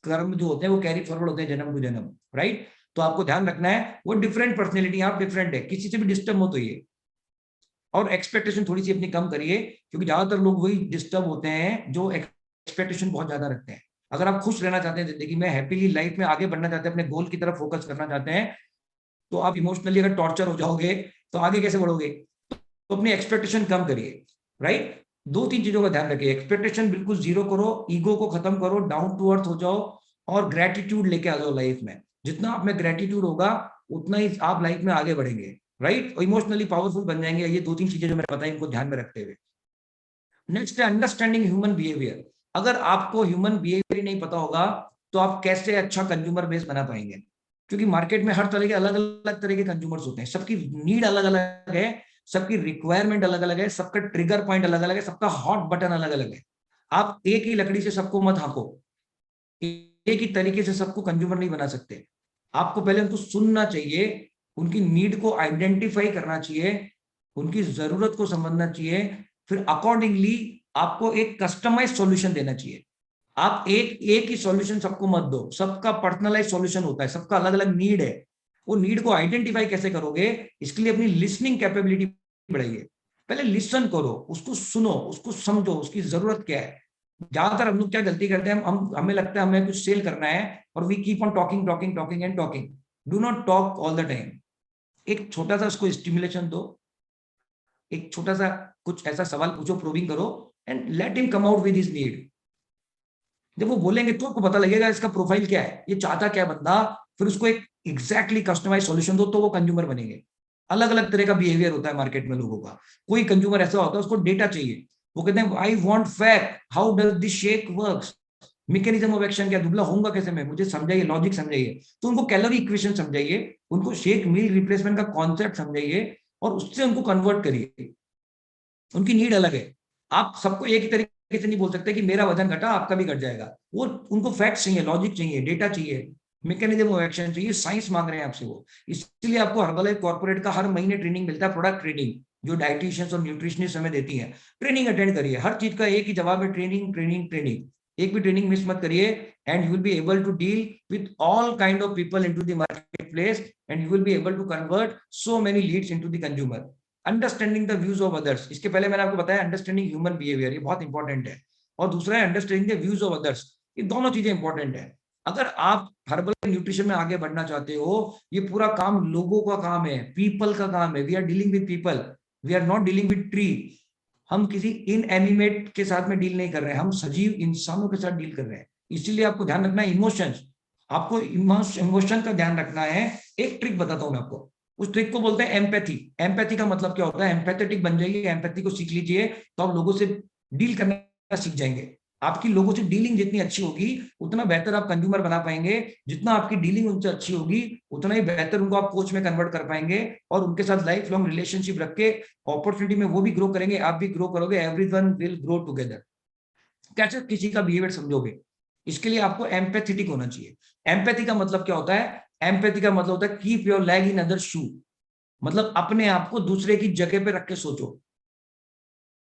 कर्म जो होते हैं वो कैरी फॉरवर्ड होते हैं जन्म टू जन्म, राइट? तो आपको ध्यान रखना है वो डिफरेंट पर्सनैलिटी, आप डिफरेंट है, किसी से भी डिस्टर्ब मत होइए और एक्सपेक्टेशन थोड़ी सी अपनी कम करिए, क्योंकि ज्यादातर लोग वही डिस्टर्ब होते हैं जो एक्सपेक्टेशन बहुत ज्यादा रखते हैं। अगर आप खुश रहना चाहते हैं जिंदगी में, हैप्पीली लाइफ में आगे बढ़ना चाहते हैं, अपने गोल की तरफ फोकस करना चाहते हैं, तो आप इमोशनली अगर टॉर्चर हो जाओगे तो आगे कैसे बढ़ोगे? तो अपनी एक्सपेक्टेशन कम करिए, राइट? 2-3 चीजों का ध्यान रखिए। एक्सपेक्टेशन बिल्कुल जीरो करो, ईगो को खत्म करो, डाउन टू अर्थ हो जाओ और ग्रेटिट्यूड लेके आ जाओ लाइफ में। जितना आप में ग्रेटिट्यूड होगा उतना ही आप लाइफ में आगे बढ़ेंगे, राइट? और इमोशनली पावरफुल बन जाएंगे। ये 2-3 चीजें जो मैंने बताई इनको ध्यान में रखते हुए। नेक्स्ट है अंडरस्टैंडिंग ह्यूमन बिहेवियर। अगर आपको ह्यूमन बिहेवियर नहीं पता होगा तो आप कैसे अच्छा कंज्यूमर बेस बना पाएंगे? क्योंकि मार्केट में हर तरह के अलग अलग तरह के कंज्यूमर्स होते हैं, सबकी नीड अलग अलग है, सबकी रिक्वायरमेंट अलग अलग है, सबका ट्रिगर पॉइंट अलग अलग है, सबका हॉट बटन अलग अलग है। आप एक ही लकड़ी से सबको मत हाँको, एक ही तरीके से सबको कंज्यूमर नहीं बना सकते। आपको पहले उनको सुनना चाहिए, उनकी नीड को आइडेंटिफाई करना चाहिए, उनकी जरूरत को समझना चाहिए, फिर अकॉर्डिंगली आपको एक कस्टमाइज सॉल्यूशन देना चाहिए। आप एक ही सॉल्यूशन सबको मत दो, सबका पर्सनलाइज सॉल्यूशन होता है, सबका अलग अलग नीड है। वो नीड को आइडेंटिफाई कैसे करोगे? इसके लिए अपनी लिसनिंग कैपेबिलिटी बढ़ाइए। पहले लिसन करो, उसको सुनो, उसको समझो, उसकी जरूरत क्या है। ज्यादातर हम लोग क्या गलती करते हैं, हमें लगता है हमें कुछ सेल करना है और we keep on talking talking talking and talking. Do not talk all the time. एक छोटा सा उसको स्टिमुलेशन दो, एक छोटा सा कुछ ऐसा सवाल पूछो, प्रोबिंग करो and let him come out with his need. जब वो बोलेंगे तो आपको पता लगेगा इसका प्रोफाइल क्या है, ये चाहता क्या बंदा। फिर उसको एक एग्जैक्टली कस्टमाइज सॉल्यूशन दो तो वो कंज्यूमर बनेंगे। अलग अलग तरह का बिहेवियर होता है मार्केट में लोगों का। कोई कंज्यूमर ऐसा होता है उसको डेटा चाहिए, वो कहते हैं I want fact, how does this shake works, mechanism of action क्या, दुबला होऊंगा कैसे मैं, मुझे समझाइए, लॉजिक समझाइए। तो उनको कैलोरी इक्वेशन समझाइए, उनको शेक मील रिप्लेसमेंट का कॉन्सेप्ट समझाइए और उससे उनको कन्वर्ट करिए। उनकी नीड अलग है। आप सबको एक ही तरीके से नहीं बोल सकते कि मेरा वजन घटा आपका भी घट जाएगा। वो उनको फैक्ट चाहिए, लॉजिक चाहिए, डेटा चाहिए, मैकेनिज्म ऑफ एक्शन चाहिए, साइंस मांग रहे हैं आपसे वो। इसलिए आपको हर्बलाइफ कॉर्पोरेट का हर महीने ट्रेनिंग मिलता है, प्रोडक्ट ट्रेनिंग, जो डाइटिशियंस और न्यूट्रिशनिस्ट हमें देती है। ट्रेनिंग अटेंड करिए, हर चीज का एक ही जवाब है, ट्रेनिंग ट्रेनिंग ट्रेनिंग। एक भी ट्रेनिंग मिस मत करिए and you will be able to deal with all kind of people into the market place and you will be able to convert so many leads into the consumer. Understanding the views of others, इसके पहले मैंने आपको बताया understanding human behaviour, ये बहुत important है। और दूसरा है understanding the views of others. ये दोनों चीजें इंपॉर्टेंट है। अगर आप हर्बल न्यूट्रिशन में आगे बढ़ना चाहते हो, ये पूरा काम लोगों का काम है, पीपल का काम है। We are dealing with people, we are not dealing with tree. हम किसी इनएनिमेट के साथ में डील नहीं कर रहे हैं, हम सजीव इंसानों के साथ डील कर रहे हैं। इसीलिए आपको ध्यान रखना है इमोशंस, आपको इमोशन का ध्यान रखना है। एक ट्रिक बताता हूं मैं आपको, उस ट्रिक को बोलते हैं एम्पैथी। एम्पैथी का मतलब क्या होता है? एम्पैथेटिक बन जाइए, एम्पैथी को सीख लीजिए तो आप लोगों से डील करना सीख जाएंगे। आपकी लोगों से डीलिंग जितनी अच्छी होगी उतना बेहतर आप कंज्यूमर बना पाएंगे। जितना आपकी डीलिंग उनसे अच्छी होगी उतना ही बेहतर उनको आप कोच में कन्वर्ट कर पाएंगे और उनके साथ लाइफ लॉन्ग रिलेशनशिप रख के अपॉर्चुनिटी में वो भी ग्रो करेंगे, आप भी ग्रो करोगे, एवरीवन विल ग्रो टुगेदर। कैसे किसी का बिहेवियर समझोगे? इसके लिए आपको एम्पैथेटिक होना चाहिए। एम्पैथी का मतलब क्या होता है? एम्पैथी का मतलब होता है keep your leg in other shoe, मतलब अपने आप को दूसरे की जगह पे रख के सोचो।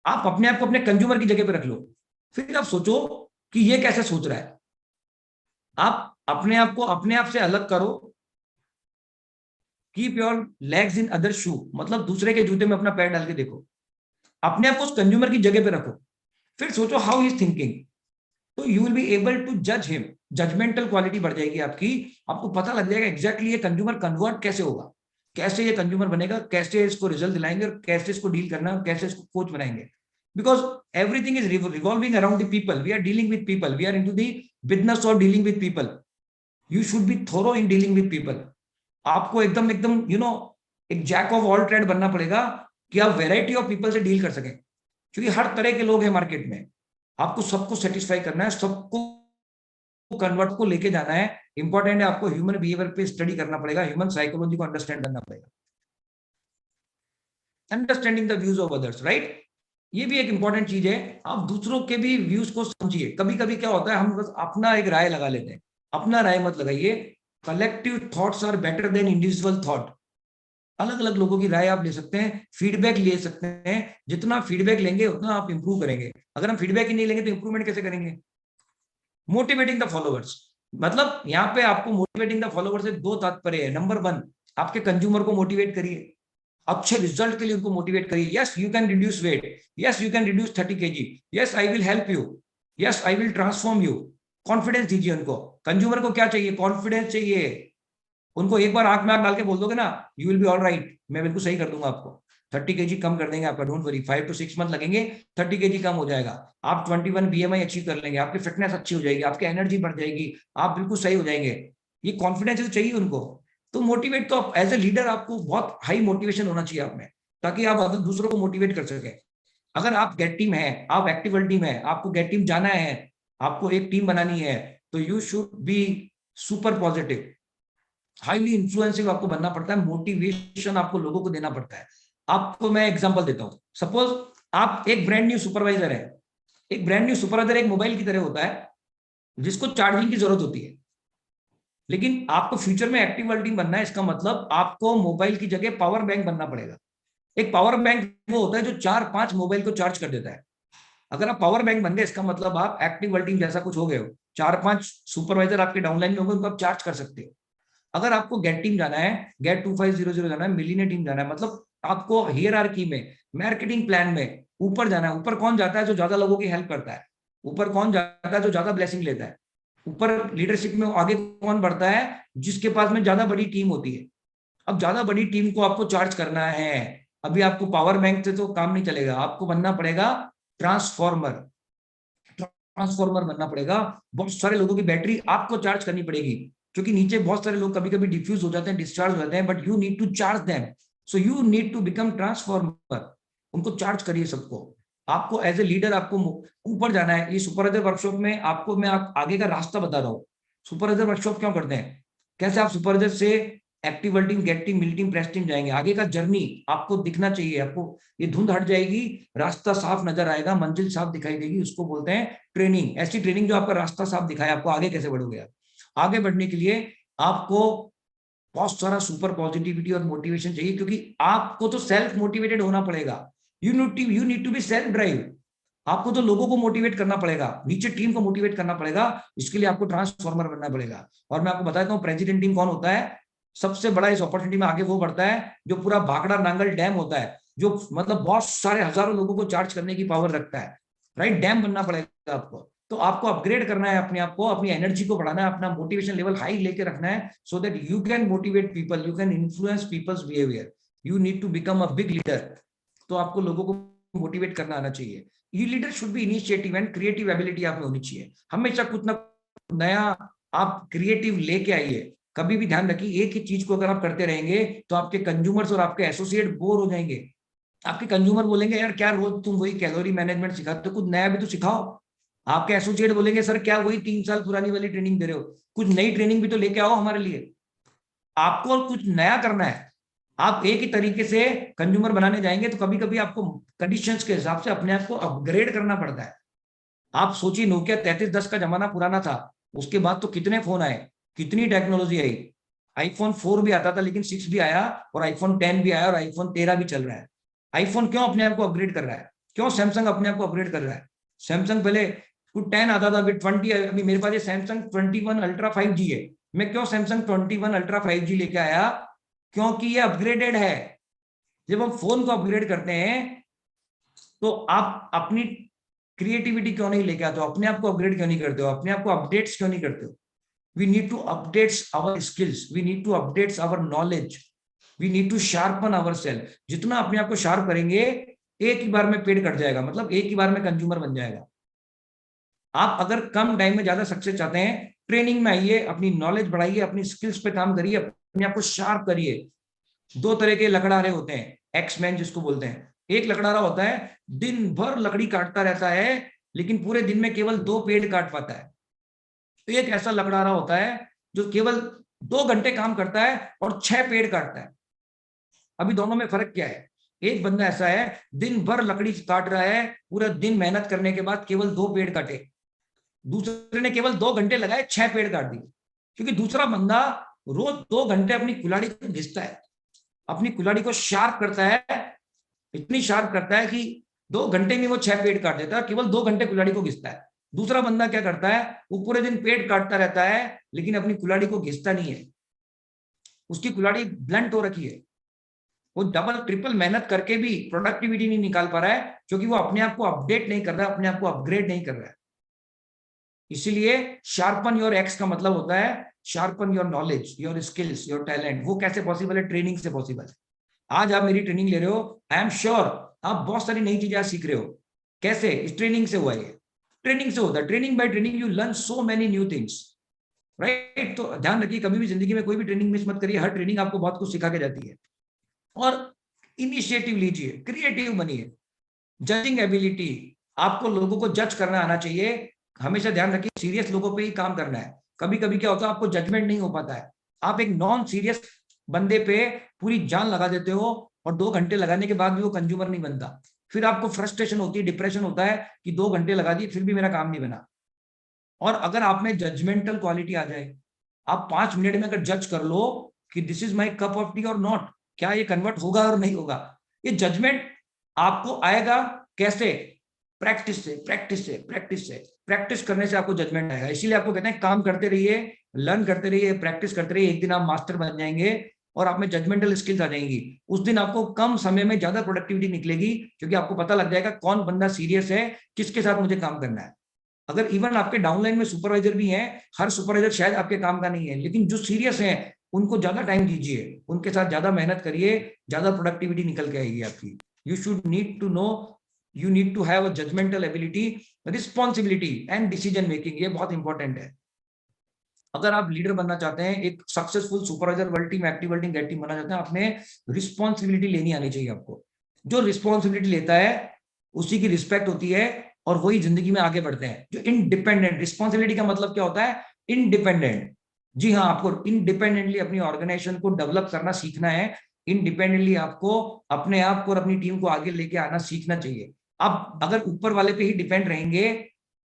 आप अपने आप को अपने कंज्यूमर की जगह पे रख लो, फिर आप सोचो कि ये कैसे सोच रहा है। आप अपने आप को अपने आप से अलग करो। Keep your legs in other shoe, मतलब दूसरे के जूते में अपना पैर डाल के देखो, अपने आप को उस कंज्यूमर की जगह पे रखो, फिर सोचो हाउ ही इज थिंकिंग। तो you will be able to जज हिम, जजमेंटल क्वालिटी बढ़ जाएगी आपकी। आपको पता लग जाएगा एग्जैक्टली ये कंज्यूमर कन्वर्ट कैसे होगा, कैसे ये कंज्यूमर बनेगा, कैसे इसको रिजल्ट दिलाएंगे और कैसे इसको डील करना है, कैसे इसको कोच बनाएंगे। Because everything is revolving around the people, we are dealing with people, we are into the business of dealing with people. You should be thorough in dealing with people. आपको एकदम एकदम एक Jack of all trade बनना पड़ेगा कि आप variety of people से deal कर सकें, क्योंकि हर तरह के लोग हैं मार्केट में। आपको सबको सेटिस्फाई करना है, सबको कन्वर्ट को लेके जाना है। इंपॉर्टेंट है, आपको ह्यूमन बिहेवियर पे स्टडी करना पड़ेगा, ह्यूमन साइकोलॉजी को अंडरस्टैंड करना पड़ेगा। Understanding the views of others, right? ये भी एक इंपॉर्टेंट चीज है। आप दूसरों के भी व्यूज को समझिए। कभी कभी क्या होता है, हम बस अपना एक राय लगा लेते हैं। अपना राय मत लगाइए। Collective thoughts are better than individual thought. अलग अलग लोगों की राय आप ले सकते हैं, फीडबैक ले सकते हैं। जितना फीडबैक लेंगे उतना आप इंप्रूव करेंगे। अगर हम फीडबैक ही नहीं लेंगे तो इंप्रूवमेंट कैसे करेंगे? मोटिवेटिंग द फॉलोअर्स, मतलब यहाँ पे आपको मोटिवेटिंग द फॉलोअर्स से दो तात्पर्य है। नंबर 1, आपके कंज्यूमर को मोटिवेट करिए, अच्छे रिजल्ट के लिए उनको मोटिवेट करिए। Yes you can reduce weight, yes you can reduce 30 kg, yes I will help you, yes I will transform you. Confidence दीजिए उनको। कंज्यूमर को क्या चाहिए? कॉन्फिडेंस चाहिए। उनको एक बार आंख में आंख डाल के बोल दोगे ना, you will be all right, मैं बिल्कुल सही कर दूंगा आपको, 30 kg कम कर देंगे आपका, डोंट वरी, 5 to 6 मंथ लगेंगे, 30 kg कम हो जाएगा। आप 21 BMI अचीव कर लेंगे, आपकी फिटनेस अच्छी हो जाएगी, आपकी एनर्जी बढ़ जाएगी, आप बिल्कुल सही हो जाएंगे। ये कॉन्फिडेंस तो चाहिए उनको। तो मोटिवेट तो एज ए लीडर आपको बहुत हाई मोटिवेशन होना चाहिए आप में, ताकि आप दूसरों को मोटिवेट कर सके। अगर आप गेट टीम है, आप एक्टिवल टीम है, आपको गेट टीम जाना है, आपको एक टीम बनानी है, तो you should be super positive, highly influencive आपको बनना पड़ता है, मोटिवेशन आपको लोगों को देना पड़ता है। आपको मैं एग्जांपल देता हूं, सपोज आप एक ब्रांड न्यू सुपरवाइजर है। एक ब्रांड न्यू सुपरवाइजर एक मोबाइल की तरह होता है जिसको चार्जिंग की जरूरत होती है, लेकिन आपको फ्यूचर में एक्टिव टीम बनना है। इसका मतलब आपको मोबाइल की जगह पावर बैंक बनना पड़ेगा। एक पावर बैंक वो होता है जो 4-5 मोबाइल को चार्ज कर देता है। अगर आप पावर बैंक बन गए, इसका मतलब आप एक्टिव टीम जैसा कुछ हो गए हो, 4-5 सुपरवाइजर आपके डाउनलाइन में होंगे, उनको आप चार्ज कर सकते हो। अगर आपको गेट टीम जाना है, गेट 2500 जाना है, मिलियनेयर टीम जाना है, मतलब आपको हियरार्की में, मार्केटिंग प्लान में ऊपर जाना है। ऊपर कौन जाता है? जो ज्यादा लोगों की हेल्प करता है। ऊपर कौन जाता है? जो ज्यादा ब्लेसिंग लेता है। ऊपर लीडरशिप में आगे कौन बढ़ता है? जिसके पास में ज्यादा बड़ी टीम होती है। अब ज्यादा बड़ी टीम को आपको चार्ज करना है। अभी आपको पावर बैंक से तो काम नहीं चलेगा, आपको बनना पड़ेगा ट्रांसफॉर्मर। ट्रांसफॉर्मर बनना पड़ेगा। बहुत सारे लोगों की बैटरी आपको चार्ज करनी पड़ेगी, क्योंकि नीचे बहुत सारे लोग कभी कभी डिफ्यूज हो जाते हैं, डिस्चार्ज हो जाते हैं, but you need to charge them. So you need to become transformer. उनको चार्ज करिए सबको। आपको एज ए लीडर आपको ऊपर जाना है। ये सुपरवाइजर वर्कशॉप में आपको मैं आगे का रास्ता बता रहा हूँ। सुपरवाइजर वर्कशॉप क्यों करते हैं, कैसे आप सुपरवाइजर से एक्टिव टीम, गेट टीम, मिल टीम, प्रेस टीम जाएंगे। आगे का जर्नी आपको दिखना चाहिए। आपको ये धुंध हट जाएगी, रास्ता साफ नजर आएगा, मंजिल साफ दिखाई देगी। उसको बोलते हैं ट्रेनिंग। ऐसी ट्रेनिंग जो आपका रास्ता साफ दिखाए, आपको आगे कैसे बढ़ोगे। आप आगे बढ़ने के लिए आपको बहुत सारा सुपर पॉजिटिविटी और मोटिवेशन चाहिए, क्योंकि आपको तो सेल्फ मोटिवेटेड होना पड़ेगा। You need to be self drive. आपको तो लोगों को मोटिवेट करना पड़ेगा, नीचे टीम को मोटिवेट करना पड़ेगा। इसके लिए आपको ट्रांसफॉर्मर बनना पड़ेगा। और मैं आपको बताता हूँ प्रेसिडेंट टीम कौन होता है। सबसे बड़ा इस अपॉर्चुनिटी में आगे वो बढ़ता है जो पूरा भाखड़ा नांगल डैम होता है, जो मतलब बहुत सारे हजारों लोगों को चार्ज करने की पावर रखता है। राइट, डैम बनना पड़ेगा आपको। तो आपको अपग्रेड करना है अपने आप को, अपनी एनर्जी को बढ़ाना है, अपना मोटिवेशन लेवल हाई लेके रखना है, so that you can motivate people, you can influence people's behaviour, you need to become a big leader. तो आपको लोगों को मोटिवेट करना आना चाहिए। ये leader should be initiative and creative ability आप में होनी चाहिए। हमेशा कुछ ना नया आप क्रिएटिव लेके आइए। कभी भी ध्यान रखिए, एक ही चीज को अगर आप करते रहेंगे तो आपके कंज्यूमर्स और आपके एसोसिएट बोर हो जाएंगे। आपके कंज्यूमर बोलेंगे यार क्या रोज तुम वही कैलोरी मैनेजमेंट सिखाते हो, कुछ नया भी तो सिखाओ। आपके एसोसिएट बोलेंगे सर क्या वही 3 साल पुरानी वाली ट्रेनिंग दे रहे हो, कुछ नई ट्रेनिंग भी तो लेके आओ हमारे लिए। आपको कुछ नया करना है। आप एक ही तरीके से कंज्यूमर बनाने जाएंगे तो कभी कभी आपको कंडीशंस के हिसाब से अपने आप को अपग्रेड करना पड़ता है। आप सोचिए नोकिया 3310 का जमाना पुराना था, उसके बाद तो कितने फोन आए, कितनी टेक्नोलॉजी आई। आईफोन 4 भी आता था, लेकिन 6 भी आया, और आईफोन 10 भी आया, और आईफोन 13 भी चल रहा है। आईफोन क्यों अपने आप को अपग्रेड कर रहा है? क्यों सैमसंग अपने आप को अपग्रेड कर रहा है? सैमसंग पहले 10 आता था, फिर 20, अभी मेरे पास ये सैमसंग 21 अल्ट्रा 5G है। मैं क्यों सैमसंग 21 अल्ट्रा 5G लेके आया? क्योंकि ये अपग्रेडेड है। जब हम फोन को अपग्रेड करते हैं तो आप अपनी क्रिएटिविटी क्यों नहीं लेके आते हो? अपने आप को अपग्रेड क्यों नहीं करते हो? अपने आप को अपडेट्स क्यों नहीं करते हो? We need to update our skills. We need to update our knowledge. We need to sharpen ourselves. जितना अपने आप को शार्प करेंगे, एक ही बार में पेड़ कट जाएगा, मतलब एक ही बार में कंज्यूमर बन जाएगा। आप अगर कम टाइम में ज्यादा सक्सेस चाहते हैं, ट्रेनिंग में आइए, अपनी नॉलेज बढ़ाइए, अपनी स्किल्स पे काम करिए, अपने आप को शार्प करिए। 2 तरह के लकड़हारे होते हैं, एक्समैन जिसको बोलते हैं। एक लकड़हारा होता है दिन भर लकड़ी काटता रहता है, लेकिन पूरे दिन में केवल 2 पेड़ काट पाता है। तो एक ऐसा लकड़हारा होता है जो केवल 2 घंटे काम करता है और 6 पेड़ काटता है। अभी दोनों में फर्क क्या है? एक बंदा ऐसा है दिन भर लकड़ी काट रहा है, पूरा दिन मेहनत करने के बाद केवल 2 पेड़ काटे। दूसरे ने केवल 2 घंटे लगाए, 6 पेड़ काट दिए। क्योंकि दूसरा बंदा रोज 2 घंटे अपनी कुल्हाड़ी को घिसता है, अपनी कुल्हाड़ी को शार्प करता है, इतनी शार्प करता है कि 2 घंटे में वो 6 पेड़ काट देता है, केवल 2 घंटे कुल्हाड़ी को घिसता है। दूसरा बंदा क्या करता है? वो पूरे दिन पेड़ काटता रहता है, लेकिन अपनी कुल्हाड़ी को घिसता नहीं है। उसकी कुल्हाड़ी ब्लंट हो रखी है। वो डबल ट्रिपल मेहनत करके भी प्रोडक्टिविटी नहीं निकाल पा रहा है, क्योंकि वो अपने आप को अपडेट नहीं कर रहा है, अपने आप को अपग्रेड नहीं कर रहा है। इसीलिए शार्पन योर एक्स का मतलब होता है sharpen your knowledge, your skills, your talent. वो कैसे पॉसिबल है? ट्रेनिंग से पॉसिबल है। आज आप मेरी ट्रेनिंग ले रहे हो, आई एम श्योर आप बहुत सारी नई चीजें आज सीख रहे हो। कैसे? इस ट्रेनिंग से हुआ है। ट्रेनिंग से होता है, training by training you learn so many new things, right. तो ध्यान रखिए, कभी भी जिंदगी में कोई भी ट्रेनिंग मिस मत करिए, हर ट्रेनिंग आपको बहुत कुछ सिखा के जाती है। और इनिशिएटिव लीजिए, क्रिएटिव बनिए। जजिंग एबिलिटी, आपको लोगों को जज करना आना चाहिए। हमेशा ध्यान रखिए, सीरियस लोगों पे ही काम करना है। कभी कभी क्या होता है, आपको जजमेंट नहीं हो पाता है, आप एक नॉन सीरियस बंदे पे पूरी जान लगा देते हो और 2 घंटे लगाने के बाद भी वो कंज्यूमर नहीं बनता। फिर आपको फ्रस्ट्रेशन होती है, डिप्रेशन होता है कि 2 घंटे लगा दिए फिर भी मेरा काम नहीं बना। और अगर आप में जजमेंटल क्वालिटी आ जाए, आप 5 मिनट में अगर जज कर लो कि this is my cup of T और नॉट, क्या ये कन्वर्ट होगा और नहीं होगा, ये जजमेंट आपको आएगा कैसे? प्रैक्टिस से, प्रैक्टिस से, प्रैक्टिस से। प्रैक्टिस करने से आपको जजमेंट आएगा। इसीलिए आपको कहते हैं काम करते रहिए, लर्न करते रहिए, प्रैक्टिस करते रहिए। एक दिन आप मास्टर बन जाएंगे और आप में जजमेंटल स्किल्स आ जाएंगी। उस दिन आपको कम समय में ज्यादा प्रोडक्टिविटी निकलेगी, क्योंकि आपको पता लग जाएगा कौन बंदा सीरियस है, किसके साथ मुझे काम करना है। अगर इवन आपके डाउनलाइन में सुपरवाइजर भी हैं, हर सुपरवाइजर शायद आपके काम का नहीं है, लेकिन जो सीरियस है उनको ज्यादा टाइम दीजिए, उनके साथ ज्यादा मेहनत करिए, ज्यादा प्रोडक्टिविटी निकल के आएगी आपकी। You should need to know, you need to have a judgemental ability, responsibility and decision making, ये बहुत इंपॉर्टेंट है। अगर आप लीडर बनना चाहते हैं, एक successful supervisor, world team, active world team, get team बनना चाहते हैं, आपने रिस्पॉन्सिबिलिटी लेनी आनी चाहिए आपको। जो रिस्पॉन्सिबिलिटी लेता है उसी की रिस्पेक्ट होती है और वही जिंदगी में आगे बढ़ते हैं। जो इंडिपेंडेंट, रिस्पॉन्सिबिलिटी का मतलब क्या होता है? इंडिपेंडेंट। जी हाँ, आपको इंडिपेंडेंटली अपनी ऑर्गेनाइजेशन को डेवलप करना सीखना है। इंडिपेंडेंटली आपको अपने आप को और अपनी टीम को आगे लेके आना सीखना चाहिए। आप अगर ऊपर वाले पे ही डिपेंड रहेंगे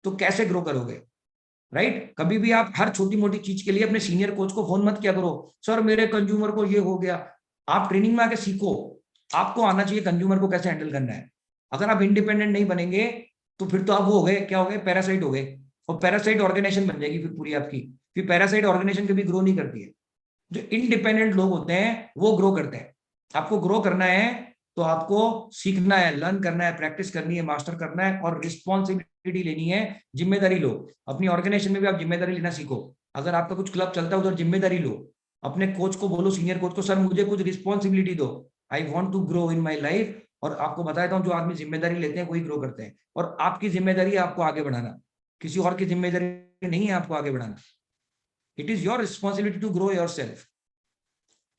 तो कैसे ग्रो करोगे, राइट? कभी भी आप हर छोटी मोटी चीज के लिए अपने सीनियर कोच को फोन मत किया करो, सर मेरे कंज्यूमर को ये हो गया। आप ट्रेनिंग में आके सीखो, आपको आना चाहिए कंज्यूमर को कैसे हैंडल करना है। अगर आप इंडिपेंडेंट नहीं बनेंगे तो फिर तो आप वो हो गए, क्या हो गए? पैरासाइट हो गए। और पैरासाइट ऑर्गेनाइजेशन बन जाएगी फिर पूरी आपकी। फिर पैरासाइट ऑर्गेनाइजेशन कभी ग्रो नहीं करती है। जो इंडिपेंडेंट लोग होते हैं वो ग्रो करते हैं। आपको ग्रो करना है तो आपको सीखना है, लर्न करना है, प्रैक्टिस करनी है, मास्टर करना है और रिस्पॉन्सिबिलिटी लेनी है। जिम्मेदारी लो। अपनी ऑर्गेनाइजेशन में भी आप जिम्मेदारी लेना सीखो। अगर आपका कुछ क्लब चलता है उधर जिम्मेदारी लो। अपने कोच को बोलो, सीनियर कोच को, सर मुझे कुछ रिस्पॉन्सिबिलिटी दो, I want to grow in my life. और आपको बताता हूँ, जो आदमी जिम्मेदारी लेते हैं वही ग्रो करते हैं। और आपकी जिम्मेदारी है आपको आगे बढ़ाना, किसी और की जिम्मेदारी नहीं है आपको आगे बढ़ाना। It is your responsibility to grow your self.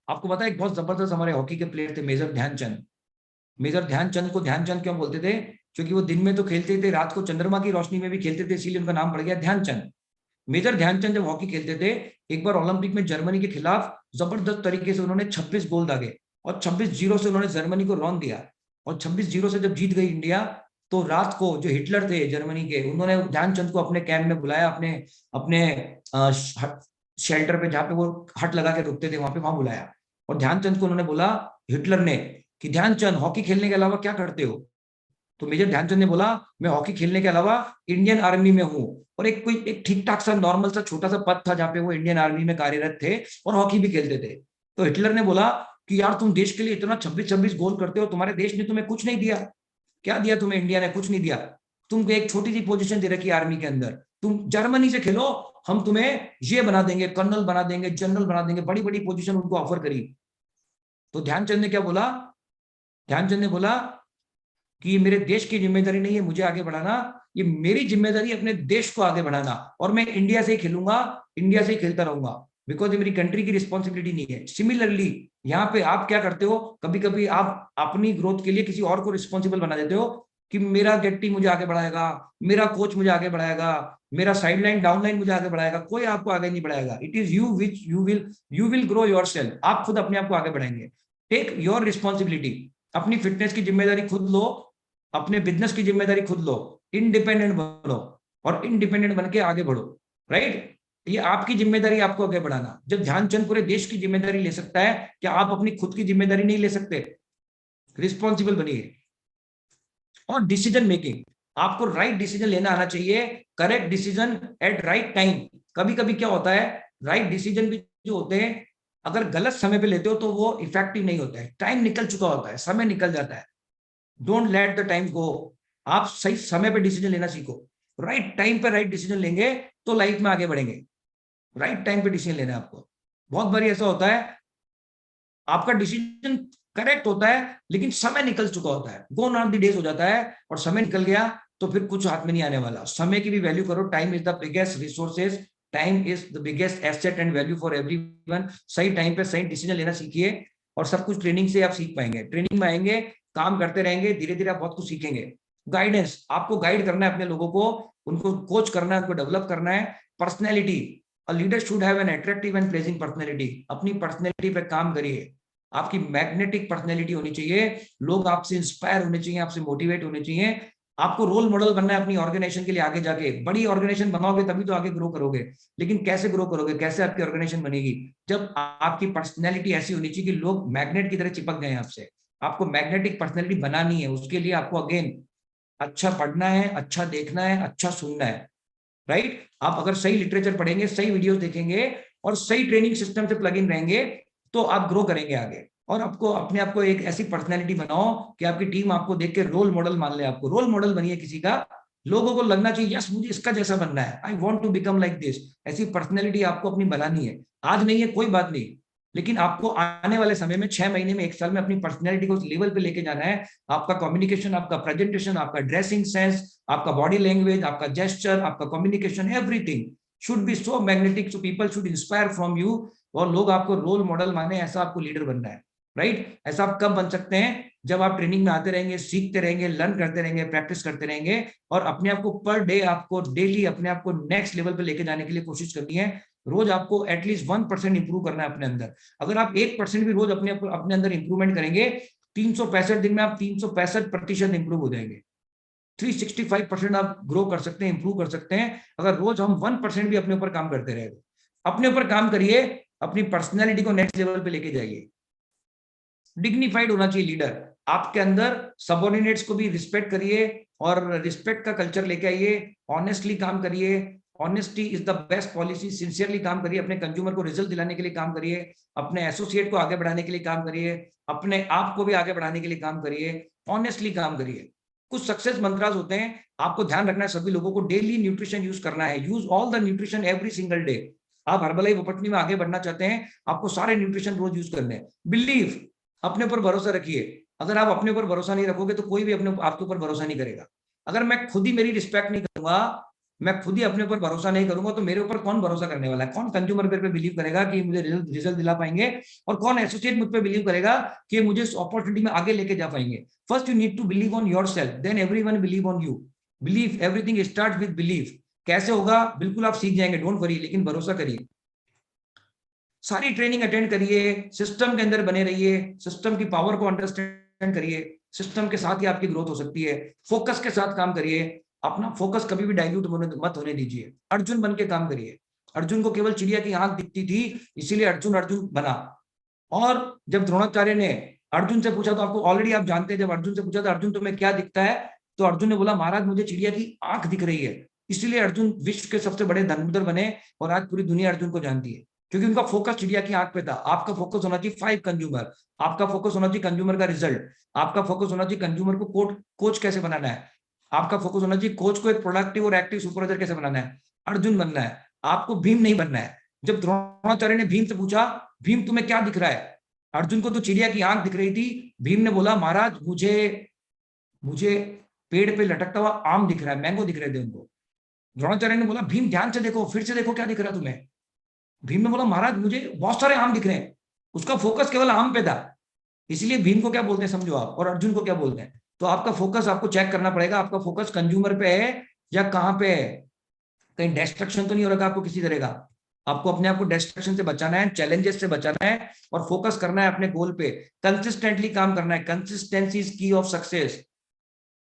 आपको पता है एक बहुत जबरदस्त हमारे हॉकी के प्लेयर थे, मेजर ध्यानचंद। मेजर ध्यानचंद को ध्यानचंद क्यों बोलते थे? क्योंकि वो दिन में तो खेलते थे, रात को चंद्रमा की रोशनी में भी खेलते थे, इसीलिए उनका नाम पड़ गया ध्यानचंद। मेजर ध्यानचंद जब हॉकी खेलते थे, एक बार ओलंपिक में जर्मनी के खिलाफ जबरदस्त तरीके से उन्होंने 26 गोल दागे और 26-0 से उन्होंने जर्मनी को रौंद दिया। और 26-0 से जब जीत गई इंडिया, तो रात को जो हिटलर थे जर्मनी के, उन्होंने ध्यानचंद को अपने कैंप में बुलाया, अपने शेल्टर पे, जहाँ पे वो हट लगा के रुकते थे, वहां बुलाया। और ध्यानचंद को उन्होंने बोला, हिटलर ने, कि ध्यानचंद हॉकी खेलने के अलावा क्या करते हो? तो मेजर ध्यानचंद ने बोला, मैं हॉकी खेलने के अलावा इंडियन आर्मी में हूँ। और एक ठीक ठाक सा नॉर्मल सा छोटा सा पद था जहाँ पे वो इंडियन आर्मी में कार्यरत थे और हॉकी भी खेलते थे। तो हिटलर ने बोला कि यार तुम देश के लिए इतना 26-26 गोल करते हो, तुम्हारे देश ने तुम्हें कुछ नहीं दिया। क्या दिया तुम्हें? इंडिया ने कुछ नहीं दिया। तुमको एक छोटी सी पोजीशन दे रखी आर्मी के अंदर, तुम जर्मनी से खेलो, हम तुम्हें ये बना देंगे, कर्नल बना देंगे, जनरल बना देंगे, बड़ी बड़ी पोजीशन उनको ऑफर करी। तो ध्यानचंद ने क्या बोला? ध्यानचंद ने बोला कि ये मेरे देश की जिम्मेदारी नहीं है मुझे आगे बढ़ाना, ये मेरी जिम्मेदारी अपने देश को आगे बढ़ाना, और मैं इंडिया से ही खेलूंगा, इंडिया से ही खेलता रहूंगा, बिकॉज ये मेरी कंट्री की रिस्पॉन्सिबिलिटी नहीं है। सिमिलरली यहाँ पे आप क्या करते हो, कभी कभी आप अपनी ग्रोथ के लिए किसी और को रिस्पॉन्सिबल बना देते हो कि मेरा गेट टीम मुझे आगे बढ़ाएगा, मेरा कोच मुझे आगे बढ़ाएगा, मेरा साइडलाइन डाउनलाइन मुझे आगे बढ़ाएगा। कोई आपको आगे नहीं बढ़ाएगा। It is you which you will grow yourself. आप खुद अपने आप को आगे बढ़ाएंगे। Take your responsibility. अपनी फिटनेस की जिम्मेदारी खुद लो, अपने बिजनेस की जिम्मेदारी खुद लो, इंडिपेंडेंट बनो और इंडिपेंडेंट बन के आगे बढ़ो, राइट? ये आपकी जिम्मेदारी, आपको आगे बढ़ाना। जब ध्यानचंद पूरे देश की जिम्मेदारी ले सकता है, क्या आप अपनी खुद की जिम्मेदारी नहीं ले सकते? रिस्पॉन्सिबल बनिए। और डिसीजन मेकिंग, आपको राइट डिसीजन लेना आना चाहिए, correct decision at right time. कभी कभी क्या होता है, राइट डिसीजन भी जो होते हैं, अगर गलत समय पे लेते हो तो वो इफेक्टिव नहीं होता है। टाइम निकल चुका होता है, समय निकल जाता है। Don't let the time go. आप सही समय पे डिसीजन लेना सीखो। राइट टाइम पे राइट डिसीजन लेंगे तो लाइफ में आगे बढ़ेंगे। राइट टाइम पे डिसीजन लेना है आपको। बहुत बार ऐसा होता है, आपका डिसीजन करेक्ट होता है, लेकिन समय निकल चुका होता है, गोन ऑन द डेज हो जाता है, और समय निकल गया तो फिर कुछ हाथ में नहीं आने वाला। समय की भी वैल्यू करो, time is the biggest resources, time is the biggest asset and value for everyone. सही टाइम पे सही डिसीजन लेना सीखिए, और सब कुछ ट्रेनिंग से आप सीख पाएंगे। ट्रेनिंग में आएंगे, काम करते रहेंगे, धीरे धीरे आप बहुत कुछ सीखेंगे। गाइडेंस, आपको गाइड करना है अपने लोगों को, उनको कोच करना है, उनको डेवलप करना है। Personality, a leader should have an attractive and pledging personality. अपनी पर्सनैलिटी पे काम करिए, आपकी मैग्नेटिक पर्सनैलिटी होनी चाहिए, लोग आपसे इंस्पायर होने चाहिए, आपसे मोटिवेट होने चाहिए। आपको रोल मॉडल बनना है अपनी ऑर्गेनाइजेशन के लिए। आगे जाके बड़ी ऑर्गेनाइजेशन बनाओगे तभी तो आगे ग्रो करोगे, लेकिन कैसे ग्रो करोगे, कैसे आपकी ऑर्गेनाइजेशन बनेगी? जब आपकी पर्सनैलिटी ऐसी होनी चाहिए कि लोग मैग्नेट की तरह चिपक गए आपसे। आपको मैग्नेटिक पर्सनैलिटी बनानी है, उसके लिए आपको अगेन अच्छा पढ़ना है, अच्छा देखना है, अच्छा सुनना है, राइट? आप अगर सही लिटरेचर पढ़ेंगे, सही वीडियोस देखेंगे और सही ट्रेनिंग सिस्टम से प्लग इन रहेंगे तो आप ग्रो करेंगे आगे। और आपको अपने आप को एक ऐसी पर्सनैलिटी बनाओ कि आपकी टीम आपको देख के रोल मॉडल मान ले। आपको रोल मॉडल बनिए किसी का, लोगों को लगना चाहिए यस मुझे इसका जैसा बनना है, I want to become like this. ऐसी पर्सनैलिटी आपको अपनी बनानी है। आज नहीं है कोई बात नहीं, लेकिन आपको आने वाले समय में 6 महीने में, 1 साल में अपनी पर्सनैलिटी को उस लेवल पे लेके जाना है। आपका कम्युनिकेशन, आपका प्रेजेंटेशन, आपका ड्रेसिंग सेंस, आपका बॉडी लैंग्वेज, आपका जेस्चर, आपका communication, everything should be so magnetic, so people should inspire from you, और लोग आपको रोल मॉडल माने। ऐसा आपको लीडर बनना है, राइट? ऐसा आप कब बन सकते हैं? जब आप ट्रेनिंग में आते रहेंगे, सीखते रहेंगे, लर्न करते रहेंगे, प्रैक्टिस करते रहेंगे, और अपने आप को पर डे, आपको डेली अपने आप को नेक्स्ट लेवल पे लेके जाने के लिए कोशिश करनी है। रोज आपको एटलीस्ट 1% इंप्रूव करना है अपने अंदर। अगर आप 1% भी रोज अपने अंदर इंप्रूवमेंट करेंगे, 365 दिन में आप 365% इंप्रूव हो जाएंगे। 365% आप ग्रो कर सकते हैं, इंप्रूव कर सकते हैं, अगर रोज हम 1% भी अपने ऊपर काम करते रहे। अपने ऊपर काम करिए, अपनी पर्सनैलिटी को नेक्स्ट लेवल पे लेके जाइए। डिग्निफाइड होना चाहिए लीडर आपके अंदर। सबऑर्डिनेट्स को भी रिस्पेक्ट करिए और रिस्पेक्ट का कल्चर लेके आइए। ऑनेस्टली काम करिए, honesty is the best policy. Sincerely काम करिए, अपने कंज्यूमर को रिजल्ट दिलाने के लिए काम करिए, अपने एसोसिएट को आगे बढ़ाने के लिए काम करिए, अपने आप को भी आगे बढ़ाने के लिए काम करिए, ऑनेस्टली काम करिए। कुछ सक्सेस मंत्रास होते हैं, आपको ध्यान रखना है सभी लोगों को। डेली न्यूट्रिशन यूज करना है, use all the nutrition every single day. आप हर्बलाइफ अपनी में आगे बढ़ना चाहते हैं, आपको सारे न्यूट्रिशन रोज यूज करने हैं। बिलीव, अपने ऊपर भरोसा रखिए। अगर आप अपने ऊपर भरोसा नहीं रखोगे तो कोई भी आपके ऊपर भरोसा नहीं करेगा। अगर मैं खुद ही मेरी रिस्पेक्ट नहीं करूंगा, मैं खुद ही अपने ऊपर भरोसा नहीं करूंगा, तो मेरे ऊपर कौन भरोसा करने वाला है? कौन कंज्यूमर मेरे पे बिलीव करेगा कि मुझे रिजल्ट दिला पाएंगे? और कौन एसोसिएट मुझ पे बिलीव करेगा कि मुझे इस अपॉर्चुनिटी में आगे लेके जा पाएंगे? First you need to believe on yourself, then everyone believe on you. Believe, everything start with believe. कैसे होगा? बिल्कुल आप सीख जाएंगे, डोंट वरी, लेकिन भरोसा करिए। सारी ट्रेनिंग अटेंड करिए, सिस्टम के अंदर बने रहिए, सिस्टम की पावर को अंडरस्टैंड करिए। सिस्टम के साथ ही आपकी ग्रोथ हो सकती है। फोकस के साथ काम करिए, अपना फोकस कभी भी डाइल्यूट मत होने दीजिए। अर्जुन बन के काम करिए। अर्जुन को केवल चिड़िया की आंख दिखती थी, इसीलिए अर्जुन अर्जुन बना। और जब द्रोणाचार्य ने अर्जुन से पूछा, तो आपको ऑलरेडी आप जानते हैं, जब अर्जुन से पूछा था अर्जुन तुम्हें क्या दिखता है, तो अर्जुन ने बोला महाराज मुझे चिड़िया की आंख दिख रही है। इसलिए अर्जुन विश्व के सबसे बड़े धनुर्धर बने और आज पूरी दुनिया अर्जुन को जानती है, क्योंकि उनका फोकस चिड़िया की आंख पे था। आपका फोकस होना चाहिए 5 कंज्यूमर, आपका फोकस होना चाहिए कंज्यूमर का रिजल्ट, आपका फोकस होना चाहिए कंज्यूमर को कोच कैसे बनाना है, आपका फोकस होना चाहिए कोच को एक प्रोडक्टिव और एक्टिव सुपरवाइजर कैसे बनाना है। अर्जुन बनना है, आपको भीम नहीं बनना है। जब द्रोणाचार्य ने भीम से पूछा भीम तुम्हें क्या दिख रहा है, अर्जुन को तो चिड़िया की आंख दिख रही थी, भीम ने बोला महाराज मुझे पेड़ पे लटकता हुआ आम दिख रहा है, मैंगो दिख रहे थे उनको। द्रोणाचार्य ने बोला भीम ध्यान से देखो, फिर से देखो क्या दिख रहा है तुम्हें। भीम ने बोला महाराज मुझे बहुत सारे आम दिख रहे हैं। उसका फोकस केवल आम पे था, इसलिए भीम को क्या बोलते हैं समझो आप, और अर्जुन को क्या बोलते हैं। तो आपका फोकस आपको चेक करना पड़ेगा, आपका फोकस कंज्यूमर पे है या कहां पे है। कहीं डिस्ट्रक्शन तो नहीं हो रखा आपको किसी तरह का। आपको अपने आप को डिस्ट्रक्शन से बचाना है, चैलेंजेस से बचाना है और फोकस करना है अपने गोल पे। कंसिस्टेंटली काम करना है, कंसिस्टेंसी इज की ऑफ सक्सेस।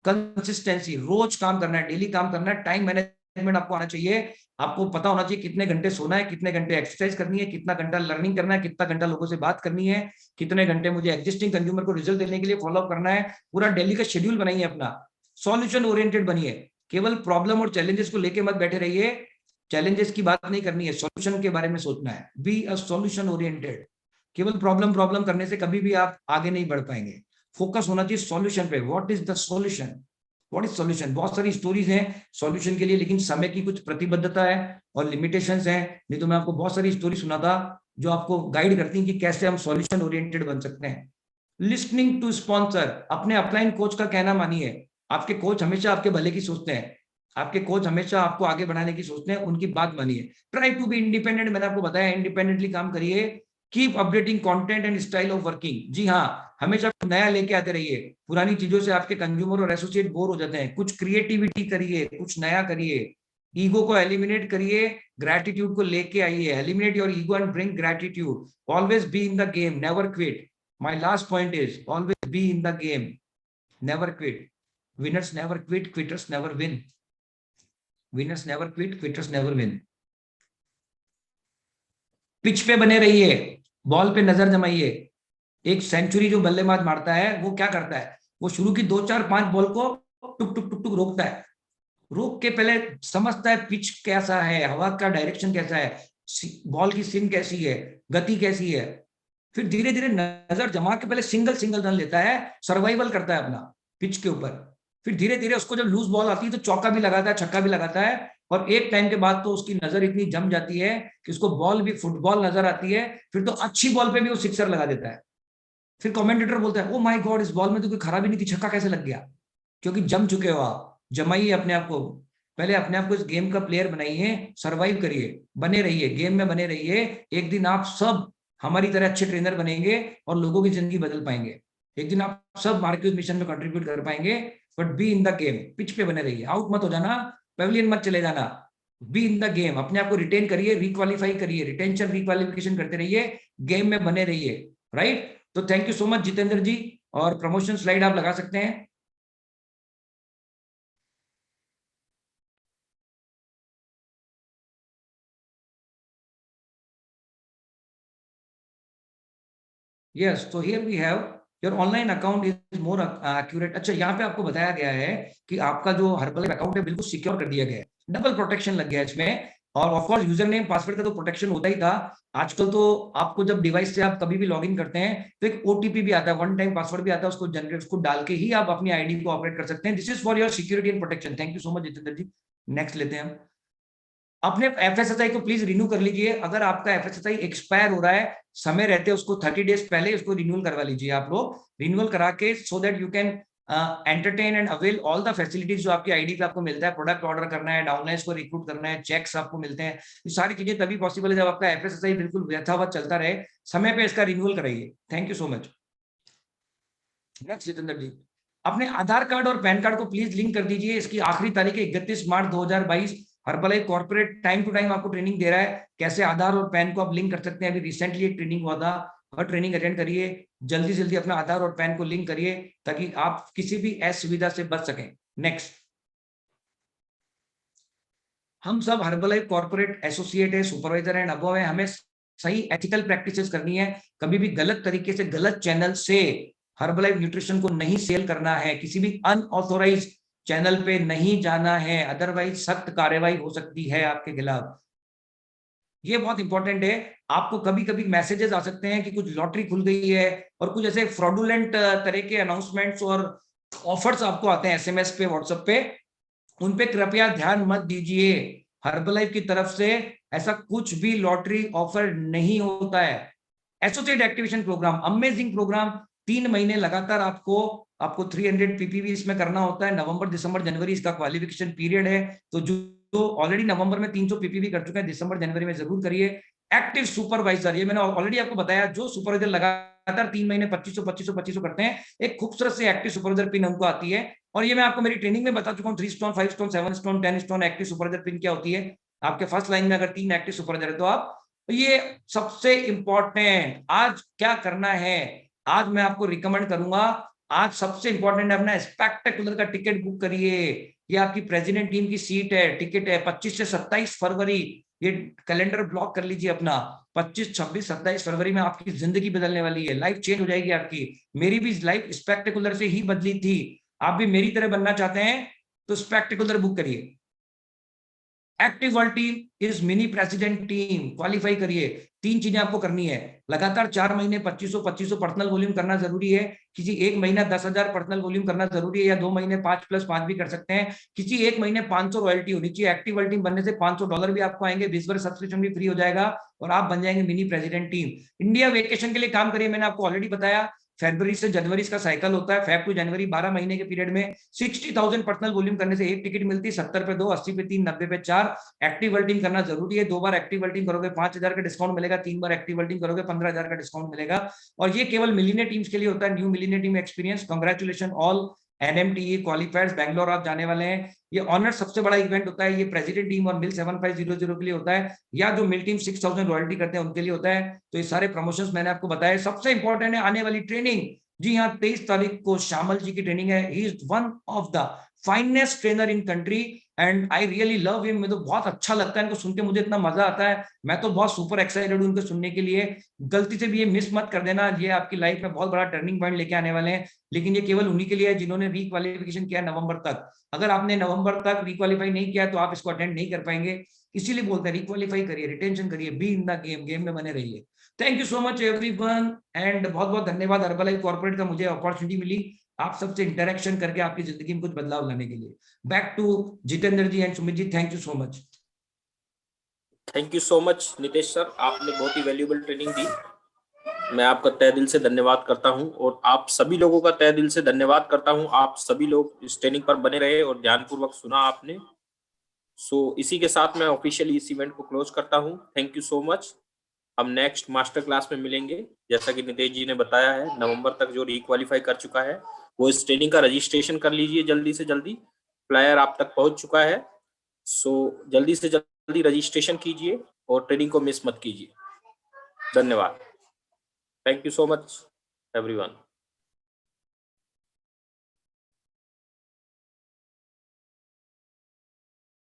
कंसिस्टेंसी, रोज काम करना है, डेली काम करना है। टाइम मैनेजमेंट आपको आना चाहिए, आपको पता होना चाहिए कितने घंटे सोना है, कितने घंटे एक्सरसाइज करनी है, कितना घंटा लर्निंग करना है, कितना घंटा लोगों से बात करनी है, कितने घंटे मुझे एग्जिस्टिंग कंज्यूमर को रिजल्ट देने के लिए फॉलो अप करना है। पूरा डेली का शेड्यूल बनाइए अपना, सॉल्यूशन ओरिएंटेड बनिए। केवल प्रॉब्लम और चैलेंजेस को लेके मत बैठे रहिए, चैलेंजेस की बात नहीं करनी है, सॉल्यूशन के बारे में सोचना है। Be a solution oriented. केवल प्रॉब्लम करने से कभी भी आप आगे नहीं बढ़ पाएंगे। फोकस होना चाहिए सॉल्यूशन पे। What is the solution, what is solution. बहुत सारी स्टोरीज हैं सॉल्यूशन के लिए, लेकिन समय की कुछ प्रतिबद्धता है और लिमिटेशंस हैं। नहीं तो मैं आपको बहुत सारी स्टोरी सुनाता जो आपको गाइड करती हैं कि कैसे हम सॉल्यूशन ओरिएंटेड बन सकते हैं। लिसनिंग टू स्पॉन्सर, अपने अपलाइन कोच का कहना मानिए। आपके कोच हमेशा आपके भले की सोचते हैं, आपके कोच हमेशा आपको आगे बढ़ाने की सोचते हैं, उनकी बात मानिए। ट्राई टू बी इंडिपेंडेंट, मैंने आपको बताया इंडिपेंडेंटली काम करिए। Keep updating content and style of working, जी हाँ, हमेशा नया लेके आते रहिए। पुरानी चीजों से आपके कंज्यूमर और एसोसिएट बोर हो जाते हैं। कुछ क्रिएटिविटी करिए, कुछ नया करिए, ईगो को एलिमिनेट करिए, ग्रैटिट्यूड को लेके आइए। Eliminate your ego and bring gratitude. Always be in the game, never quit. My last point is always be in the game, never quit. Winners never quit, quitters never win. Winners never quit, quitters never win. Pitch पे बने रहिए, ball पे नजर जमाइए। एक century जो बल्लेबाज मारता है वो क्या करता है, वो शुरू की 2 4 5 बॉल को टुक टुक टुक टुक रोकता है। रोक के पहले समझता है पिच कैसा है, हवा का डायरेक्शन कैसा है, बॉल की स्विंग कैसी है, गति कैसी है। फिर धीरे धीरे नजर जमा के पहले सिंगल सिंगल रन लेता है, सर्वाइवल करता है अपना पिच के ऊपर। फिर धीरे धीरे उसको जब लूज बॉल आती है तो चौका भी लगाता है, छक्का भी लगाता है। और एक टाइम के बाद तो उसकी नजर इतनी जम जाती है कि उसको बॉल भी फुटबॉल नजर आती है। फिर तो अच्छी बॉल पे भी वो सिक्सर लगा देता है। फिर कमेंटेटर बोलता है ओ माय गॉड, इस बॉल में तो कोई खराबी नहीं थी, छक्का कैसे लग गया? क्योंकि जम चुके हो आप। जमाइए अपने आप को, पहले अपने आप को इस गेम का प्लेयर बनाइए, सर्वाइव करिए, बने रहिए, गेम में बने रहिए। एक दिन आप सब हमारी तरह अच्छे ट्रेनर बनेंगे और लोगों की जिंदगी बदल पाएंगे। एक दिन आप सब मार्केट मिशन में कंट्रीब्यूट कर पाएंगे। But be in the game, pitch पे बने रहिए, आउट मत हो जाना, पेविलियन मत चले जाना। बी इन द गेम, अपने आप को रिटेन करिए, रिक्वालीफाई करिए, रिटेंशन रिक्वालिफिकेशन करते रहिए, गेम में बने रहिए। राइट? तो thank you so much Jitendra ji, और प्रमोशन स्लाइड आप लगा सकते हैं। Yes, so here we have your online account is more accurate. अच्छा, यहाँ पे आपको बताया गया है कि आपका जो हर्बल अकाउंट है बिल्कुल सिक्योर कर दिया गया है, डबल प्रोटेक्शन लग गया है इसमें। और of course user name password का तो प्रोटेक्शन होता ही था। आजकल तो आपको जब डिवाइस से आप कभी भी लॉगिन करते हैं तो एक ओटीपी भी आता है, वन टाइम पासवर्ड भी आता है, उसको जनरेट, उसको डाल के ही आप अपनी आईडी को ऑपरेट कर सकते हैं। This is for your security and protection. Thank you so much Jitendra ji. Next लेते हैं हम। अपने एफएसएसआई को प्लीज रिन्यू कर लीजिए। अगर आपका एफएसएसआई एक्सपायर हो रहा है, समय रहते उसको 30 डेज पहले उसको रिन्यूअल करवा लीजिए आप लोग, रिन्यूअल करा के, सो that you can entertain and avail all the facilities जो आपकी आईडी पे आपको मिलता है। प्रोडक्ट ऑर्डर करना है, डाउनलाइंस को रिक्रूट करना है, चेक्स आपको मिलते हैं, ये सारी चीजें तभी पॉसिबल है जब आपका एफएसएसआई बिल्कुल यथावत चलता रहे। समय पे इसका रिन्यूअल कराइए। Thank you so much. Next Jitendra ji, अपने आधार कार्ड और पैन कार्ड को प्लीज लिंक कर दीजिए। इसकी आखिरी तारीख है 31 मार्च 2022। Herbalife corporate time to time आपको ट्रेनिंग दे रहा है, कैसे आधार और पैन को आप लिंक कर सकते हैं। अभी रिसेंटली एक ट्रेनिंग हुआ था, और ट्रेनिंग अटेंड करिए। जल्दी जल्दी अपना आधार और पैन को लिंक करिए ताकि आप किसी भी असुविधा से बच सकें। नेक्स्ट, हम सब हर्बलाइफ कॉर्पोरेट एसोसिएट है, सुपरवाइजर है, अबव है। हमें सही एथिकल प्रैक्टिसेस करनी है। कभी भी गलत तरीके से, गलत चैनल से हर्बलाइफ न्यूट्रिशन को नहीं सेल करना है। किसी भी अनऑथोराइज चैनल पे नहीं जाना है, अदरवाइज सख्त कार्रवाई हो सकती है आपके खिलाफ। ये बहुत इंपॉर्टेंट है। आपको कभी कभी मैसेजेस आ सकते हैं कि कुछ लॉटरी खुल गई है, और कुछ ऐसे फ्रॉडुलेंट तरह के अनाउंसमेंट्स और ऑफर्स आपको आते हैं एसएमएस पे, व्हाट्सएप पे। उन पे कृपया ध्यान मत दीजिए। हर्बलाइफ की तरफ से ऐसा कुछ भी लॉटरी ऑफर नहीं होता है। Associate activation programme, amazing programme, 3 महीने लगातार आपको 300 पीपीवी इसमें करना होता है। नवंबर, दिसंबर, जनवरी इसका क्वालिफिकेशन पीरियड है। तो जो ऑलरेडी नवंबर में 300 पीपीवी कर चुके हैं, दिसंबर जनवरी में जरूर करिए। एक्टिव सुपरवाइजर, ये मैंने ऑलरेडी आपको बताया, जो सुपरवाइजर लगातार 3 महीने 2500 करते हैं, एक खूबसूरत से एक्टिव सुपरवाइजर पिन उनको आती है। और ये मैं आपको मेरी ट्रेनिंग में बता चुका हूँ, 3 stone, 5 stone, 7 stone, 10 stone active supervisor pin क्या होती है। आपके फर्स्ट लाइन में अगर 3 एक्टिव सुपरवाइजर है तो आप, ये सबसे इंपॉर्टेंट आज क्या करना है, आज मैं आपको रिकमेंड करूंगा। आज सबसे इंपॉर्टेंट है, अपना स्पेक्टेकुलर का टिकट बुक करिए। ये आपकी प्रेसिडेंट टीम की सीट है, टिकट है 25 से 27 फरवरी। ये कैलेंडर ब्लॉक कर लीजिए अपना। 25, 26, 27 फरवरी में आपकी जिंदगी बदलने वाली है, लाइफ चेंज हो जाएगी आपकी। मेरी भी लाइफ स्पेक्टेकुलर से ही बदली थी। आप भी मेरी तरह बनना चाहते हैं तो स्पेक्टेकुलर बुक करिए। Active world team is mini president team, qualify करिए। 3 चीजें आपको करनी है, लगातार 4 महीने 2500 पर्सनल वॉल्यूम करना जरूरी है। किसी एक महीना 10,000 पर्सनल वॉल्यूम करना जरूरी है, या 2 महीने 5+5 भी कर सकते हैं। किसी एक महीने 500 रॉयल्टी होनी चाहिए। एक्टिव वर्ल्ड टीम बनने से $500 भी आपको आएंगे, 20 वर्ष सब्सक्रिप्शन भी फ्री हो जाएगा, और आप बन जाएंगे mini president team. India vacation के लिए काम करिए, मैंने आपको ऑलरेडी बताया। फरवरी से जनवरी इसका साइकिल होता है, फेब टू जनवरी 12 महीने के पीरियड में 60,000 पर्सनल वॉल्यूम करने से एक टिकट मिलती है, 70 पे 2, 80 पे 3, 90 पे 4। एक्टिव वर्टिंग करना जरूरी है, 2 बार एक्टिव वर्टिंग करोगे 5,000 का डिस्काउंट मिलेगा, 3 बार एक्टिव वर्टिंग करोगे 15,000 का डिस्काउंट मिलेगा। और ये केवल मिलीनियर टीम्स के लिए होता है, new millionaire team experience. Congratulation all NMTE क्वालिफायर्स, Bangalore आप जाने वाले हैं। ये ऑनर सबसे बड़ा इवेंट होता है, ये प्रेसिडेंट टीम और मिल 7500 के लिए होता है, या जो मिल टीम 6000 रॉयल्टी करते हैं उनके लिए होता है। तो ये सारे प्रमोशंस मैंने आपको बताया। सबसे इंपॉर्टेंट है आने वाली ट्रेनिंग। जी हाँ, 23 तारीख को श्यामल जी की ट्रेनिंग है। He is one of the finest trainer in country and I really love him. मुझे तो बहुत अच्छा लगता है इनको सुन के, मुझे इतना मजा आता है। मैं तो बहुत सुपर एक्साइटेड हूँ उनको सुनने के लिए। गलती से भी ये मिस मत कर देना, ये आपकी लाइफ में बहुत बड़ा टर्निंग पॉइंट लेके आने वाले हैं। लेकिन ये केवल उन्हीं के लिए है जिन्होंने रीक्वालिफिकेशन किया नवंबर तक। अगर आपने नवंबर तक रिक्वालीफाई नहीं किया तो आप इसको अटेंड नहीं कर पाएंगे। इसीलिए बोलते हैं रिक्वालीफाई करिए, रिटेंशन करिए, be in the game, game में बने रहिए। Thank you so much everyone and बहुत बहुत धन्यवाद हर्बलाइफ कॉर्पोरेट का, मुझे अपॉर्चुनिटी मिली आप सबसे इंटरेक्शन करके आपकी जिंदगी में कुछ बदलाव लाने के लिए। Back to Jitendra ji and Sumit ji, thank you so much. Thank you so much Nitesh sir, आपने बहुत ही वैल्यूएबल ट्रेनिंग दी। मैं आपका तहे दिल से धन्यवाद करता हूं और आप सभी लोगों का तहे दिल से धन्यवाद करता हूं। आप सभी लोग इस ट्रेनिंग पर बने रहे और ध्यानपूर्वक सुना आपने। सो इसी के साथ मैं ऑफिशियली इस इवेंट को क्लोज करता हूं। Thank you so much. हम नेक्स्ट मास्टर क्लास में मिलेंगे। जैसा कि नितेश जी ने बताया है, नवंबर तक जो रिक्वालीफाई कर चुका है वो इस ट्रेनिंग का रजिस्ट्रेशन कर लीजिए जल्दी से जल्दी। फ्लायर आप तक पहुंच चुका है। सो जल्दी से जल्दी रजिस्ट्रेशन कीजिए और ट्रेनिंग को मिस मत कीजिए। धन्यवाद। Thank you so much everyone.